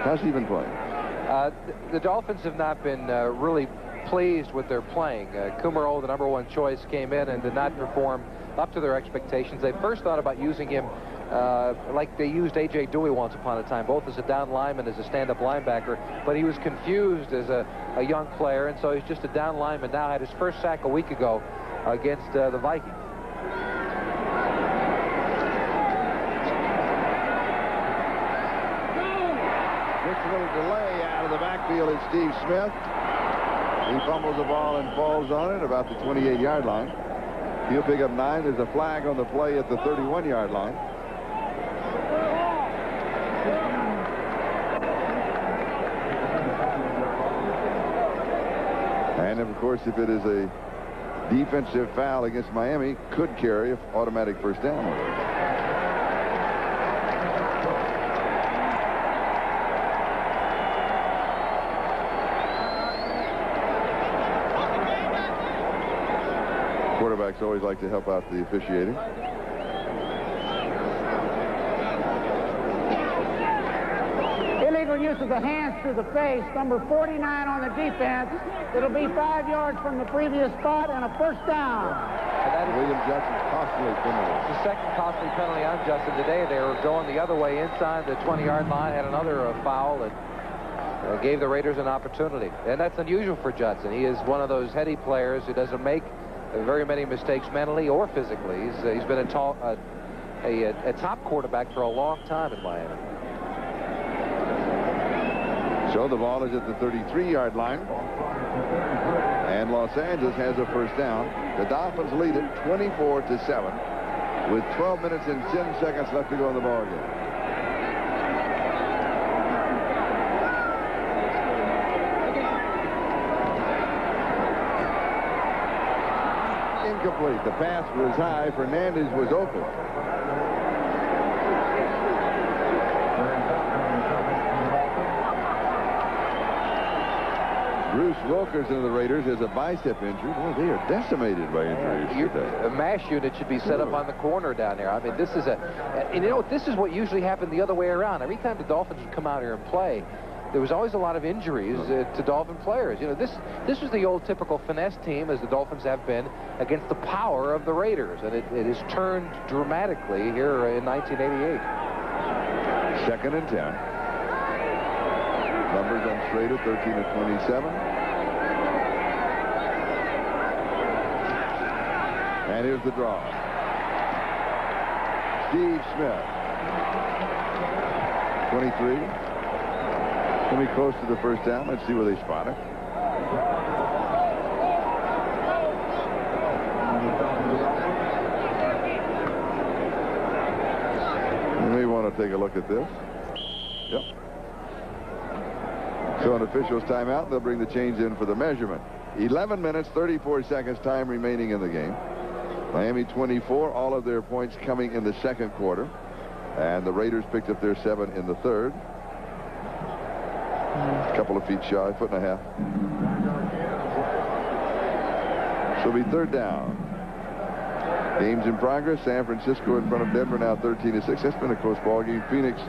How's he been playing? The Dolphins have not been really pleased with their playing. Kumaro, the #1 choice, came in and did not perform up to their expectations. They first thought about using him like they used A.J. Dewey once upon a time, both as a down lineman, as a stand-up linebacker, but he was confused as a young player, and so he's just a down lineman now. Had his first sack a week ago against the Vikings. Gets a little delay out of the backfield at Steve Smith. He fumbles the ball and falls on it about the 28-yard line. He'll pick up 9. There's a flag on the play at the 31-yard line. And of course, if it is a defensive foul against Miami, could carry an automatic first down. Quarterbacks always like to help out the officiating. Illegal use of the hands to the face. Number 49 on the defense. It'll be 5 yards from the previous spot and a first down. William Judson's costly penalty. It's the second costly penalty on Judson today. They were going the other way inside the 20-yard line, had another foul that gave the Raiders an opportunity. And that's unusual for Judson. He is one of those heady players who doesn't make very many mistakes mentally or physically. He's been a top quarterback for a long time in Miami. So the ball is at the 33-yard line. And Los Angeles has a first down. The Dolphins lead it 24-7 with 12 minutes and 10 seconds left to go in the ball game. Incomplete. The pass was high. Fernandez was open. Bruce Wilkerson of the Raiders has a bicep injury. Boy, they are decimated by injuries today. A MASH unit should be set up on the corner down there. I mean, this is and you know, this is what usually happened the other way around. Every time the Dolphins would come out here and play, there was always a lot of injuries to Dolphin players. You know, this was the old typical finesse team, as the Dolphins have been, against the power of the Raiders, and it has turned dramatically here in 1988. Second and 10. Numbers on straight at 13-27. And here's the draw. Steve Smith. 23. Can be close to the first down. Let's see where they spot it. You may want to take a look at this. Yep. So an official's timeout. They'll bring the chains in for the measurement. 11 minutes, 34 seconds time remaining in the game. Miami 24, all of their points coming in the second quarter. And the Raiders picked up their 7 in the third. A couple of feet shy, foot and a half. So it'll be third down. Games in progress. San Francisco in front of Denver now 13-6. That's been a close ball game. Phoenix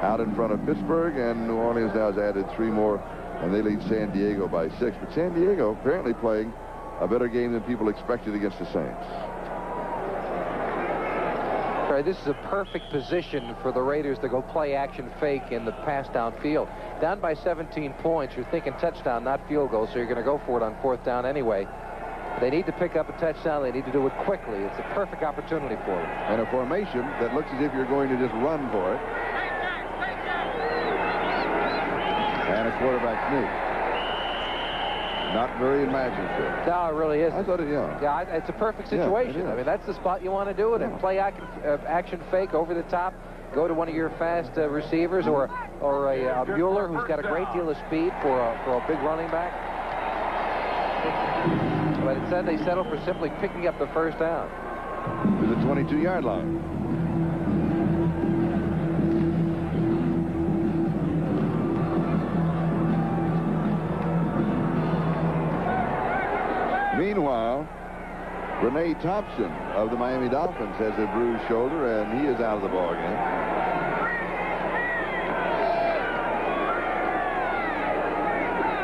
out in front of Pittsburgh, and New Orleans now has added 3 more, and they lead San Diego by 6. But San Diego apparently playing a better game than people expected against the Saints. All right, this is a perfect position for the Raiders to go play action fake in the pass downfield. Down by 17 points, you're thinking touchdown, not field goal, so you're going to go for it on fourth down anyway. They need to pick up a touchdown. They need to do it quickly. It's a perfect opportunity for them. And a formation that looks as if you're going to just run for it. And a quarterback sneak. Not very imaginative. No, it really isn't. I thought it, yeah. Yeah, it's a perfect situation. Yeah, I mean, that's the spot you want to do it in. Play action fake over the top. Go to one of your fast receivers or a Mueller who's got a great deal of speed for a big running back. But instead, they settle for simply picking up the first down. To the 22-yard line. Meanwhile, Renee Thompson of the Miami Dolphins has a bruised shoulder, and he is out of the ball game.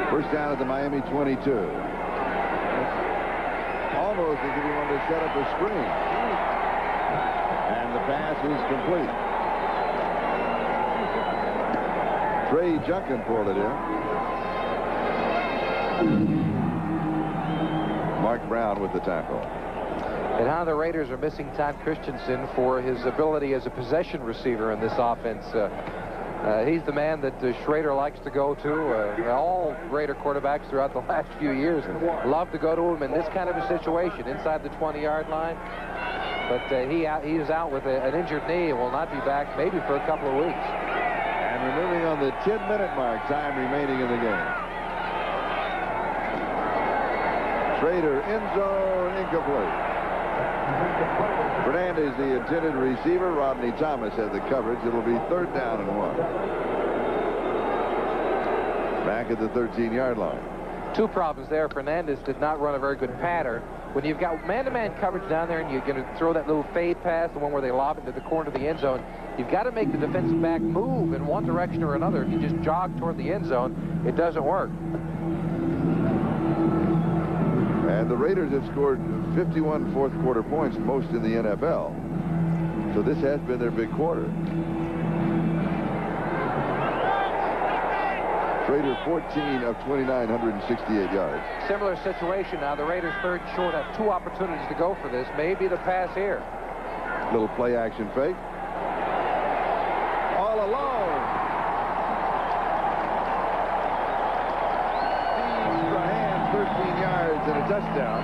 First down at the Miami 22. Almost as if he wanted to set up a screen. And the pass is complete. Trey Junkin pulled it in. Mark Brown with the tackle. And how the Raiders are missing Todd Christensen for his ability as a possession receiver in this offense. He's the man that Schrader likes to go to. All Raider quarterbacks throughout the last few years love to go to him in this kind of a situation inside the 20-yard line. But he is out with an injured knee and will not be back maybe for a couple of weeks. And we're moving on the 10-minute mark, time remaining in the game. Schrader, end zone, incomplete. Fernandez, the intended receiver. Rodney Thomas had the coverage. It'll be 3rd down and 1. Back at the 13-yard line. Two problems there. Fernandez did not run a very good pattern. When you've got man-to-man coverage down there and you're going to throw that little fade pass, the one where they lob it to the corner of the end zone, you've got to make the defensive back move in one direction or another. If you just jog toward the end zone, it doesn't work. And the Raiders have scored 51 fourth-quarter points, most in the NFL. So this has been their big quarter. Schrader, 14 of 29, 168 yards. Similar situation now. The Raiders, 3rd and short, have 2 opportunities to go for this. Maybe the pass here. Little play-action fake. All alone. Strahan, 13 yards and a touchdown.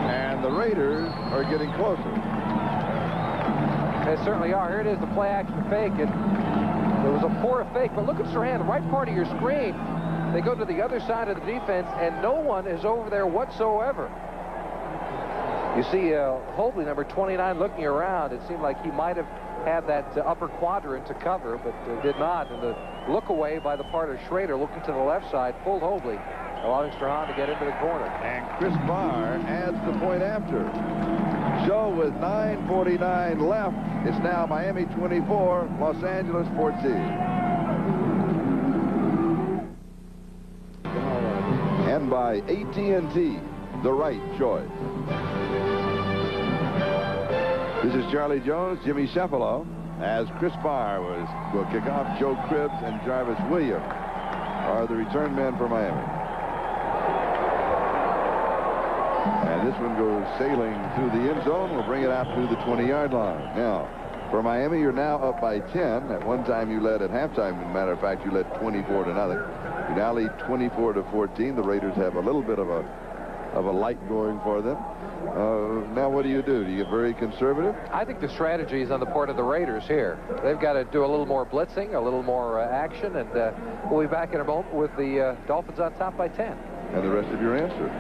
And the Raiders are getting closer. They certainly are. Here it is, the play-action fake. And it was a poor fake, but look at Strahan, the right part of your screen. They go to the other side of the defense, and no one is over there whatsoever. You see Hobley, number 29, looking around. It seemed like he might have had that upper quadrant to cover, but did not. And the look away by the part of Schrader looking to the left side pulled Hobley, allowing Strahan to get into the corner. And Chris Barr adds the point after. So with 9:49 left, it's now Miami 24, Los Angeles 14. And by AT&T, the right choice. This is Charlie Jones, Jimmy Cephalo, as Chris Barr will kick off. Joe Cribbs and Jarvis Williams are the return men for Miami. And this one goes sailing through the end zone. We'll bring it out to the 20-yard line. Now, for Miami, you're now up by 10. At one time, you led at halftime. As a matter of fact, you led 24-0. You now lead 24-14. The Raiders have a little bit of a light going for them. Now, what do? You get very conservative? I think the strategy is on the part of the Raiders here. They've got to do a little more blitzing, a little more action, and we'll be back in a moment with the Dolphins on top by 10. And the rest of your answer.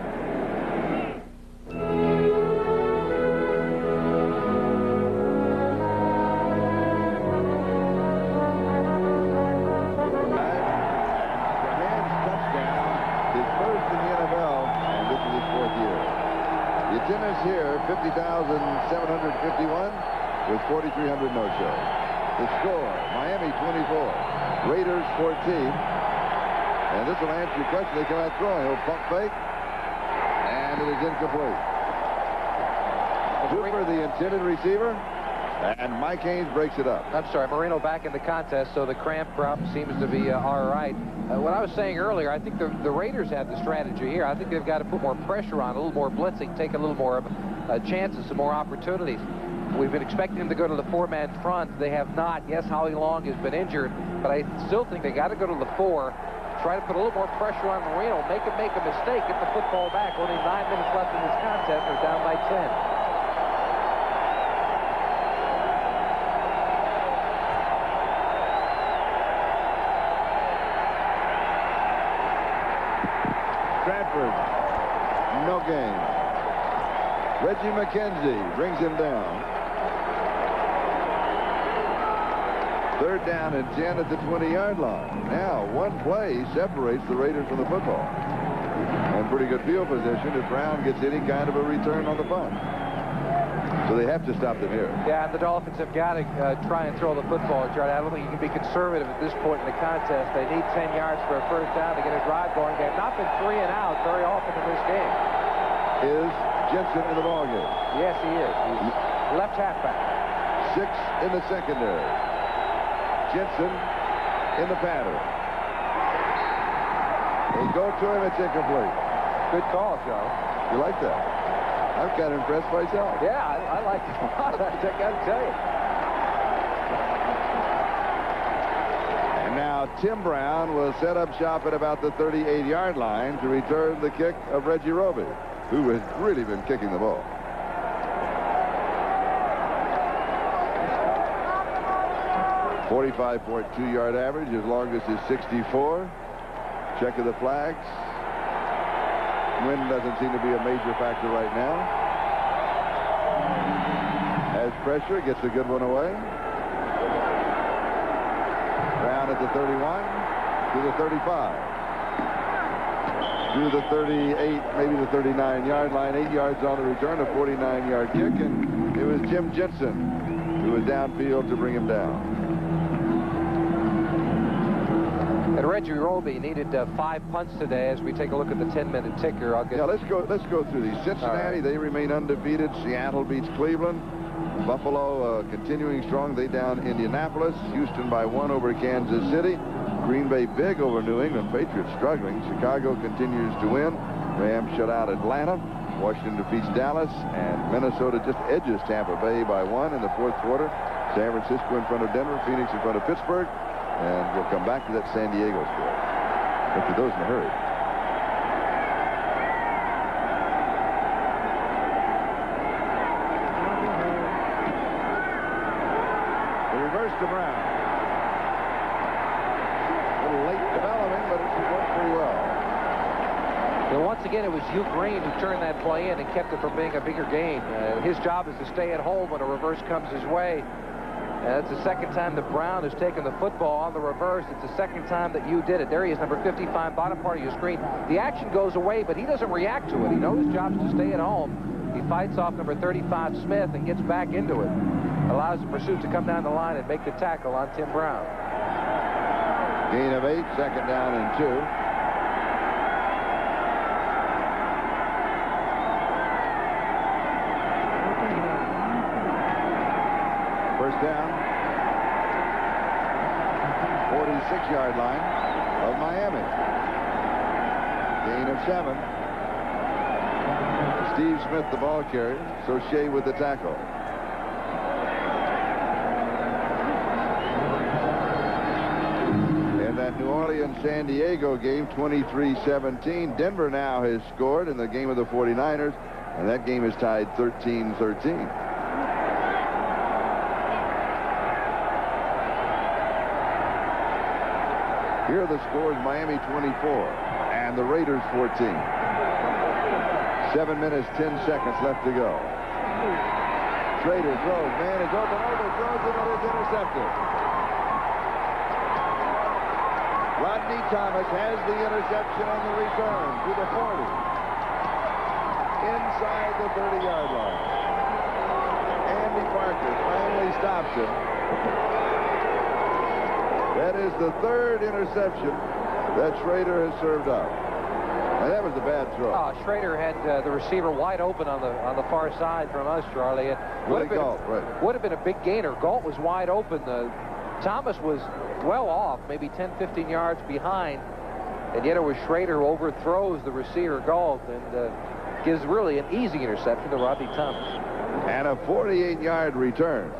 Here, 50,751 with 4,300 no-show. The score, Miami 24, Raiders 14. And this will answer your question. They come out throwing. He'll pump fake, and it is incomplete. Cooper, the intended receiver, And Mike Haynes breaks it up. I'm sorry, Marino back in the contest, so the cramp problem seems to be all right. What I was saying earlier, I think the Raiders have the strategy here. I think they've got to put more pressure on, a little more blitzing, take a little more chances, some more opportunities. We've been expecting them to go to the 4-man front. They have not. Yes, Howie Long has been injured, but I still think they got to go to the 4. Try to put a little more pressure on Marino, make him make a mistake, get the football back. Only 9 minutes left in this contest. They're down by 10. No gain. Reggie McKenzie brings him down. 3rd down and 10 at the 20-yard line. Now, one play separates the Raiders from the football. And pretty good field position if Brown gets any kind of a return on the punt. So they have to stop them here. Yeah, and the Dolphins have got to try and throw the football, Charlie. I don't think you can be conservative at this point in the contest. They need 10 yards for a 1st down to get a drive going. They have not been 3 and out very often in this game. Is Jensen in the ballgame? Yes, he is. He's left halfback. 6 in the secondary. Jensen in the pattern. They go to him. It's incomplete. Good call, Joe. You like that? I'm kind of impressed myself. Yeah, I like it a lot. I got to tell you. And now Tim Brown will set up shop at about the 38-yard line to return the kick of Reggie Roby, who has really been kicking the ball. .2-yard average. His longest is 64. Check of the flags. Wind doesn't seem to be a major factor right now. Has pressure, gets a good one away. Brown at the 31, to the 35, to the 38, maybe the 39-yard line. 8 yards on the return, a 49-yard kick, and it was Jim Jensen who was downfield to bring him down. And Reggie Roby needed 5 punts today. As we take a look at the 10-minute ticker, I'll get. Yeah, let's go through these. Cincinnati, they remain undefeated. Seattle beats Cleveland. Buffalo continuing strong. They down Indianapolis. Houston by 1 over Kansas City. Green Bay big over New England. Patriots struggling. Chicago continues to win. Rams shut out Atlanta. Washington defeats Dallas, and Minnesota just edges Tampa Bay by 1 in the 4th quarter. San Francisco in front of Denver. Phoenix in front of Pittsburgh. And we'll come back to that San Diego score. But to those in a hurry. The reverse to Brown. A little late developing, but it's worked pretty well. And once again, it was Hugh Green who turned that play in and kept it from being a bigger gain. His job is to stay at home when a reverse comes his way. That's the 2nd time that Brown has taken the football on the reverse. It's the 2nd time that you did it. There he is, number 55, bottom part of your screen. The action goes away, but he doesn't react to it. He knows his job is to stay at home. He fights off number 35, Smith, and gets back into it. Allows the pursuit to come down the line and make the tackle on Tim Brown. Gain of 8, 2nd down and 2. Down 46-yard line of Miami. Gain of 7. Steve Smith the ball carrier, so Shea with the tackle. In that New Orleans-San Diego game, 23-17. Denver now has scored in the game of the 49ers, and that game is tied 13-13. Here are the scores: Miami 24 and the Raiders 14. 7 minutes, 10 seconds left to go. Schrader throws, man is open, overthrows, and it is intercepted. Rodney Thomas has the interception on the return to the 40. Inside the 30-yard line. Andy Parker finally stops him. That is the 3rd interception that Schrader has served up. That was a bad throw. Schrader had the receiver wide open on the far side from us, Charlie. Would have been a big gainer. Galt was wide open. Thomas was well off, maybe 10, 15 yards behind. And yet it was Schrader who overthrows the receiver, Galt, and gives really an easy interception to Rodney Thomas. And a 48-yard return.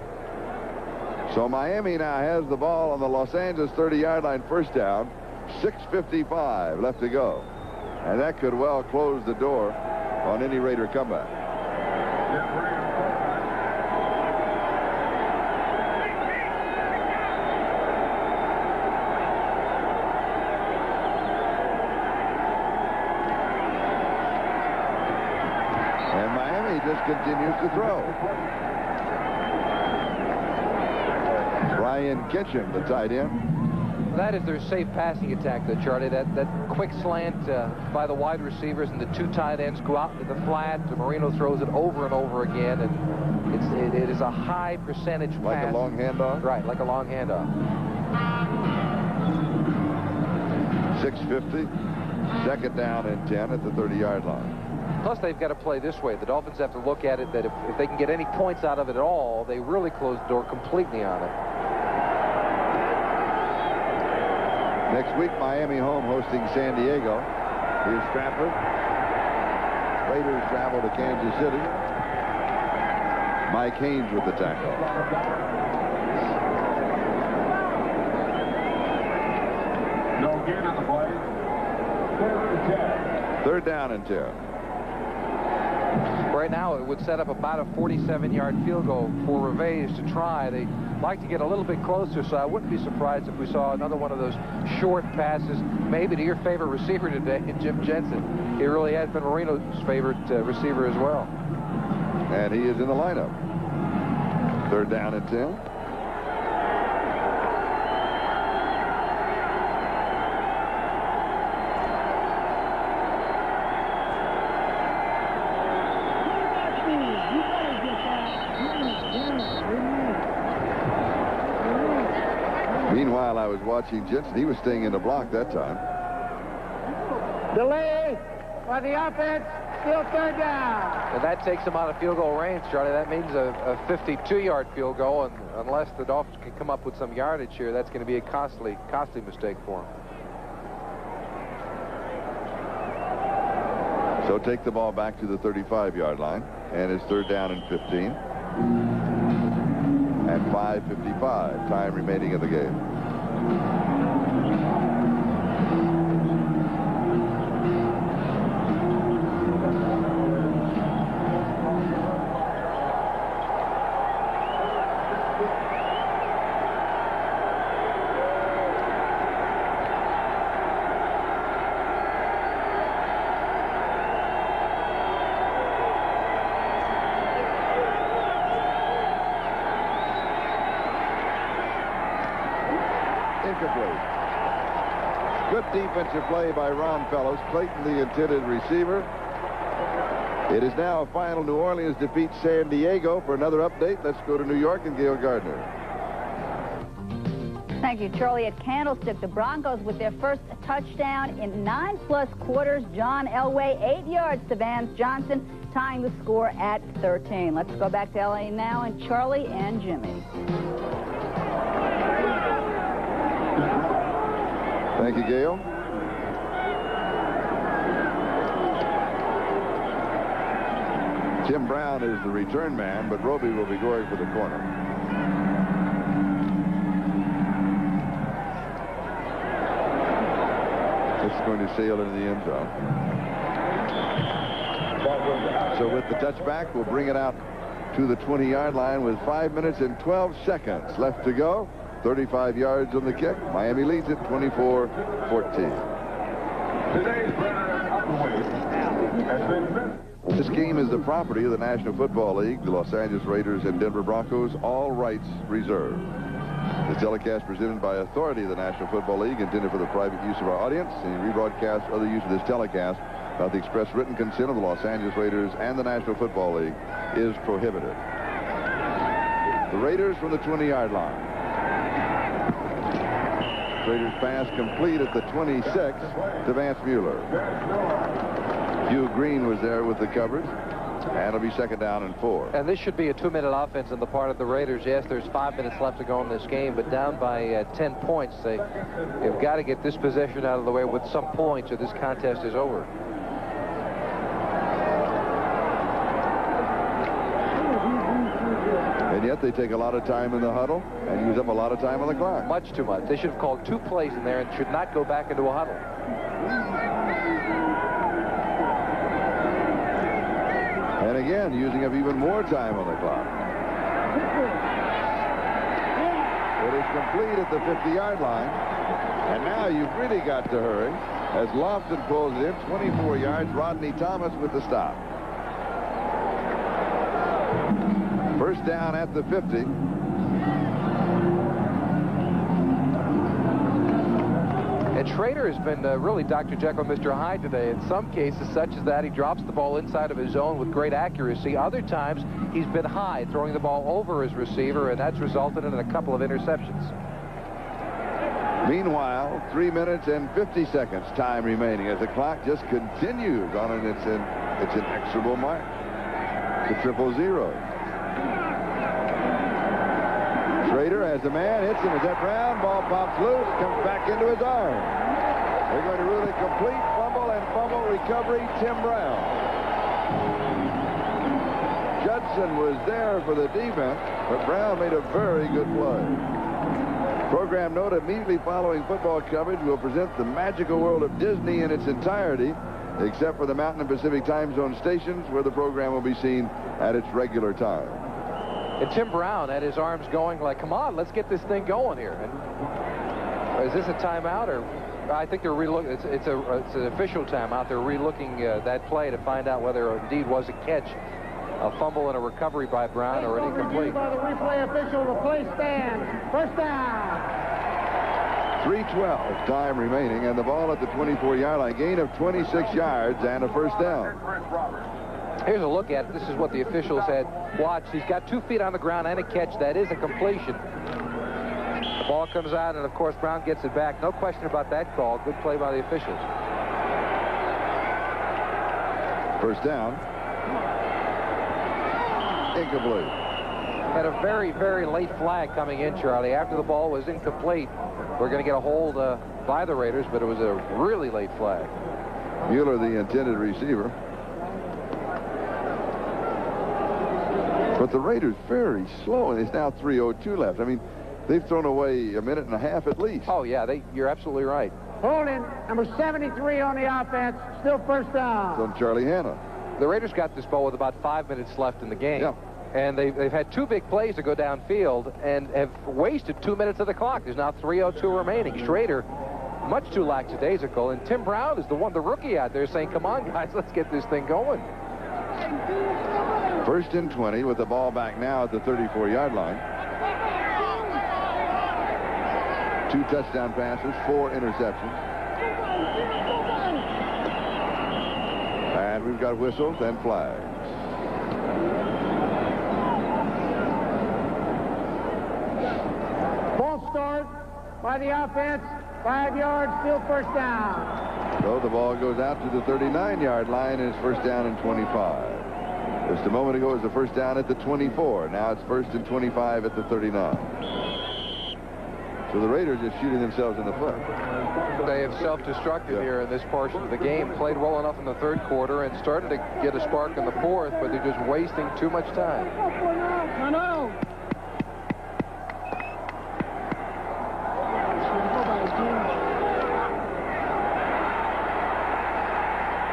So Miami now has the ball on the Los Angeles 30-yard line, first down. 6:55 left to go. And that could well close the door on any Raider comeback. And Miami just continues to throw. Brian Kitchen, the tight end. That is their safe passing attack, though, Charlie. That quick slant by the wide receivers and the two tight ends go out into the flat. Marino throws it over and over again, and it is a high percentage pass. Like a long handoff? Right, like a long handoff. 6:50, second down and 10 at the 30-yard line. Plus, they've got to play this way. The Dolphins have to look at it that if they can get any points out of it at all, they really close the door completely on it. Next week, Miami home hosting San Diego. Here's Stratford. Raiders travel to Kansas City. Mike Haynes with the tackle. No gain on the play. 3rd down and 10. Right now, it would set up about a 47-yard field goal for Reves to try. They like to get a little bit closer, so I wouldn't be surprised if we saw another one of those short passes, maybe to your favorite receiver today, Jim Jensen. He really has been Marino's favorite receiver as well. And he is in the lineup. 3rd down and 10. Meanwhile, I was watching Jensen. He was staying in the block that time. Delay by the offense. Still 3rd down. And that takes them out of field goal range, Charlie. That means a 52-yard field goal, and unless the Dolphins can come up with some yardage here, that's going to be a costly mistake for them. So take the ball back to the 35-yard line, and it's 3rd down and 15. And 5:55 time remaining in the game. Incomplete. Good defensive play by Ron Fellows. Clayton, the intended receiver. It is now a final. New Orleans defeats San Diego. For another update, let's go to New York and Gail Gardner. Thank you, Charlie. At Candlestick, the Broncos with their first touchdown in 9+ quarters. John Elway, 8 yards to Vance Johnson, tying the score at 13. Let's go back to L.A. now, and Charlie and Jimmy. Thank you, Gail. Tim Brown is the return man, but Roby will be going for the corner. It's going to sail into the end zone. So with the touchback, we'll bring it out to the 20-yard line with 5 minutes and 12 seconds left to go. 35 yards on the kick. Miami leads it 24-14. This game is the property of the National Football League, the Los Angeles Raiders and Denver Broncos, all rights reserved. The telecast presented by authority of the National Football League, intended for the private use of our audience. Any rebroadcast, other use of this telecast without the express written consent of the Los Angeles Raiders and the National Football League is prohibited. The Raiders from the 20-yard line. Schrader's pass complete at the 26 to Vance Mueller. Hugh Green was there with the coverage. And it'll be second down and 4. And this should be a 2-minute offense on the part of the Raiders. Yes, there's 5 minutes left to go in this game, but down by 10 points. They've got to get this possession out of the way with some points or this contest is over. And yet they take a lot of time in the huddle and use up a lot of time on the clock. Much too much. They should have called 2 plays in there and should not go back into a huddle. And again, using up even more time on the clock. It is complete at the 50-yard line. And now you've really got to hurry as Lofton pulls it in 24 yards. Rodney Thomas with the stop. First down at the 50. And Schrader has been really Dr. Jekyll, Mr. Hyde today. In some cases, such as that, he drops the ball inside of his zone with great accuracy. Other times, he's been high, throwing the ball over his receiver, and that's resulted in a couple of interceptions. Meanwhile, 3 minutes and 50 seconds time remaining as the clock just continues on its inexorable march to 0-0. Schrader has a man, hits him. Is that Brown? Ball pops loose, comes back into his arm. They're going to rule it complete. Fumble recovery, Tim Brown. Judson was there for the defense, but Brown made a very good play. Program note: immediately following football coverage, we'll present the magical world of Disney in its entirety, except for the Mountain and Pacific time zone stations, where the program will be seen at its regular time. And Tim Brown had his arms going like, come on, let's get this thing going here. And is this a timeout? Or I think they're relooking. It's an official timeout. They're relooking that play to find out whether it indeed was a catch, a fumble, and a recovery by Brown, or an incomplete. By the replay official, the play stands. First down. 3:12 time remaining, and the ball at the 24-yard line. Gain of 26 yards and a first down. Here's a look at it. This is what the officials had watched. He's got 2 feet on the ground and a catch. That is a completion. The ball comes out, and of course Brown gets it back. No question about that call. Good play by the officials. First down. Incomplete. Had a very, very late flag coming in, Charlie. After the ball was incomplete, we're going to get a hold by the Raiders, but it was a really late flag. Mueller, the intended receiver. But the Raiders very slow, and it's now 3:02 left. I mean, they've thrown away a minute and a half at least. Oh, yeah, you're absolutely right. Holding, number 73 on the offense, still first down. On Charlie Hanna. The Raiders got this ball with about 5 minutes left in the game. Yeah. And they've had 2 big plays to go downfield and have wasted 2 minutes of the clock. There's now 3:02 remaining. Schrader, much too lackadaisical, and Tim Brown is the rookie out there saying, come on, guys, let's get this thing going. First and 20 with the ball back now at the 34-yard line. 2 touchdown passes, 4 interceptions. And we've got whistles and flags. False start by the offense. 5 yards, still first down. So the ball goes out to the 39-yard line, and it's first down and 25. Just a moment ago, it was the first down at the 24. Now it's first and 25 at the 39. So the Raiders are shooting themselves in the foot. They have self-destructed here in this portion of the game. Played well enough in the 3rd quarter and started to get a spark in the 4th, but they're just wasting too much time.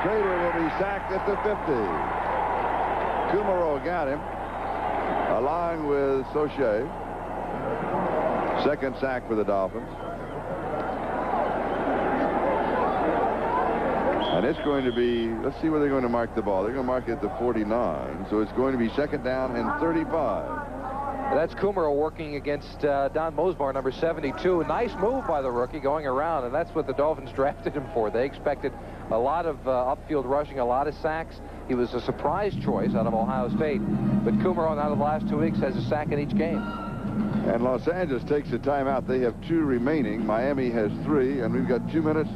Schrader will be sacked at the 50. Kumaro got him, along with Sauché. Second sack for the Dolphins. And it's going to be, let's see where they're going to mark the ball. They're going to mark it at the 49. So it's going to be second down and 35. That's Kumaro working against Don Mosbar, number 72. Nice move by the rookie going around, and that's what the Dolphins drafted him for. They expected a lot of upfield rushing, a lot of sacks. He was a surprise choice out of Ohio State. But Kumaro, out of the last 2 weeks, has a sack in each game. And Los Angeles takes a timeout. They have 2 remaining. Miami has 3, and we've got 2 minutes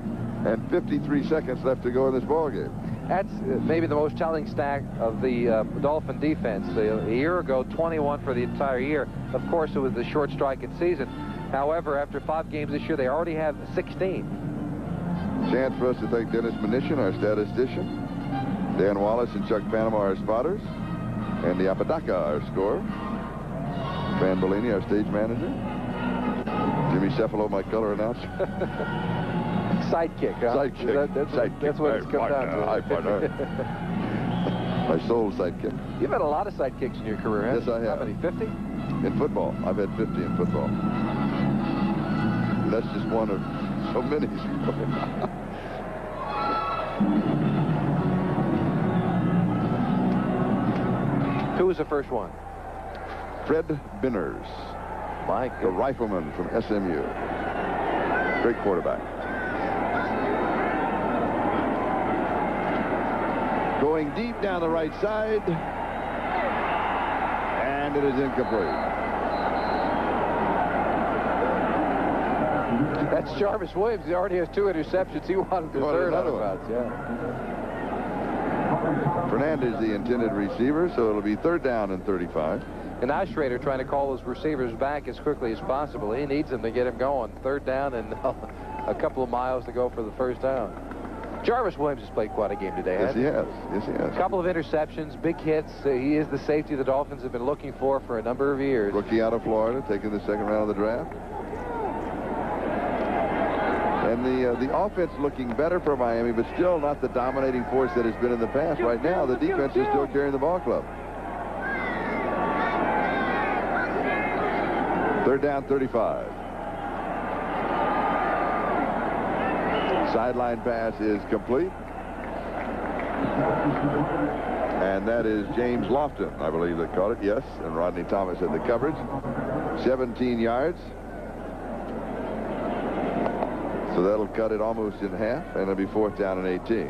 and 53 seconds left to go in this ball game. That's maybe the most telling stat of the Dolphin defense. A year ago, 21 for the entire year. Of course, it was the short striking season. However, after 5 games this year, they already have 16. Chance for us to thank Dennis Mnuchin, our statistician, Dan Wallace and Chuck Panama, our spotters, Andy Apodaca, our scorer, Fran Bellini, our stage manager, Jimmy Cephalo, my color announcer. Sidekick, huh? Sidekick. That's what it's come down to. Hi, partner. My sole sidekick. You've had a lot of sidekicks in your career, haven't you? Yes, I have. How many, 50? In football. I've had 50 in football. That's just one of so many. Who was the first one? Fred Binners, the rifleman from SMU. Great quarterback. Going deep down the right side. And it is incomplete. That's Jarvis Williams. He already has 2 interceptions. He wanted the third out of bounds. Yeah. Fernandez, the intended receiver, so it'll be 3rd down and 35. And now Schrader trying to call those receivers back as quickly as possible. He needs them to get him going. 3rd down and a couple of miles to go for the first down. Jarvis Williams has played quite a game today. Yes, he has. Yes, he has. A couple of interceptions, big hits. He is the safety the Dolphins have been looking for a number of years. Rookie out of Florida, taking the 2nd round of the draft. And the offense looking better for Miami, but still not the dominating force that has been in the past. Right now, the defense is still carrying the ball club. 3rd down, 35. Sideline pass is complete. And that is James Lofton, I believe, that caught it. Yes, and Rodney Thomas had the coverage. 17 yards. So that'll cut it almost in half, and it'll be 4th down and 18.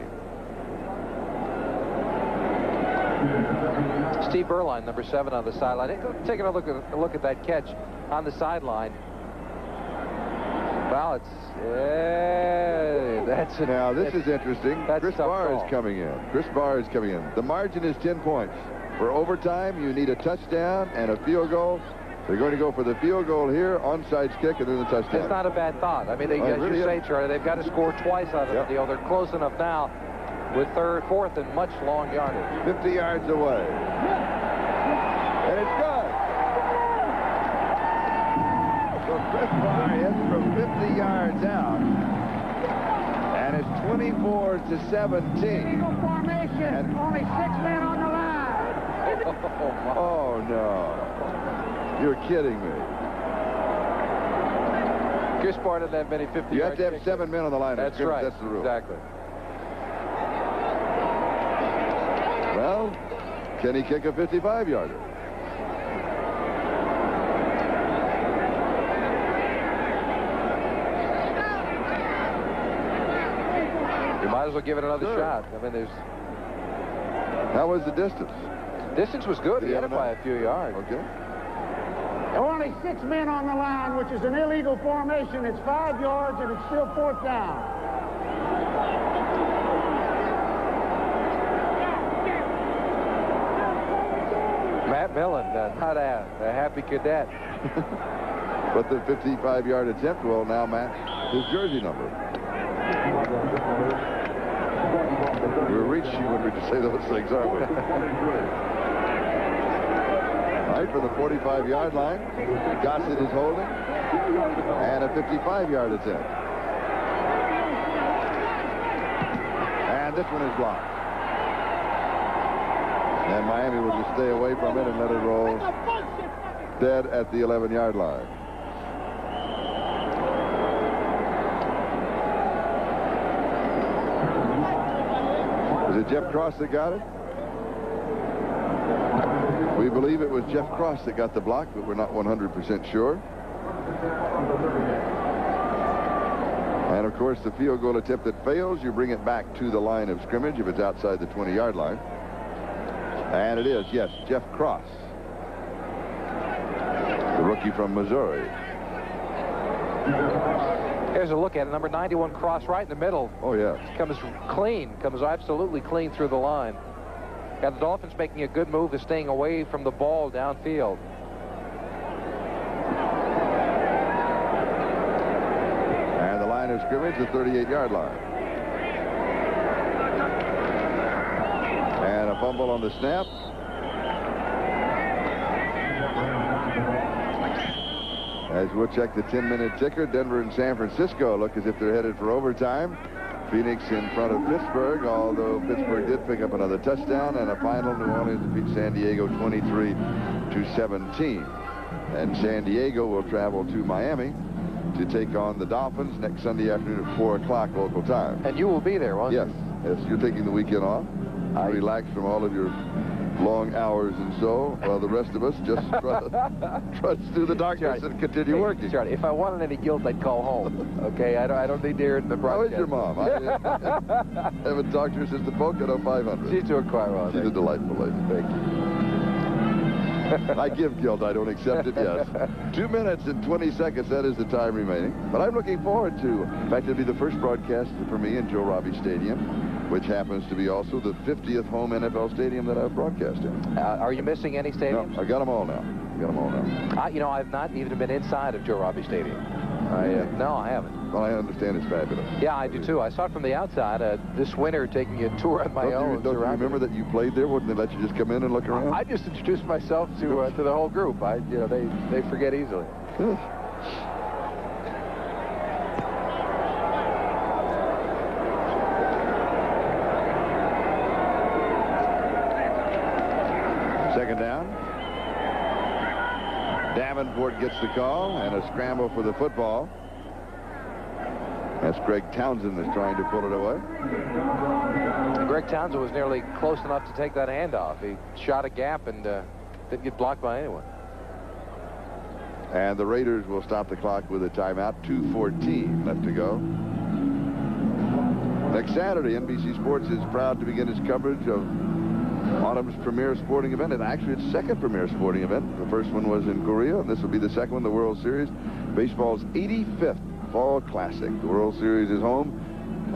Steve Berline, number 7 on the sideline. Taking a look at that catch on the sideline. Well, now this is interesting. Chris Barr is coming in. Chris Barr is coming in. The margin is 10 points. For overtime, you need a touchdown and a field goal. They're going to go for the field goal here, onside kick, and then the touchdown. It's not a bad thought. I mean, as you say, Charlie, they've got to score twice out of the deal. They're close enough now with 4th and much long yardage. 50 yards away. And it's good. So Chris Barr hits from 50 yards out. And it's 24-17. Eagle formation. And only 6 men on the line. Oh, no. You're kidding me. Chris Barr doesn't have many 50 You have to have 7 men on the line. That's right. That's the rule. Exactly. Well, can he kick a 55-yarder? You might as well give it another shot. I mean, there's... How was the distance? Distance was good. He had it by a few yards. Okay. Only 6 men on the line, which is an illegal formation. It's 5 yards, and it's still 4th down. Matt Millen, not a happy cadet. But the 55-yard attempt will now match his jersey number. We're reaching when we say those things, aren't we? Right for the 45-yard line. Gossett is holding. And a 55-yard attempt. And this one is blocked. And Miami will just stay away from it and let it roll dead at the 11-yard line. Was it Jeff Cross that got it? We believe it was Jeff Cross that got the block, but we're not 100% sure. And, of course, the field goal attempt that fails, you bring it back to the line of scrimmage if it's outside the 20-yard line. And it is, yes, Jeff Cross. The rookie from Missouri. Here's a look at it. Number 91 cross right in the middle. Oh, yeah. Comes clean. Comes absolutely clean through the line. Got the Dolphins making a good move of staying away from the ball downfield. And the line of scrimmage, the 38-yard line. And a fumble on the snap. As we'll check the 10-minute ticker, Denver and San Francisco look as if they're headed for overtime. Phoenix in front of Pittsburgh, although Pittsburgh did pick up another touchdown, and a final New Orleans defeats San Diego 23-17. And San Diego will travel to Miami to take on the Dolphins next Sunday afternoon at 4 o'clock local time. And you will be there, won't you? Yes. Yes, you're taking the weekend off. Relax from all of your long hours and so, while the rest of us just trudge through the darkness and continue working. Charlie, if I wanted any guilt, I'd call home. Okay, I don't need to hear it in the broadcast. How is your mom? I haven't talked to her since the Pocono 500. She's doing quite well. She's a delightful lady. Thank you. I give guilt. I don't accept it, yes. 2 minutes and 20 seconds. That is the time remaining. But I'm looking forward to, in fact, it'll be the first broadcast for me in Joe Robbie Stadium, which happens to be also the 50th home NFL stadium that I've broadcast in. Are you missing any stadiums? No, I got them all now. You know, I've not even been inside of Joe Robbie Stadium. No, I haven't. Well, I understand it's fabulous. Yeah, I do too. I saw it from the outside this winter, taking a tour on my own. Don't you remember that you played there? Wouldn't they let you just come in and look around? I just introduced myself to the whole group. They forget easily. Second down. Davenport gets the call and a scramble for the football. That's Greg Townsend that's trying to pull it away. Greg Townsend was nearly close enough to take that handoff. He shot a gap and didn't get blocked by anyone. And the Raiders will stop the clock with a timeout. 2:14 left to go. Next Saturday, NBC Sports is proud to begin its coverage of autumn's premier sporting event, and actually its second premier sporting event. The first one was in Korea, and this will be the second one, the World Series. Baseball's 85th Fall Classic. The World Series is home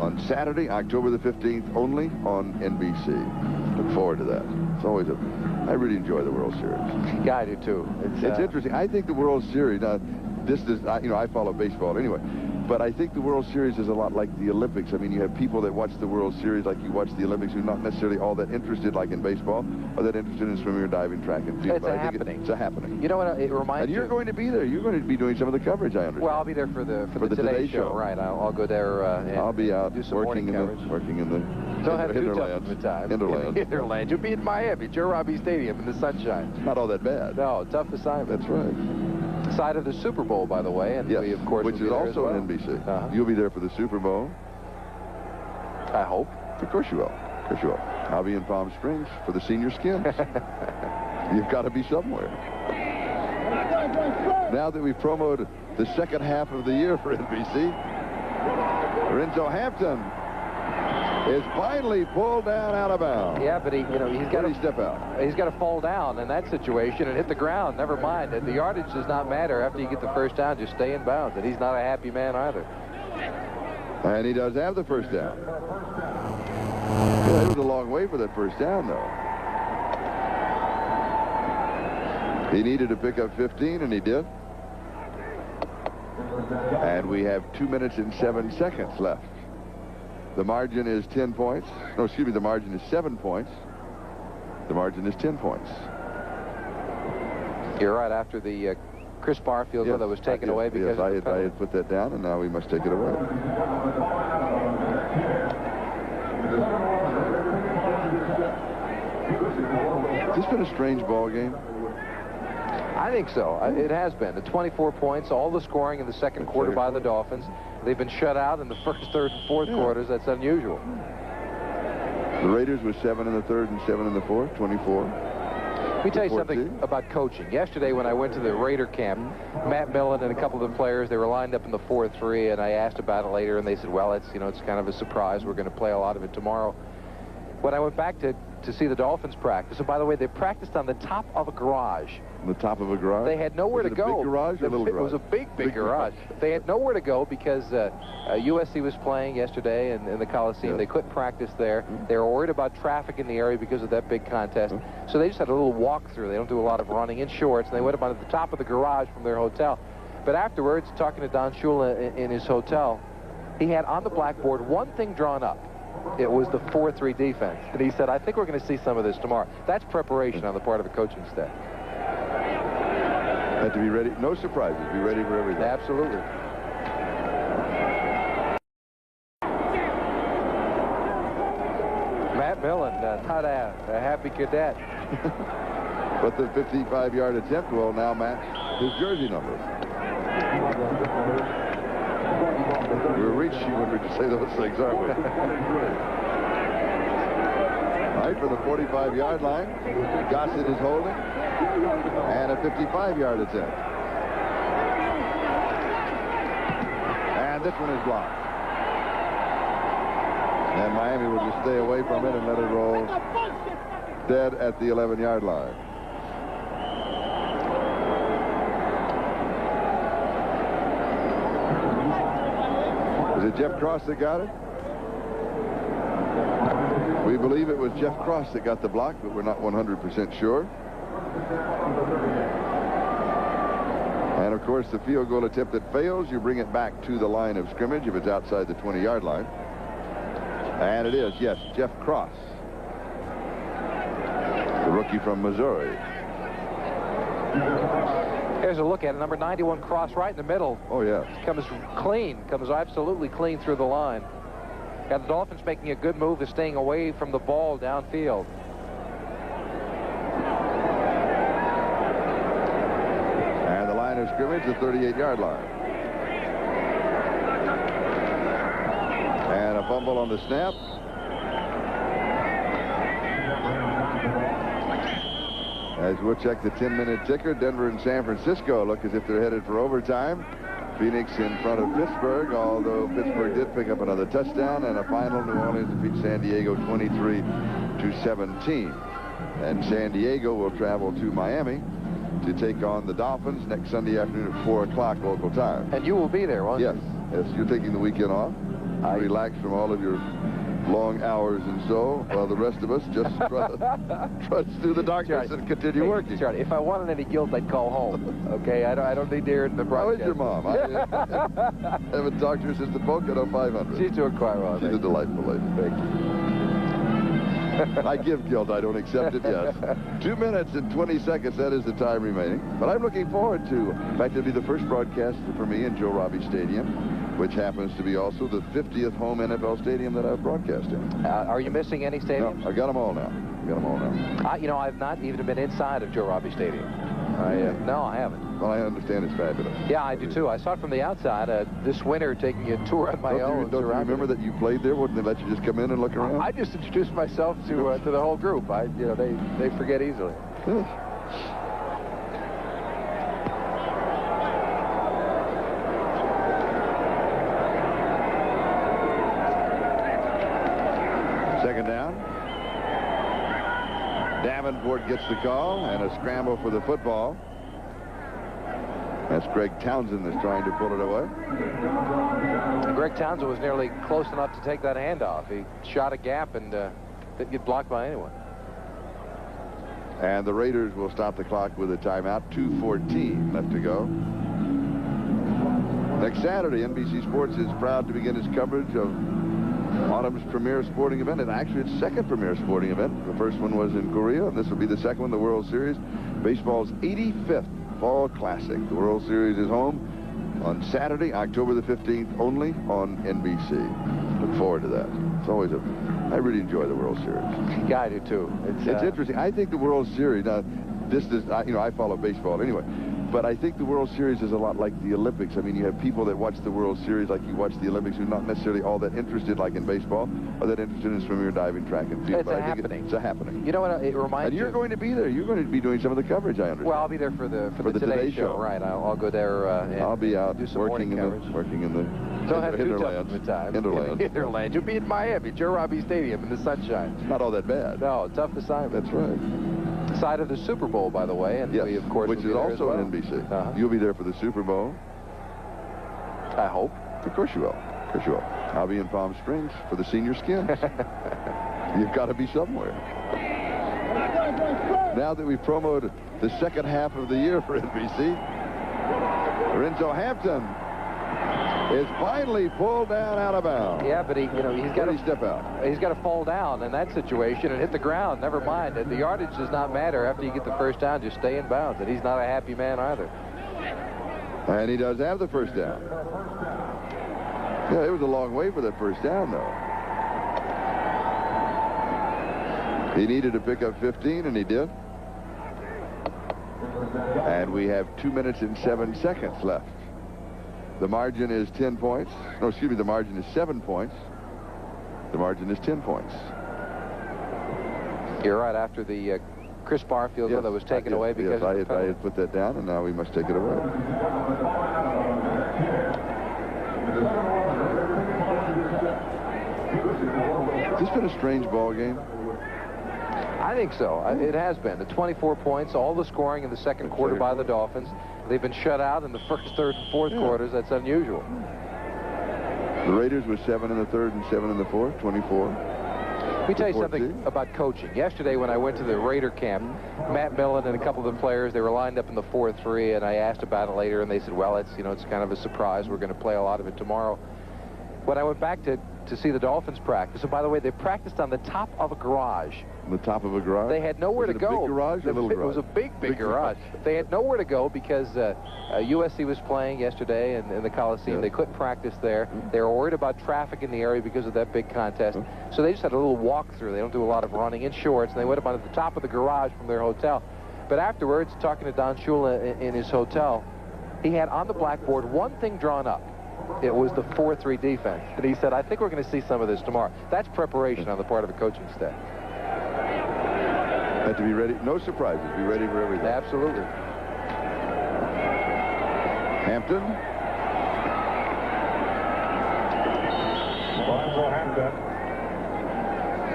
on Saturday, October the 15th, only on NBC. Look forward to that. It's always I really enjoy the World Series. Yeah, I do too. It's interesting. I think the World Series, now, this is, I follow baseball anyway, but I think the World Series is a lot like the Olympics. I mean, you have people that watch the World Series like you watch the Olympics who are not necessarily all that interested, like in baseball, or that interested in swimming or diving, track and field. It's a happening. It's a happening. You know what it reminds me? And you're going to be there. You're going to be doing some of the coverage, I understand. Well, I'll be there for the Today Show. Right. I'll go there. And I'll be out do some working in the Don't have too tough of a time. Hinterlands. You'll be in Miami, Joe Robbie Stadium in the sunshine. Not all that bad. No, tough assignment. That's right. Side of the Super Bowl, by the way, and yes, we, of course, which is also on NBC. You'll be there for the Super Bowl. I hope. Of course you will. Of course you will. I'll be in Palm Springs for the senior skins. You've got to be somewhere. Now that we've promoted the second half of the year for NBC, Lorenzo Hampton is finally pulled down out of bounds. Yeah, but he's got to step out. He's got to fall down in that situation and hit the ground. Never mind. The yardage does not matter after you get the first down. Just stay in bounds. And he's not a happy man either. And he does have the first down. Yeah, it was a long way for that first down, though. He needed to pick up 15, and he did. And we have 2 minutes and 7 seconds left. The margin is 10 points. No, excuse me, the margin is 7 points. The margin is 10 points. You're right, after the Chris Barfield that was taken away because I had put that down, and now we must take it away. Has this been a strange ball game? I think so. It has been. The 24 points, all the scoring in the second quarter by the Dolphins. They've been shut out in the first, third, and fourth quarters. That's unusual. The Raiders were 7 in the third and 7 in the fourth, 24. Let me tell you something about coaching. Yesterday when I went to the Raider camp, Matt Millen and a couple of the players, they were lined up in the 4-3, and I asked about it later, and they said, well, it's kind of a surprise. We're going to play a lot of it tomorrow. When I went back to to see the Dolphins practice. And by the way, they practiced on the top of a garage. On the top of a garage? They had nowhere to go. Was it a big garage or a little garage? It was a big garage. They had nowhere to go because USC was playing yesterday in the Coliseum. Yes. They couldn't practice there. They were worried about traffic in the area because of that big contest. So they just had a little walkthrough. They don't do a lot of running in shorts. And they went up on the top of the garage from their hotel. But afterwards, talking to Don Shula in his hotel, he had on the blackboard one thing drawn up. It was the 4-3 defense. And he said, I think we're going to see some of this tomorrow. That's preparation on the part of the coaching staff. Had to be ready. No surprises. Be ready for everything. Absolutely. Matt Millen, not a happy cadet. But the 55-yard attempt will now match his jersey number. We're reaching when we say those things, aren't we? All right, for the 45-yard line, Gossett is holding, and a 55-yard attempt. And this one is blocked. And Miami will just stay away from it and let it roll dead at the 11-yard line. Was it Jeff Cross that got it? We believe it was Jeff Cross that got the block, but we're not 100% sure. And, of course, the field goal attempt that fails, you bring it back to the line of scrimmage if it's outside the 20-yard line. And it is, yes, Jeff Cross, the rookie from Missouri. Here's a look at it. Number 91, Cross, right in the middle. Oh, yeah. Comes clean. Comes absolutely clean through the line. Got the Dolphins making a good move to staying away from the ball downfield. And the line of scrimmage, the 38-yard line. And a fumble on the snap. As we'll check the 10-minute ticker, Denver and San Francisco look as if they're headed for overtime. Phoenix in front of Pittsburgh, although Pittsburgh did pick up another touchdown, and a final. New Orleans defeats San Diego 23-17. And San Diego will travel to Miami to take on the Dolphins next Sunday afternoon at 4 o'clock local time. And you will be there, won't you? Yes. Yes, you're taking the weekend off. Relax from all of your long hours and so, while the rest of us just trudge through the darkness and continue working. Charlie, if I wanted any guilt, I'd call home. Okay, I don't need to hear it in the broadcast. How is your mom? I haven't talked to her since the Pocono 500. She's doing quite well. She's a delightful lady. Thank you. I give guilt. I don't accept it, yes. 2 minutes and 20 seconds. That is the time remaining. But I'm looking forward to, in fact, it'll be the first broadcast for me in Joe Robbie Stadium, which happens to be also the 50th home NFL stadium that I've broadcast in. Are you missing any stadiums? No, I got them all now. You know, I've not even been inside of Joe Robbie Stadium. No, I haven't. Well, I understand it's fabulous. Yeah, I do too. I saw it from the outside this winter, taking a tour on my own. Don't you remember that you played there? Wouldn't they let you just come in and look around? I just introduced myself to the whole group. They forget easily. Second down. Davenport gets the call, and a scramble for the football. That's Greg Townsend that's trying to pull it away. Greg Townsend was nearly close enough to take that handoff. He shot a gap and didn't get blocked by anyone. And the Raiders will stop the clock with a timeout. 2:14 left to go. Next Saturday, NBC Sports is proud to begin its coverage of autumn's premier sporting event, and actually its second premier sporting event. The first one was in Korea, and this will be the second one, the World Series. Baseball's 85th Fall Classic. The World Series is home on Saturday, October the 15th, only on NBC. Look forward to that. It's always I really enjoy the World Series. Yeah, I do too. It's interesting. I think the World Series, now, this is, I follow baseball anyway. But I think the World Series is a lot like the Olympics. I mean, you have people that watch the World Series like you watch the Olympics who are not necessarily all that interested, like in baseball, or that interested in swimming or diving, track and field. It's a happening. It's a happening. You know what? It reminds And me. you're going to be there. You're going to be doing some of the coverage, I understand. Well, I'll be there for the Today Show. Right. I'll go there. And I'll be out do some working in the Don't have too tough hinterlands. of a time. Hinterlands. Hinterlands. You'll be in Miami, Joe Robbie Stadium in the sunshine. It's not all that bad. No, tough assignment. That's right. Side of the Super Bowl, by the way, and yes, we, of course, which is also on NBC. You'll be there for the Super Bowl. I hope. Of course you will. Of course you will. I'll be in Palm Springs for the Senior Skins. You've got to be somewhere. Now that we've promoted the second half of the year for NBC, Lorenzo Hampton is finally pulled down out of bounds. Yeah, but he's got to step out. He's got to fall down in that situation and hit the ground. Never mind. The yardage does not matter after you get the first down. Just stay in bounds. And he's not a happy man either. And he does have the first down. Yeah, it was a long way for that first down, though. He needed to pick up 15, and he did. And we have 2 minutes and 7 seconds left. The margin is 10 points. No, excuse me, the margin is 7 points. The margin is 10 points. You're right, after the Chris Barfield that was taken away because I had put that down, and now we must take it away. Has this been a strange ball game? I think so. It has been. The 24 points, all the scoring in the second quarter by the Dolphins. They've been shut out in the first, third, and fourth quarters. That's unusual. The Raiders were 7 in the third and 7 in the fourth, 24. Let me tell you something about coaching. Yesterday when I went to the Raider camp, Matt Millen and a couple of the players, they were lined up in the 4-3, and I asked about it later, and they said, well, it's kind of a surprise. We're going to play a lot of it tomorrow. When I went back to see the Dolphins practice, and by the way, they practiced on the top of a garage. On the top of a garage? They had nowhere to go. Was it a big garage or a little garage? It was a big garage. They had nowhere to go because USC was playing yesterday in the Coliseum. They couldn't practice there. They were worried about traffic in the area because of that big contest. So they just had a little walkthrough. They don't do a lot of running in shorts, and they went up on the top of the garage from their hotel. But afterwards, talking to Don Shula in his hotel, he had on the blackboard one thing drawn up. It was the 4-3 defense. And he said, I think we're going to see some of this tomorrow. That's preparation on the part of a coaching staff. Have to be ready. No surprises. Be ready for everything. Absolutely. Hampton.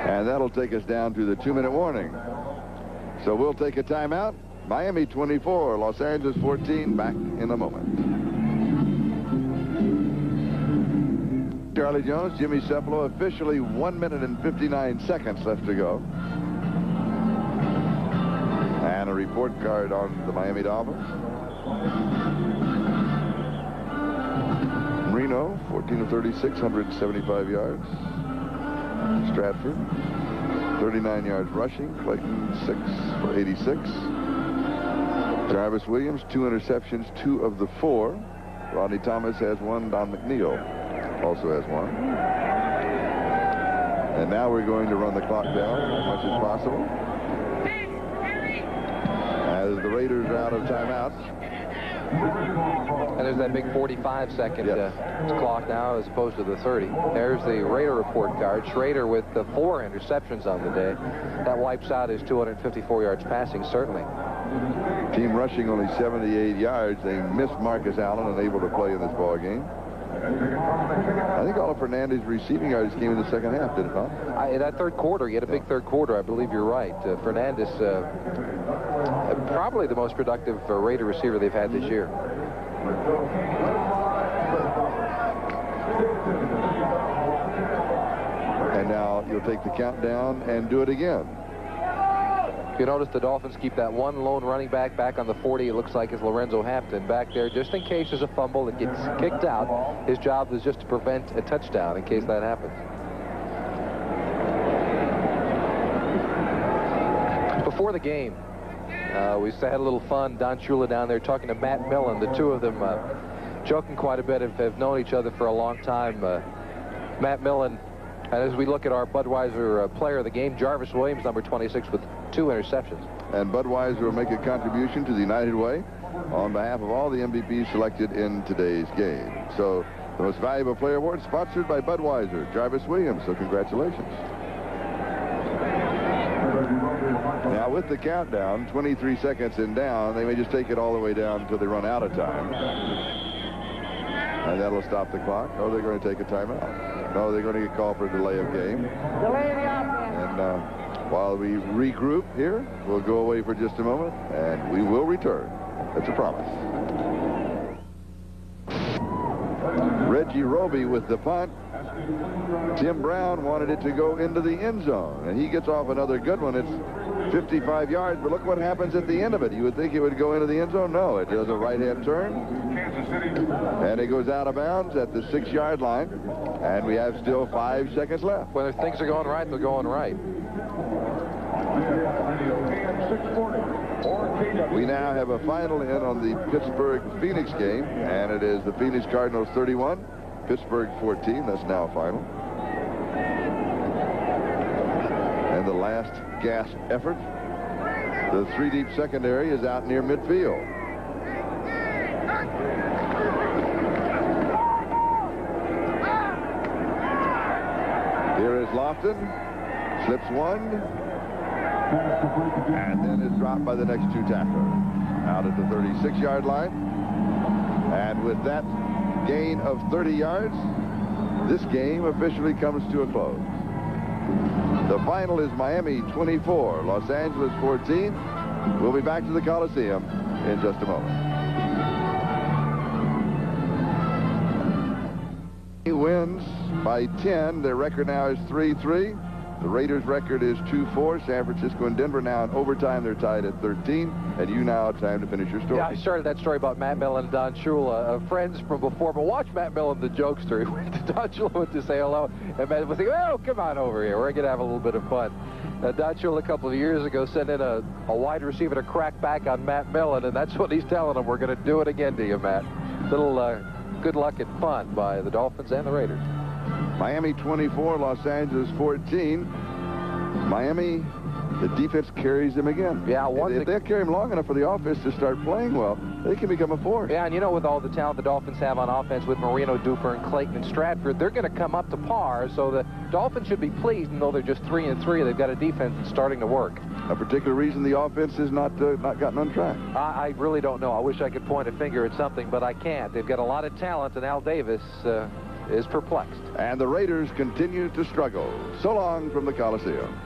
And that'll take us down to the 2-minute warning. So we'll take a timeout. Miami 24, Los Angeles 14. Back in a moment. Charlie Jones, Jimmy Cepolo, officially 1 minute and 59 seconds left to go. And a report card on the Miami Dolphins. Reno, 14 of 36, 175 yards. Stratford, 39 yards rushing. Clayton, 6 for 86. Jarvis Williams, 2 interceptions, 2 of the 4. Rodney Thomas has 1. Don McNeil also has 1. And now we're going to run the clock down as much as possible. As the Raiders are out of timeouts. And there's that big 45-second clock now as opposed to the 30. There's the Raider report card. Schrader with 4 interceptions on the day. That wipes out his 254 yards passing, certainly. Team rushing only 78 yards. They missed Marcus Allen, unable to play in this ball game. I think all of Fernandez's receiving yards came in the second half, did it not? In that third quarter, he had a big third quarter. I believe you're right. Fernandez, probably the most productive Raider receiver they've had this year. And now you'll take the countdown and do it again. You notice the Dolphins keep that one lone running back on the 40. It looks like it's Lorenzo Hampton back there just in case there's a fumble that gets kicked out. His job is just to prevent a touchdown in case that happens. Before the game, we had a little fun. Don Shula down there talking to Matt Millen. The two of them joking quite a bit, have known each other for a long time. Matt Millen, and as we look at our Budweiser player of the game, Jarvis Williams, number 26, with 2 interceptions. And Budweiser will make a contribution to the United Way. on behalf of all the MVPs selected in today's game. So the Most Valuable Player Award sponsored by Budweiser, Jarvis Williams. So congratulations. Now with the countdown, 23 seconds in down, they may just take it all the way down until they run out of time. And that'll stop the clock. Or they're going to take a timeout. No, they're going to get called for a delay of game. Delay the offense. And while we regroup here, we'll go away for just a moment, and we will return. That's a promise. Reggie Roby with the punt. Tim Brown wanted it to go into the end zone, and he gets off another good one. It's 55 yards, but look what happens at the end of it. You would think it would go into the end zone. No, it does a right-hand turn, and it goes out of bounds at the 6-yard line, and we have still 5 seconds left. When things are going right, they're going right. We now have a final in on the Pittsburgh-Phoenix game, and it is the Phoenix Cardinals 31, Pittsburgh 14. That's now final. And the last gasp effort. The 3-deep secondary is out near midfield. Here is Lofton. Slips one. And then is dropped by the next 2 tacklers. Out at the 36-yard line. And with that gain of 30 yards, this game officially comes to a close. The final is Miami 24, Los Angeles 14. We'll be back to the Coliseum in just a moment. He wins by 10. Their record now is 3-3. The Raiders' record is 2-4. San Francisco and Denver now in overtime. They're tied at 13. And you now have time to finish your story. Yeah, I started that story about Matt Millen and Don Shula, friends from before. But watch Matt Millen, the jokester. He went to Don Shula went to say hello. And Matt was like, oh, come on over here. We're going to have a little bit of fun. Don Shula a couple of years ago sent in a wide receiver to crack back on Matt Millen. And that's what he's telling him. We're going to do it again to you, Matt. Little good luck and fun by the Dolphins and the Raiders. Miami 24, Los Angeles 14. Miami, the defense carries them again. Yeah, if they carry them long enough for the offense to start playing well, they can become a force. Yeah, and you know, with all the talent the Dolphins have on offense with Marino, Duper, and Clayton and Stratford, they're going to come up to par. So the Dolphins should be pleased, and though they're just 3-3, they've got a defense that's starting to work. A particular reason the offense has not gotten on track? I really don't know. I wish I could point a finger at something, but I can't. They've got a lot of talent, and Al Davis is perplexed. And the Raiders continue to struggle. So long from the Coliseum.